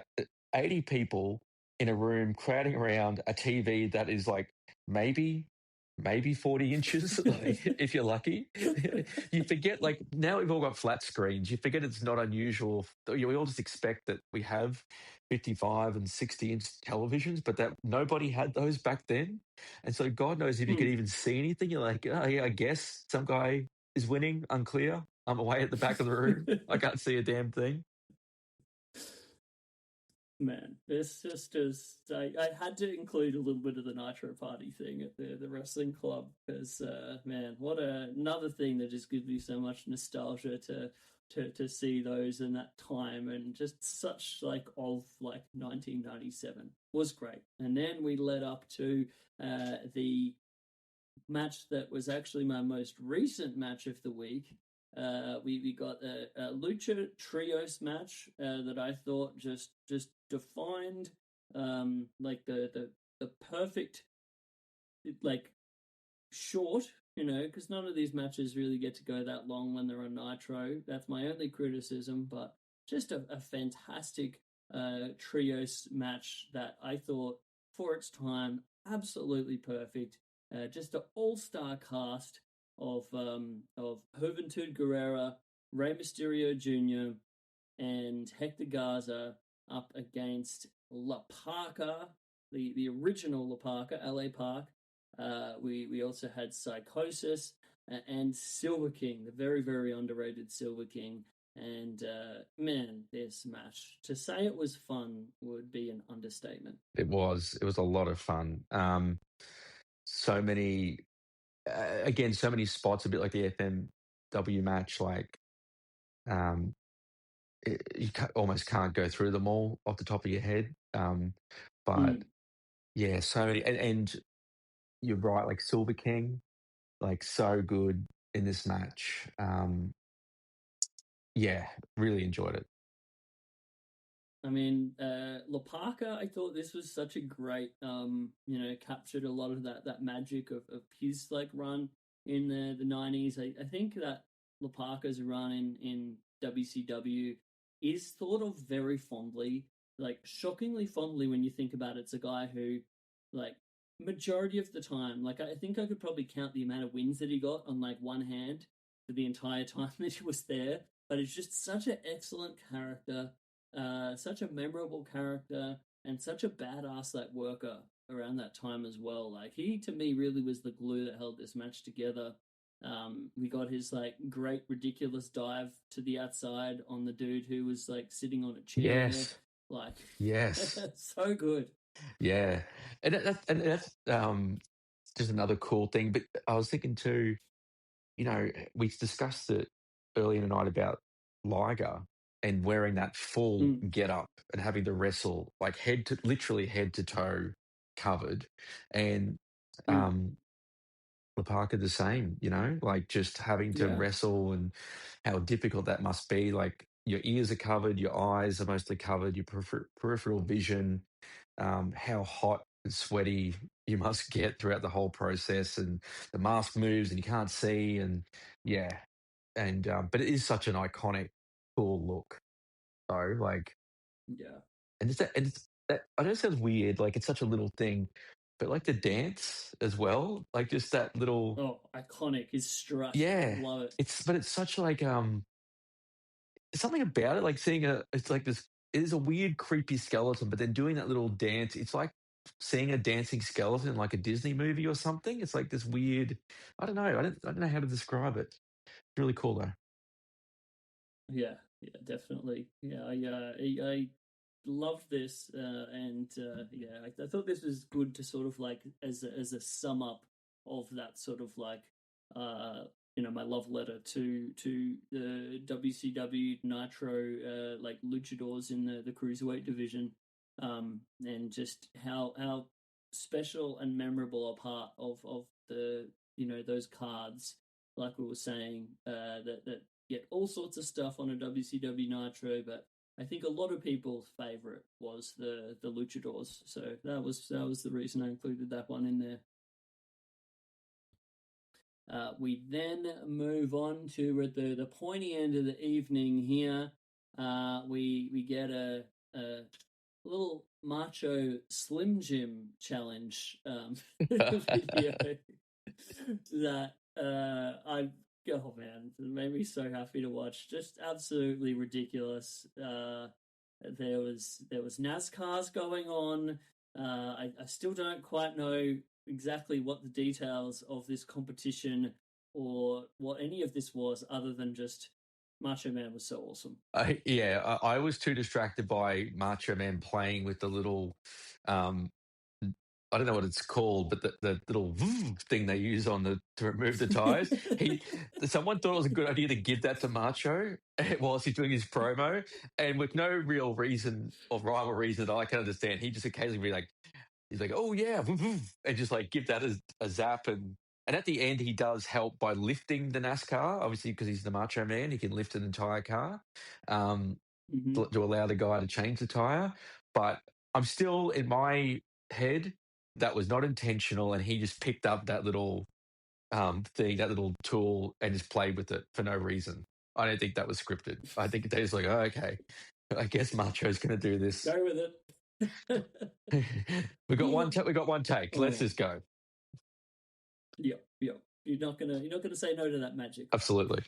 80 people in a room crowding around a TV that is like maybe 40 inches, like, if you're lucky. You forget, like, now we've all got flat screens. You forget it's not unusual. We all just expect that we have 55 and 60-inch televisions, but that nobody had those back then. And so God knows if you could even see anything. You're like, oh, yeah, I guess some guy is winning, unclear. I'm away at the back of the room. I can't see a damn thing. Man, this just is. I had to include a little bit of the Nitro Party thing at the wrestling club because, man, what another thing that just gives me so much nostalgia to see those in that time, and just such like of like 1997 was great. And then we led up to the match that was actually my most recent match of the week. We got a Lucha Trios match that I thought just defined like the perfect like short, because none of these matches really get to go that long when they're on Nitro. That's my only criticism, but just a fantastic Trios match that I thought for its time absolutely perfect. Just an all-star cast of Juventud Guerrera, Rey Mysterio Jr., and Hector Garza up against La Parka, the original La Parka, LA Park. We also had Psychosis and Silver King, the very, very underrated Silver King. And man, this match, to say it was fun would be an understatement. It was a lot of fun. So many, again, so many spots, a bit like the FMW match, like you almost can't go through them all off the top of your head. But yeah, so many, and you're right, like Silver King, like so good in this match. Yeah, really enjoyed it. I mean, La Parka, I thought this was such a great, captured a lot of that magic of his like run in the 90s. I think that La Parka's run in WCW is thought of very fondly, like shockingly fondly when you think about it. It's a guy who, like, majority of the time, like I think I could probably count the amount of wins that he got on like one hand for the entire time that he was there. But it's just such an excellent character. Such a memorable character and such a badass like worker around that time as well. Like he to me really was the glue that held this match together. We got his like great ridiculous dive to the outside on the dude who was like sitting on a chair. Yes. Like Yes. so good. Yeah. And that's just another cool thing. But I was thinking too, we discussed it earlier tonight about Liger and wearing that full get up and having to wrestle like literally head to toe covered. And La Parka the same, like just having to wrestle and how difficult that must be. Like your ears are covered, your eyes are mostly covered, your peripheral vision, how hot and sweaty you must get throughout the whole process, and the mask moves and you can't see, and yeah, and but it is such an iconic, cool look. So like, and it's that I know it sounds weird, like it's such a little thing, but like the dance as well, like just that little iconic, his strut. Yeah, I love it. It's such like something about it, like seeing it's like this. It is a weird, creepy skeleton, but then doing that little dance, it's like seeing a dancing skeleton in like a Disney movie or something. It's like this weird. I don't know. I don't know how to describe it. It's really cool though. Yeah, definitely. Yeah, I love this, and I thought this was good to sort of like as a sum up of that sort of like my love letter to the WCW Nitro like luchadors in the cruiserweight division, and just how special and memorable a part of the those cards, like we were saying, that get all sorts of stuff on a WCW Nitro, but I think a lot of people's favorite was the Luchadors. So that was the reason I included that one in there. We then move on to at the pointy end of the evening here. We get a little Macho Slim Jim challenge video that oh man, it made me so happy to watch. Just absolutely ridiculous. There was NASCARs going on. I still don't quite know exactly what the details of this competition or what any of this was, other than just Macho Man was so awesome. I was too distracted by Macho Man playing with the little, I don't know what it's called, but the little thing they use to remove the tires. Someone thought it was a good idea to give that to Macho whilst he's doing his promo, and with no real reason or rhyme or reason that I can understand, he just occasionally be like, he's like, oh yeah, and just like give that as a zap, and at the end he does help by lifting the NASCAR, obviously because he's the Macho Man, he can lift an entire car to allow the guy to change the tire. But I'm still in my head that was not intentional, and he just picked up that little thing, that little tool, and just played with it for no reason. I don't think that was scripted. I think they just like, oh, okay, I guess Macho's going to do this. Go with it. we got one take. Let's just go. Yep. You're not gonna say no to that magic. Absolutely.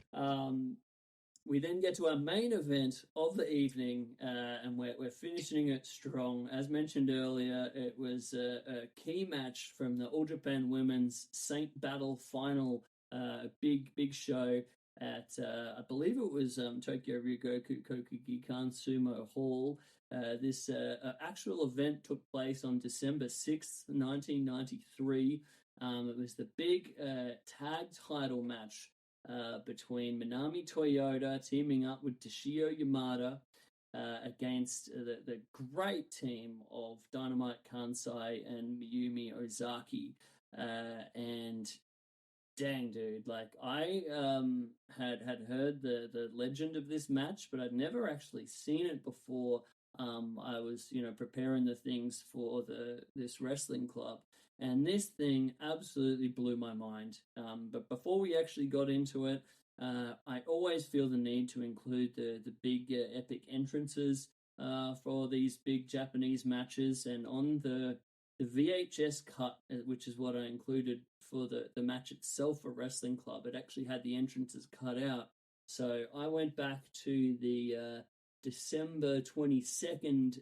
We then get to our main event of the evening, and we're finishing it strong. As mentioned earlier, it was a key match from the All Japan Women's Saint Battle Final, big show at, I believe it was Tokyo Ryogoku Kokugikan Sumo Hall. This actual event took place on December 6th, 1993. It was the big tag title match between Minami Toyota teaming up with Toshio Yamada against the great team of Dynamite Kansai and Mayumi Ozaki. And dang, dude, like I had heard the legend of this match, but I'd never actually seen it before. I was, preparing the things for this wrestling club. And this thing absolutely blew my mind. But before we actually got into it, I always feel the need to include the big epic entrances for these big Japanese matches. And on the VHS cut, which is what I included for the match itself for Wrestling Club, it actually had the entrances cut out. So I went back to the December 22nd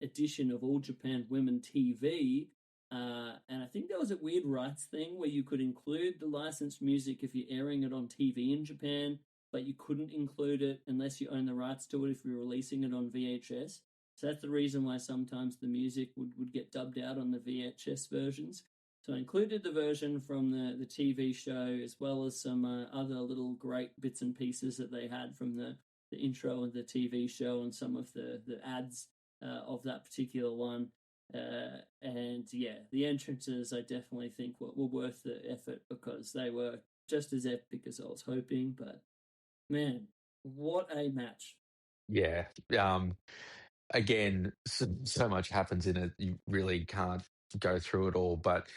edition of All Japan Women TV, and I think there was a weird rights thing where you could include the licensed music if you're airing it on TV in Japan, but you couldn't include it unless you own the rights to it if you're releasing it on VHS. So that's the reason why sometimes the music would get dubbed out on the VHS versions. So I included the version from the TV show, as well as some other little great bits and pieces that they had from the intro of the TV show and some of the ads of that particular one. And yeah, the entrances I definitely think were worth the effort because they were just as epic as I was hoping. But man, what a match! Yeah. Again, so much happens in it. You really can't go through it all. But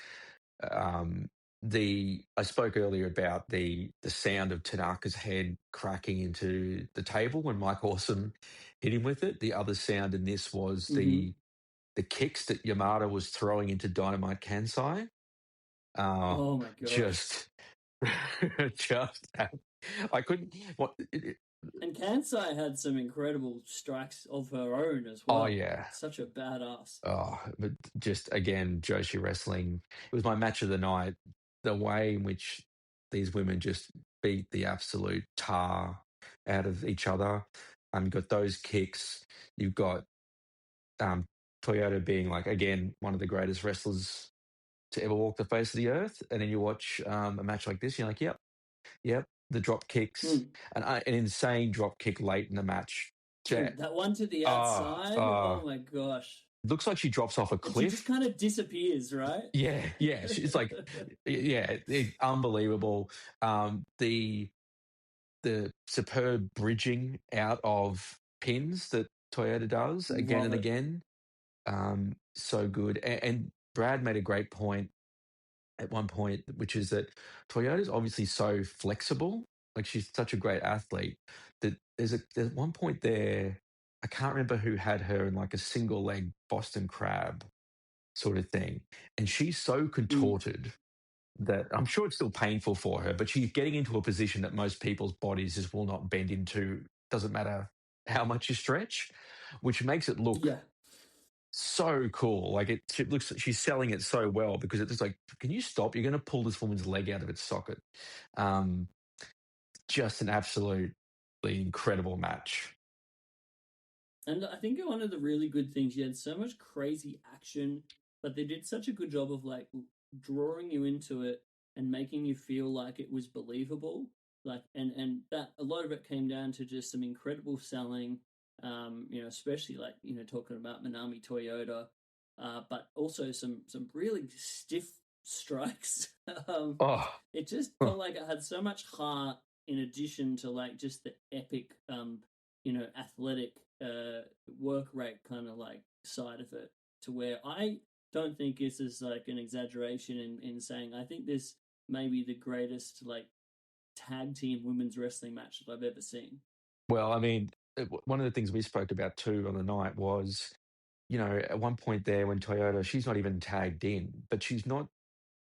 I spoke earlier about the sound of Tanaka's head cracking into the table when Mike Awesome hit him with it. The other sound in this was the kicks that Yamada was throwing into Dynamite Kansai. Oh my god! Just I couldn't. And Kansai had some incredible strikes of her own as well. Oh yeah, such a badass. Oh, but just again, Joshi Wrestling. It was my match of the night. The way in which these women just beat the absolute tar out of each other. You've got those kicks. You've got Toyota being like, again, one of the greatest wrestlers to ever walk the face of the earth. And then you watch a match like this, you're like, yep, the drop kicks. An insane drop kick late in the match. Dude, that one to the outside, oh my gosh. Looks like she drops off a cliff. She just kind of disappears, right? Yeah. It's like, unbelievable. The superb bridging out of pins that Toyota does again Love and it. again. So good. And Brad made a great point at one point, which is that Toyota's obviously so flexible. Like she's such a great athlete that there's one point there. I can't remember who had her in like a single leg Boston Crab sort of thing, and she's so contorted that I'm sure it's still painful for her, but she's getting into a position that most people's bodies just will not bend into. Doesn't matter how much you stretch, which makes it look Yeah. so cool. Like it looks, she's selling it so well because it's just like, can you stop? You're going to pull this woman's leg out of its socket. Just an absolutely incredible match. And I think one of the really good things, you had so much crazy action, but they did such a good job of like drawing you into it and making you feel like it was believable. Like, and that a lot of it came down to just some incredible selling, especially like, talking about Manami Toyota, but also some really stiff strikes. Oh, It just felt like it had so much heart in addition to like just the epic, athletic work rate kind of like side of it, to where I don't think this is like an exaggeration in saying I think this may be the greatest like tag team women's wrestling match that I've ever seen. well, I mean, one of the things we spoke about too on the night was, at one point there when Toyota, she's not even tagged in, but she's not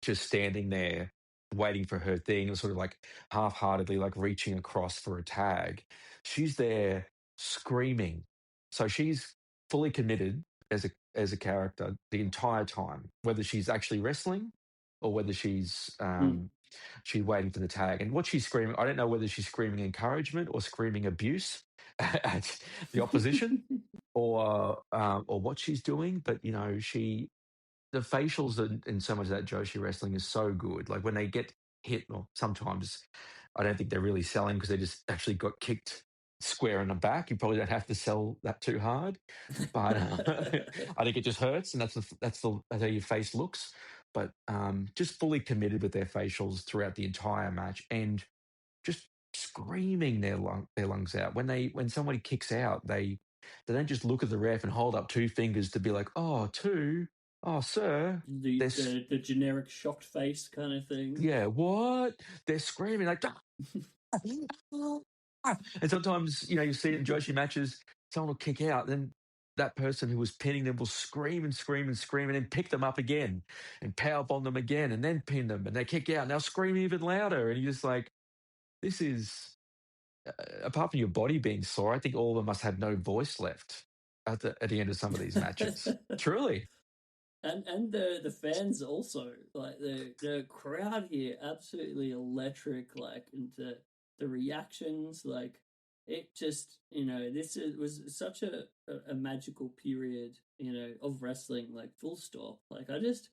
just standing there waiting for her thing, sort of like half-heartedly like reaching across for a tag. She's there screaming. So she's fully committed as a character the entire time, whether she's actually wrestling or whether she's waiting for the tag. And what she's screaming, I don't know whether she's screaming encouragement or screaming abuse at the opposition or what she's doing, but the facials in so much of that Joshi wrestling is so good. Like when they get hit, or sometimes I don't think they're really selling because they just actually got kicked square in the back. You probably don't have to sell that too hard, but I think it just hurts, and that's how your face looks. But just fully committed with their facials throughout the entire match, and just screaming their lungs out when somebody kicks out. They don't just look at the ref and hold up two fingers to be like, oh, two. Oh, sir. The generic shocked face kind of thing. Yeah, what? They're screaming like, and sometimes, you see it in Joshi matches, someone will kick out, then that person who was pinning them will scream and scream and scream and then pick them up again and powerbomb them again and then pin them and they kick out and they'll scream even louder. And you're just like, this is, apart from your body being sore, I think all of them must have no voice left at the end of some of these matches. Truly. And the fans also, like the crowd here, absolutely electric. Like, and the reactions, like it just, was such a magical period, of wrestling. Like, full stop. Like, I just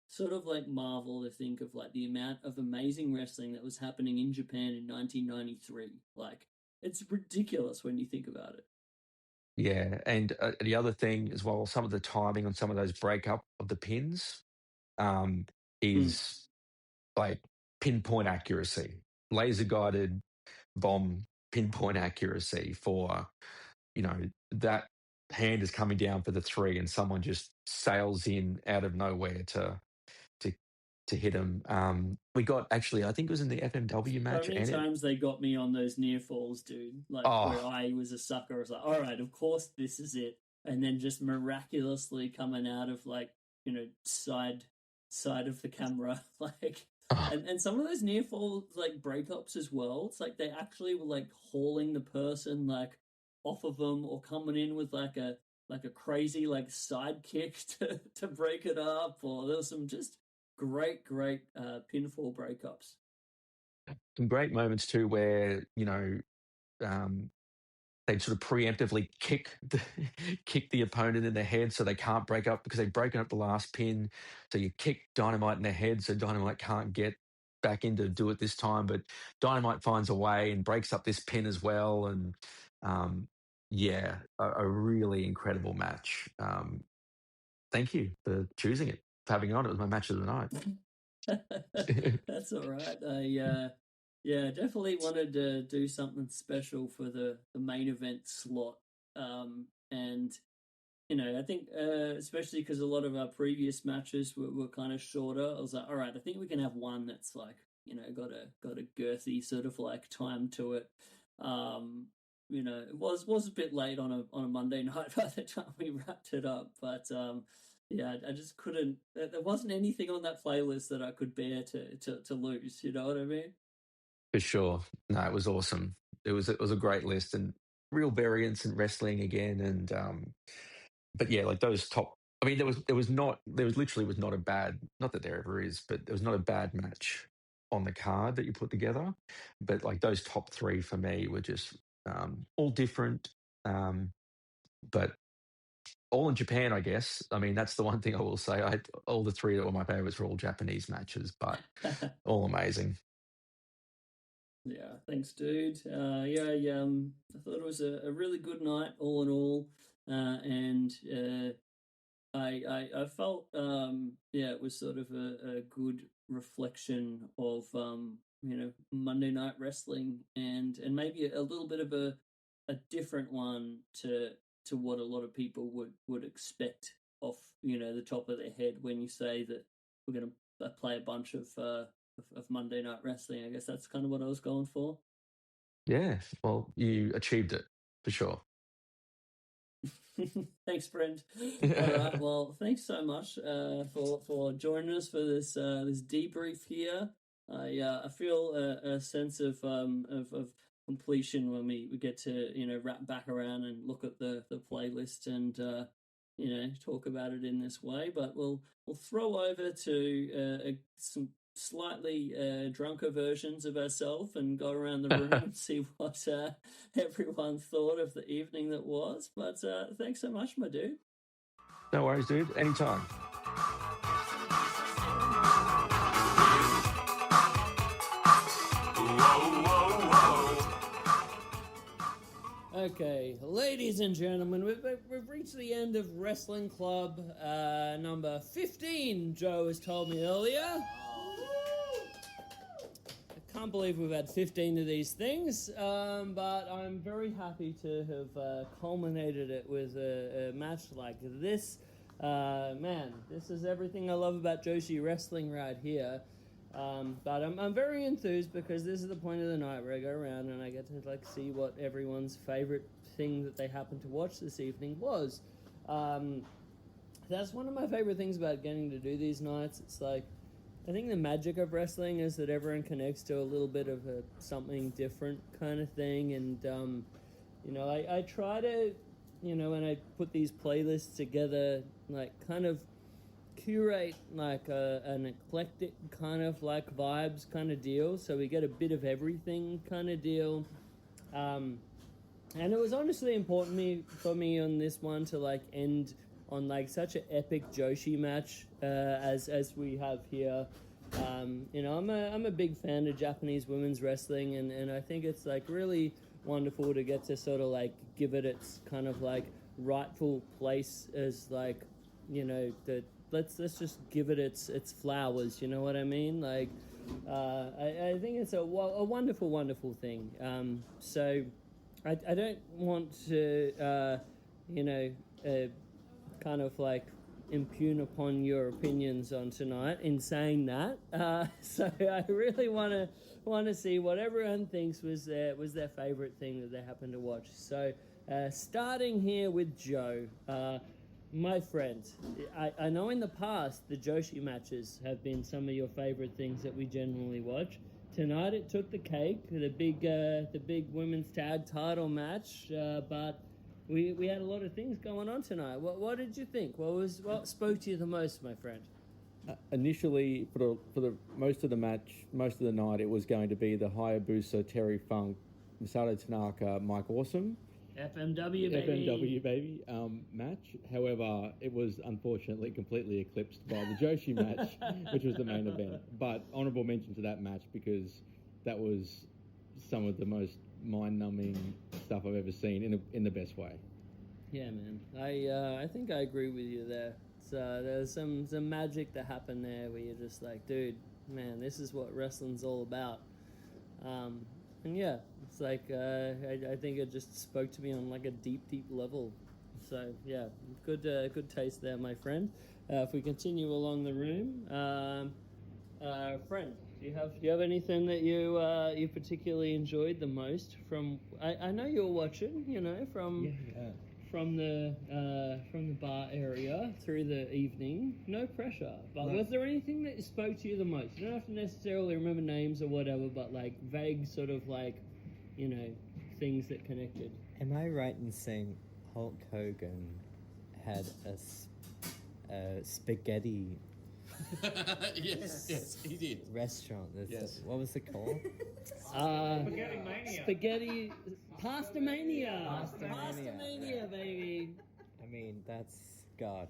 sort of like marvel to think of like the amount of amazing wrestling that was happening in Japan in 1993. Like, it's ridiculous when you think about it. Yeah, and the other thing as well, some of the timing on some of those breakup of the pins is like pinpoint accuracy, laser guided bomb pinpoint accuracy for, that hand is coming down for the 3 and someone just sails in out of nowhere to hit him. We got actually, I think it was in the FMW match. So many times they got me on those near falls, dude. Like where I was a sucker. I was like, all right, of course this is it. And then just miraculously coming out of like, side of the camera. Like, and some of those near fall like breakups as well. It's like they actually were like hauling the person like off of them or coming in with like a crazy like side kick to break it up. Or there was some just great pinfall breakups. Some great moments too where, they'd sort of preemptively kick the opponent in the head so they can't break up because they've broken up the last pin. So you kick Dynamite in the head so Dynamite can't get back in to do it this time. But Dynamite finds a way and breaks up this pin as well. And a really incredible match. Thank you for choosing it, for having it on. It was my match of the night. That's all right. I definitely wanted to do something special for the main event slot. And I think especially because a lot of our previous matches were kind of shorter. I was like, all right, I think we can have one that's like got a girthy sort of like time to it. It was a bit late on a Monday night by the time we wrapped it up, but I just couldn't. There wasn't anything on that playlist that I could bear to lose. You know what I mean? For sure. No, it was awesome. It was a great list and real variance in wrestling again. And but yeah, like those top. I mean, there literally was not a bad. Not that there ever is, but there was not a bad match on the card that you put together. But like those top three for me were just all different, but all in Japan, I guess. I mean, that's the one thing I will say. All the three that were my favorites were all Japanese matches, but all amazing. Yeah, thanks, dude. I thought it was a really good night, all in all, and I felt it was sort of a good reflection of Monday Night Wrestling, and maybe a little bit of a different one to what a lot of people would expect off the top of their head when you say that we're going to play a bunch of Monday Night Wrestling. I guess that's kind of what I was going for. Yeah, well, you achieved it for sure. Thanks, friend. All right, well, thanks so much for joining us for this debrief here. I feel a sense of completion when we get to wrap back around and look at the playlist and talk about it in this way. But we'll throw over to some slightly drunker versions of ourselves and go around the room and see what everyone thought of the evening that was. But thanks so much, my dude. No worries, dude. Anytime. Okay, ladies and gentlemen, we've reached the end of Wrestling Club number 15, Joe has told me earlier. I can't believe we've had 15 of these things, but I'm very happy to have culminated it with a match like this. Man, this is everything I love about Joshi Wrestling right here. But I'm very enthused because this is the point of the night where I go around and I get to like see what everyone's favorite thing that they happen to watch this evening was. That's one of my favorite things about getting to do these nights. It's like, I think the magic of wrestling is that everyone connects to a little bit of something different kind of thing. And, I try to, when I put these playlists together, like kind of curate like an eclectic kind of like vibes kind of deal, so we get a bit of everything kind of deal. And it was honestly important for me on this one to like end on like such an epic Joshi match as we have here. I'm a big fan of Japanese women's wrestling, and I think it's like really wonderful to get to sort of like give it its kind of like rightful place as like let's just give it its flowers, you know what I mean? Like I think it's a wonderful thing. So I don't want to kind of like impugn upon your opinions on tonight in saying that. So I really want to see what everyone thinks was their favorite thing that they happened to watch. So starting here with Joe, my friend, I know in the past the Joshi matches have been some of your favorite things that we generally watch. Tonight it took the cake, the big women's tag title match, but we had a lot of things going on tonight. What did you think? What spoke to you the most, my friend? Initially, for the most of the match, most of the night, it was going to be the Hayabusa, Terry Funk, Masato Tanaka, Mike Awesome. FMW baby match. However, it was unfortunately completely eclipsed by the Joshi match, which was the main event. But honourable mention to that match because that was some of the most mind-numbing stuff I've ever seen in the best way. Yeah, man. I think I agree with you there. So there's some magic that happened there where you're just like, dude, man, this is what wrestling's all about. And yeah, it's like I think it just spoke to me on like a deep level So yeah, good taste there, my friend. If we continue along the room, friend, do you have anything that you particularly enjoyed the most from? I know you're watching, from the bar area through the evening. No pressure. But was there anything that spoke to you the most? You don't have to necessarily remember names or whatever, but like vague sort of like, things that connected. Am I right in saying Hulk Hogan had a spaghetti yes, he did. restaurant? Yes. What was it called? Spaghetti Pastamania. Pastamania. Pastamania, baby. I mean, that's God.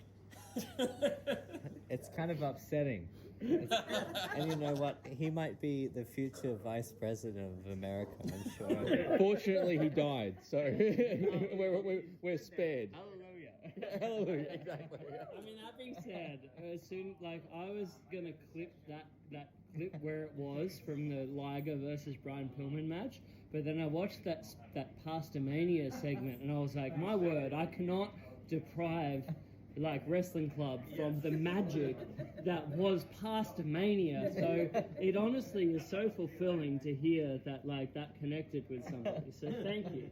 It's kind of upsetting. And you know what? He might be the future vice president of America, I'm sure. Fortunately, he died, so we're spared. Hallelujah. Hallelujah, exactly. I mean, that being said, soon, I was gonna clip that clip where it was from the Liger versus Brian Pillman match, but then I watched that Pastamania segment, and I was like, my word, I cannot deprive Wrestling Club from the magic that was Pastamania. So it honestly is so fulfilling to hear that that connected with somebody. So thank you.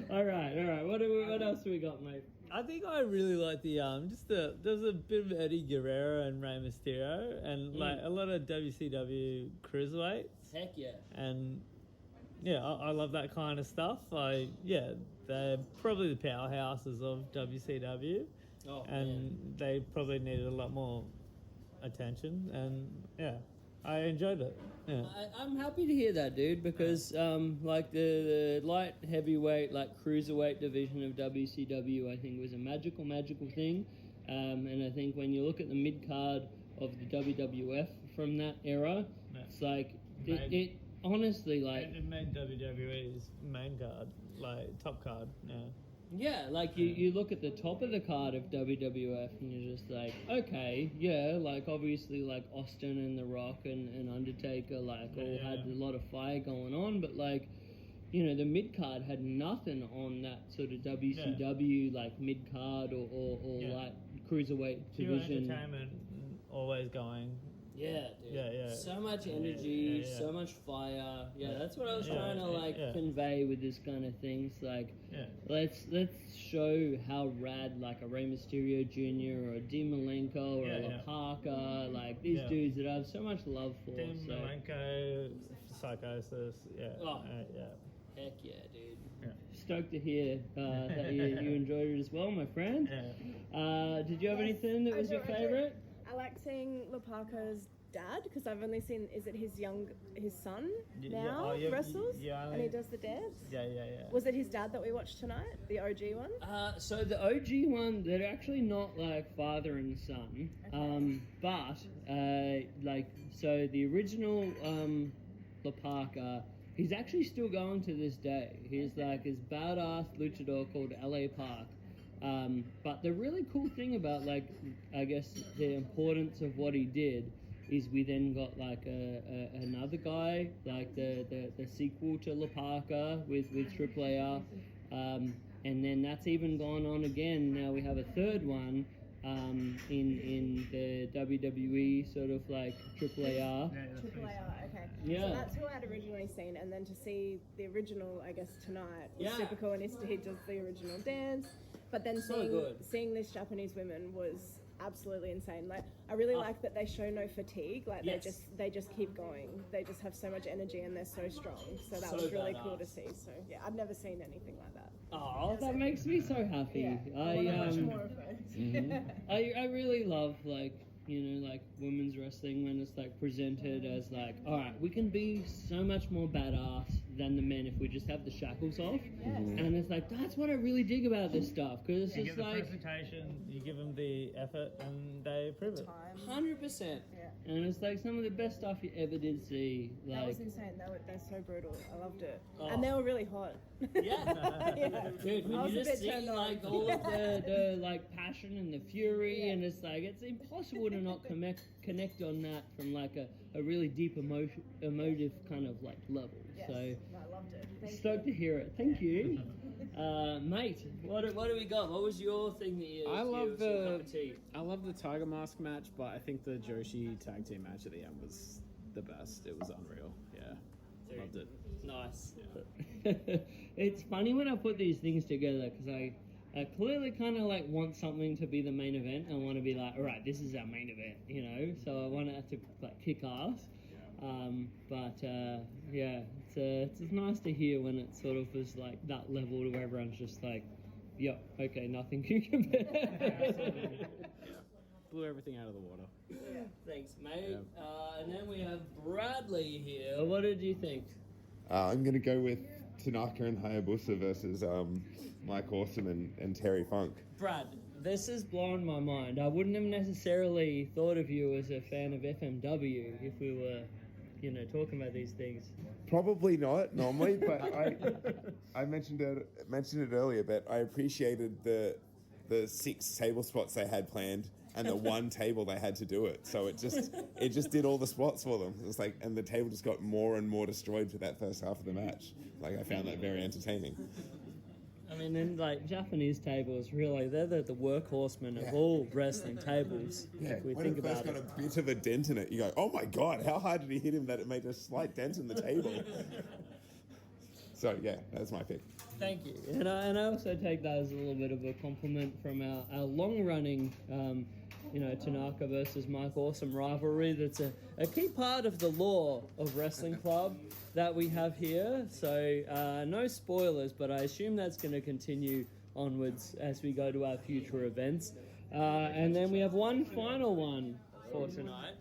All right. What else do we got, mate? I think I really like there's a bit of Eddie Guerrero and Rey Mysterio and a lot of WCW cruiserweights. Heck yeah. And yeah, I love that kind of stuff. They're probably the powerhouses of WCW. Oh, and they probably needed a lot more attention. And yeah, I enjoyed it. Yeah. I'm happy to hear that, dude, because the light heavyweight, cruiserweight division of WCW, I think was a magical thing. And I think when you look at the mid card of the WWF from that era, it's it honestly it made WWE's main card, top card. Yeah, you look at the top of the card of WWF and you're just like, okay, yeah, obviously Austin and The Rock and Undertaker all had a lot of fire going on, but the mid card had nothing on that sort of WCW mid card or cruiserweight Pure division. entertainment, always going. Yeah, dude. Yeah. So much energy, so much fire. Yeah, that's what I was trying to convey with this kind of things. Let's show how rad a Rey Mysterio Jr. or a Dean Malenko or a La Parka, these dudes that I have so much love for. Dean Malenko, Psychosis. Yeah. Oh. Yeah. Heck yeah, dude. Yeah. Stoked to hear that you enjoyed it as well, my friend. Did you have anything that was your favorite? I like seeing Lopaka's dad because I've only seen, is it his son now wrestles? And he does the dance? Yeah. Was it his dad that we watched tonight? The OG one? So the OG one, they're actually not father and son. Okay. So the original Lopaka, he's actually still going to this day. He's his badass luchador called LA Park. But the really cool thing about I guess the importance of what he did is we then got another guy the sequel to La Parka with Triple AR, and then that's even gone on again. Now we have a third one in the WWE sort of Triple AR. Triple AR, okay. Yeah. So that's who I'd originally seen, and then to see the original, I guess tonight was super cool. And he does the original dance. But then seeing these Japanese women was absolutely insane. I really like that they show no fatigue. They just keep going. They just have so much energy and they're so strong. So that was really cool to see. So yeah, I've never seen anything like that. Oh, that makes me so happy. Yeah. I want much more of those. I really love women's wrestling when it's presented as all right, we can be so much more badass than the men if we just have the shackles off. Yes. And it's that's what I really dig about this stuff, because it's You just give the presentation, you give them the effort, and they prove it. 100%. Yeah. And it's some of the best stuff you ever did see. That was insane. They're so brutal. I loved it. Oh. And they were really hot. Yeah. Dude, when I was you a just bit see turned on. all of the passion and the fury, and it's it's impossible to not connect on that from a really deep emotive kind of level. Yes. So I loved it. Thank stoked to hear it. Thank you. Mate, what do we got? What was your thing that you? I love your cup of tea? I love the Tiger Mask match, but I think the Joshi tag team match at the end was the best. It was unreal. Yeah, loved it. Nice. Yeah. It's funny when I put these things together because I clearly kind of like want something to be the main event. I want to be like, all right, this is our main event, you know. So I want it to like kick ass. Yeah, it's nice to hear when it sort of was like that level to where everyone's just like, yep, okay, nothing can compare. Blew everything out of the water. Thanks, mate. Yeah. And then we have Bradley here. What did you think? I'm going to go with Tanaka and Hayabusa versus Mike Awesome and Terry Funk. Brad, this has blown my mind. I wouldn't have necessarily thought of you as a fan of FMW if we were, you know, talking about these things. Probably not normally, but I mentioned it earlier, but I appreciated the 6 table spots they had planned and the one table they had to do it. So it just did all the spots for them. It was like, and the table just got more and more destroyed for that first half of the match. Like, I found that very entertaining. I mean, in like Japanese tables, really, they're the workhorsemen of all wrestling tables. Yeah, if we when think it first about got it. a bit of a dent in it, you go, oh my God, how hard did he hit him that it made a slight dent in the table? So, yeah, that's my pick. Thank you. And I also take that as a little bit of a compliment from our long-running, Tanaka versus Mike Awesome rivalry. That's a key part of the lore of Wrestling Club that we have here. So no spoilers, but I assume that's going to continue onwards as we go to our future events. And then we have one final one for tonight.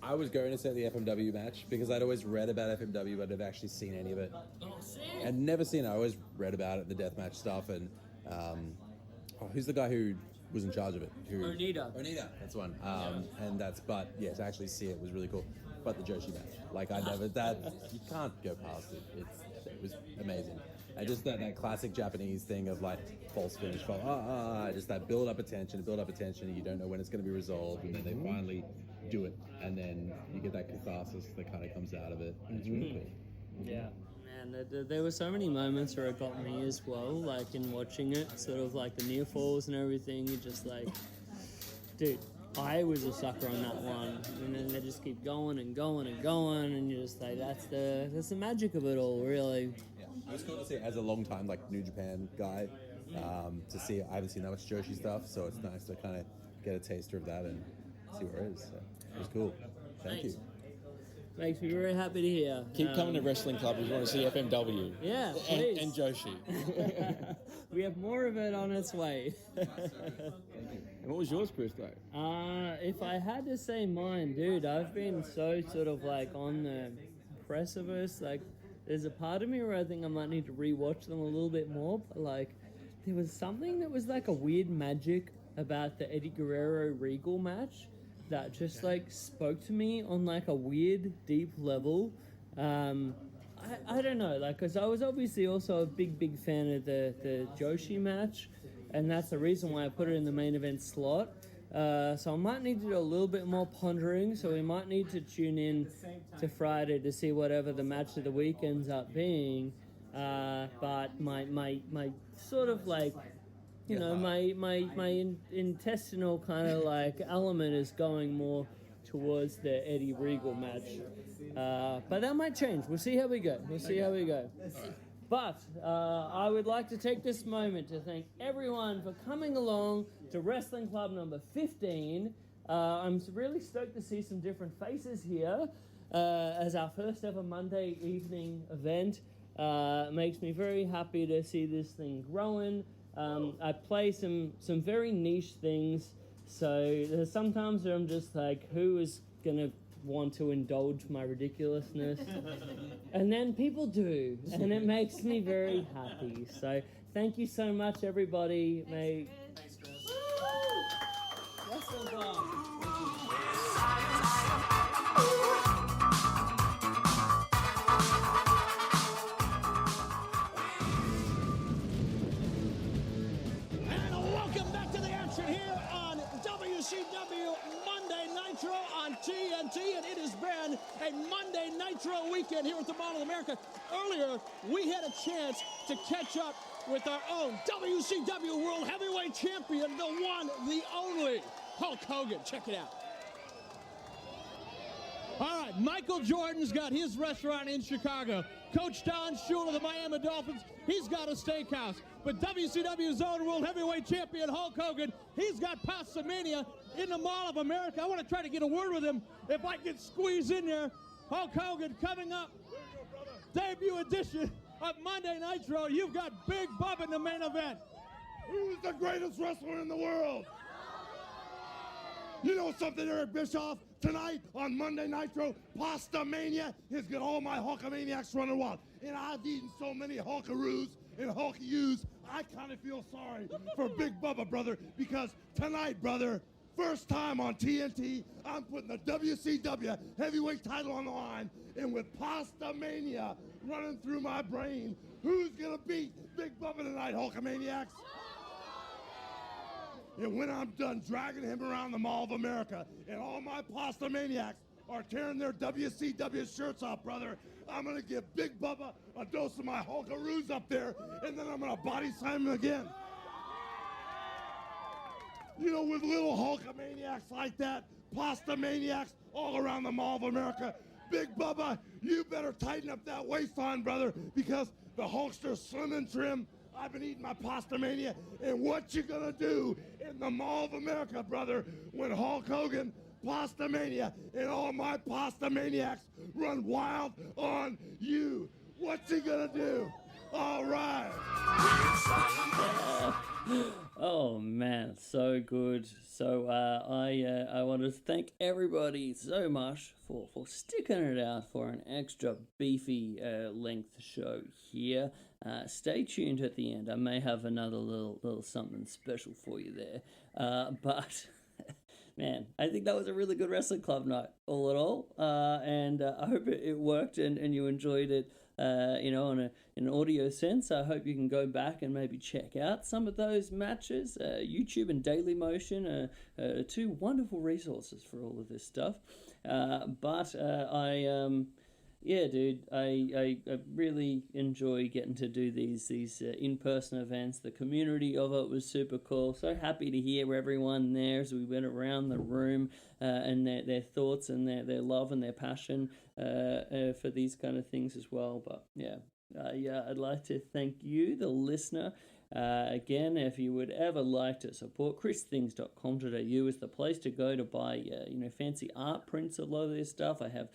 I was going to say the FMW match because I'd always read about FMW, but I'd never actually seen any of it. Oh, sick. I'd never seen it. I always read about it, the deathmatch stuff, and who's the guy who was in charge of it? Onita. That's one. But yeah, to actually see it was really cool. But the Joshi match, like you can't go past it. It was amazing. And just that classic Japanese thing of like false finish, just that build up attention, and you don't know when it's going to be resolved, and then they finally do it, and then you get that catharsis that kind of comes out of it, and it's really cool. Yeah, man, there were so many moments where it got me as well, like in watching it, sort of like the near falls and everything. You're just like, dude, I was a sucker on that one, and then they just keep going and going and going, and you're just like, that's the magic of it all, really. Yeah, it was cool to see as a long time like New Japan guy. To see, I haven't seen that much Joshi stuff, so it's nice to kind of get a taster of that and see where it is. So it was cool. Thank you. Makes me very happy to hear. Keep coming to Wrestling Club if you want to see FMW. Yeah, please. And Joshi. We have more of it on its way. And what was yours, Chris, though? If I had to say mine, dude, I've been so sort of like on the precipice. Like, there's a part of me where I think I might need to rewatch them a little bit more. But like, there was something that was like a weird magic about the Eddie Guerrero Regal match that just like spoke to me on like a weird deep level. I don't know, like, because I was obviously also a big fan of the Joshi match, and that's the reason why I put it in the main event slot. So I might need to do a little bit more pondering, so we might need to tune in to Friday to see whatever the match of the week ends up being. But my sort of like, you know, my intestinal kind of like element is going more towards the Eddie Regal match. But that might change. We'll see how we go. But I would like to take this moment to thank everyone for coming along to Wrestling Club number 15. I'm really stoked to see some different faces here as our first ever Monday evening event. It makes me very happy to see this thing growing. I play some very niche things, so there's sometimes where I'm just like, who is going to want to indulge my ridiculousness? And then people do, and it makes me very happy. So thank you so much, everybody. Thanks, Chris. Wrestle Club. Welcome back to the action here on WCW Monday Nitro on TNT, and it has been a Monday Nitro weekend here at the Mall of America. Earlier, we had a chance to catch up with our own WCW World Heavyweight Champion, the one, the only, Hulk Hogan. Check it out. All right, Michael Jordan's got his restaurant in Chicago. Coach Don Shula of the Miami Dolphins, he's got a steakhouse. But WCW's own World Heavyweight Champion Hulk Hogan, he's got Pasta Mania in the Mall of America. I want to try to get a word with him if I can squeeze in there. Hulk Hogan coming up. Debut edition of Monday Nitro. You've got Big Bubba in the main event. Who is the greatest wrestler in the world? You know something, Eric Bischoff? Tonight on Monday Nitro, Pasta Mania has got all my Hulkamaniacs running wild. And I've eaten so many Hulkaroos and Hulk-U's, I kind of feel sorry for Big Bubba, brother, because tonight, brother, first time on TNT, I'm putting the WCW heavyweight title on the line, and with Pasta Mania running through my brain, who's going to beat Big Bubba tonight, Hulkamaniacs? And when I'm done dragging him around the Mall of America and all my Pasta Maniacs are tearing their WCW shirts off, brother, I'm going to give Big Bubba a dose of my Hulkaroos up there, and then I'm going to body slam him again. You know, with little Hulkamaniacs like that, Pasta Maniacs all around the Mall of America, Big Bubba, you better tighten up that waistline, brother, because the Hulkster's slim and trim. I've been eating my Pasta Mania, and what you gonna do in the Mall of America, brother, when Hulk Hogan, Pasta Mania, and all my Pasta Maniacs run wild on you? What's he gonna do? All right. Oh man, so good. So I want to thank everybody so much for sticking it out for an extra beefy length show here. Stay tuned at the end. I may have another little something special for you there. But man, I think that was a really good Wrestling Club night, all in all. And I hope it worked and you enjoyed it. In an audio sense. I hope you can go back and maybe check out some of those matches. YouTube and Daily Motion are two wonderful resources for all of this stuff. I really enjoy getting to do these in-person events. The community of it was super cool. So happy to hear everyone there as we went around the room and their thoughts and their love and their passion for these kind of things as well. But I'd like to thank you, the listener. Again, if you would ever like to support, christhings.com.au is the place to go to buy fancy art prints of a lot of this stuff. I have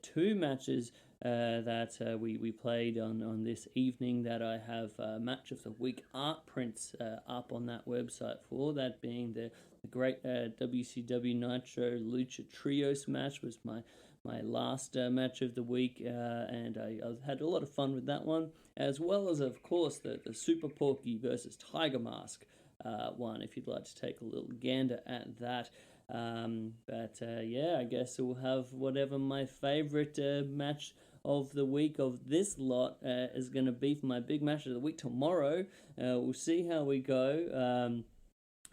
two matches that we played on this evening that I have match of the week art prints up on that website for, that being the great WCW Nitro Lucha Trios match was my last match of the week, and I had a lot of fun with that one, as well as, of course, the Super Porky versus Tiger Mask one, if you'd like to take a little gander at that. I guess we'll have whatever my favorite match of the week of this lot is going to be for my big match of the week tomorrow. We'll see how we go.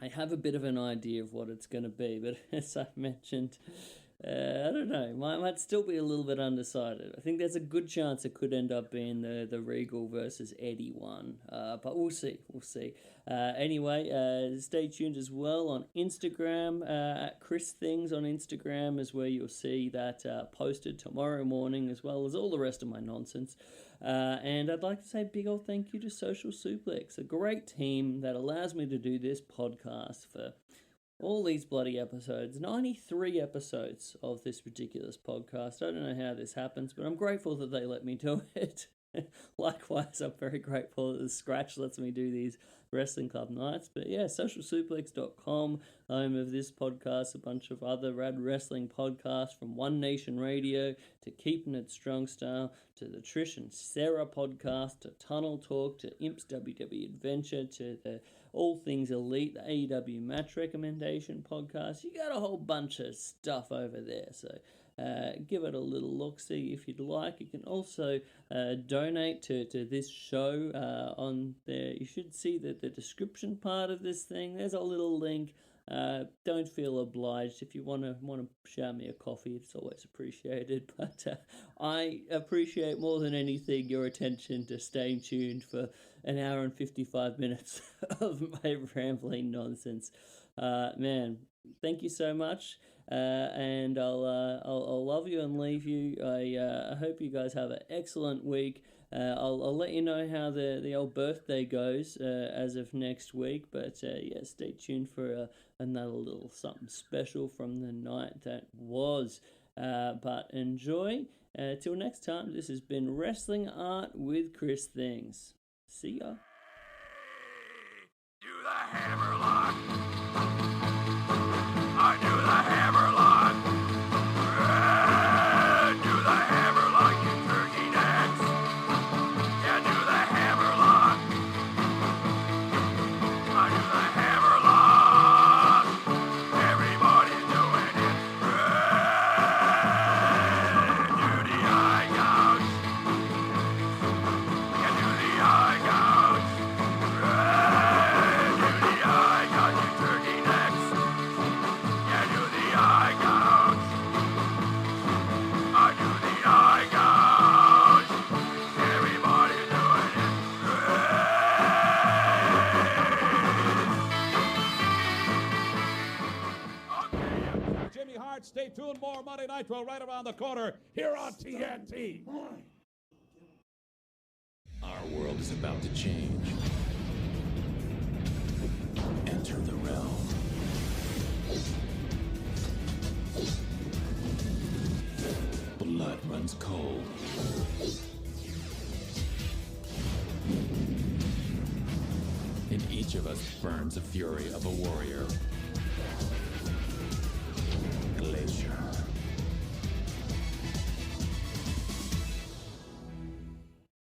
I have a bit of an idea of what it's going to be, but as I mentioned, I don't know, might still be a little bit undecided. I think there's a good chance it could end up being the Regal versus Eddie one, but we'll see. Anyway, stay tuned as well on Instagram. At Chris Things on Instagram is where you'll see that posted tomorrow morning, as well as all the rest of my nonsense. And I'd like to say a big old thank you to Social Suplex, a great team that allows me to do this podcast for all these bloody episodes, 93 episodes of this ridiculous podcast. I don't know how this happens, but I'm grateful that they let me do it. Likewise, I'm very grateful that the Scratch lets me do these Wrestling Club nights. But yeah, socialsuplex.com, home of this podcast, a bunch of other rad wrestling podcasts, from One Nation Radio to Keeping It Strong Style to the Trish and Sarah podcast to Tunnel Talk to Imp's WWE Adventure to the All Things Elite, the AEW Match Recommendation podcast. You got a whole bunch of stuff over there, so give it a little look-see if you'd like. You can also donate to this show on there. You should see the description part of this thing. There's a little link. Don't feel obliged. If you want to shout me a coffee, it's always appreciated. But I appreciate more than anything your attention to staying tuned for an hour and 55 minutes of my rambling nonsense. Man, thank you so much. And I'll love you and leave you. I hope you guys have an excellent week. I'll let you know how the old birthday goes as of next week. But yeah, stay tuned for another little something special from the night that was. But enjoy. Till next time, this has been Wrestling Art with Chris Things. See ya. Do the hammerlock. I do the hammerlock. Do the hammerlock, you turkey necks. Yeah, do the hammerlock. I do the hammerlock. Everybody's doing it. Do the eye gouge. Yeah, do the eye gouge. Do the eye gouge, you turkey necks. Yeah, do the eye gouge. I do the eye gouge. Everybody's doing it. Jimmy Hart, stay tuned. More Monday Nitro right around the corner here on TNT. Our world is about to change. Enter the realm. Blood runs cold. In each of us burns the fury of a warrior. Glacier.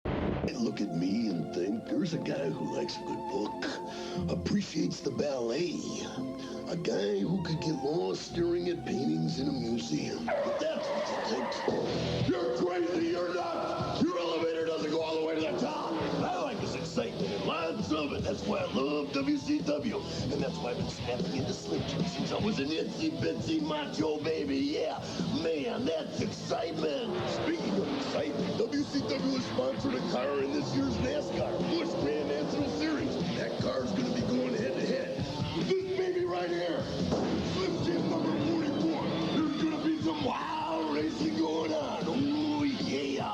I look at me and think there's a guy who likes a good book, appreciates the ballet, a guy who could get lost staring at paintings in a museum. But that's what you think. You're crazy, you're nuts! Your elevator doesn't go all the way to the top! I like this excitement and lots of it. That's why I love WCW. And that's why I've been snapping into Slim Jim since I was an itsy bitsy macho baby. Yeah, man, that's excitement. Speaking of excitement, WCW has sponsored a car in this year's NASCAR Busch Grand National Series. That car's going to be going head to head with this baby right here. Slim Jim number 44. There's going to be some wild racing going on. Oh, yeah.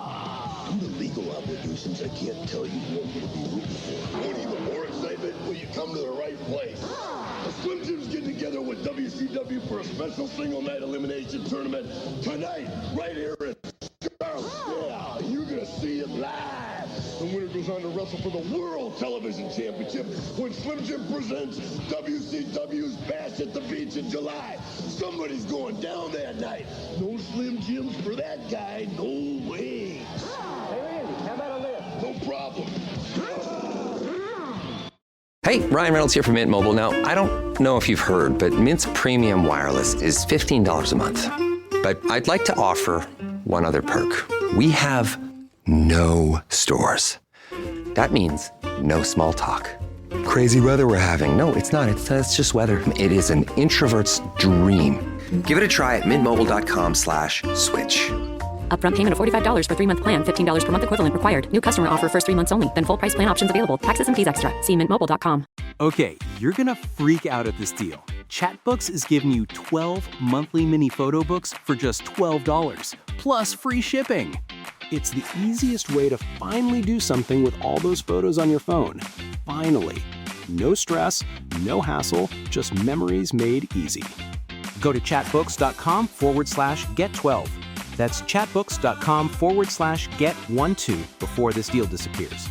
Due to legal obligations, I can't tell you who I'm going to be rooting for. Want even more excitement? Well, you come to the right place. The Slim Jim's getting together with WCW for a special single night elimination tournament tonight, right here in Charlotte. Yeah, you're going to see it live. The winner goes on to wrestle for the World Television Championship when Slim Jim presents WCW's Bash at the Beach in July. Somebody's going down that night. No Slim Jims for that guy. No way. Hey, Randy, how about a lift? No problem. Hey, Ryan Reynolds here from Mint Mobile. Now, I don't know if you've heard, but Mint's premium wireless is $15 a month. But I'd like to offer one other perk. We have no stores. That means no small talk. Crazy weather we're having. No, it's not. It's just weather. It is an introvert's dream. Give it a try at mintmobile.com/switch. Upfront payment of $45 for 3-month plan, $15 per month equivalent required. New customer offer first 3 months only. Then full price plan options available. Taxes and fees extra. See mintmobile.com. Okay, you're gonna freak out at this deal. Chatbooks is giving you 12 monthly mini photo books for just $12, plus free shipping. It's the easiest way to finally do something with all those photos on your phone. Finally. No stress, no hassle, just memories made easy. Go to chatbooks.com/get12. That's chatbooks.com/get12 before this deal disappears.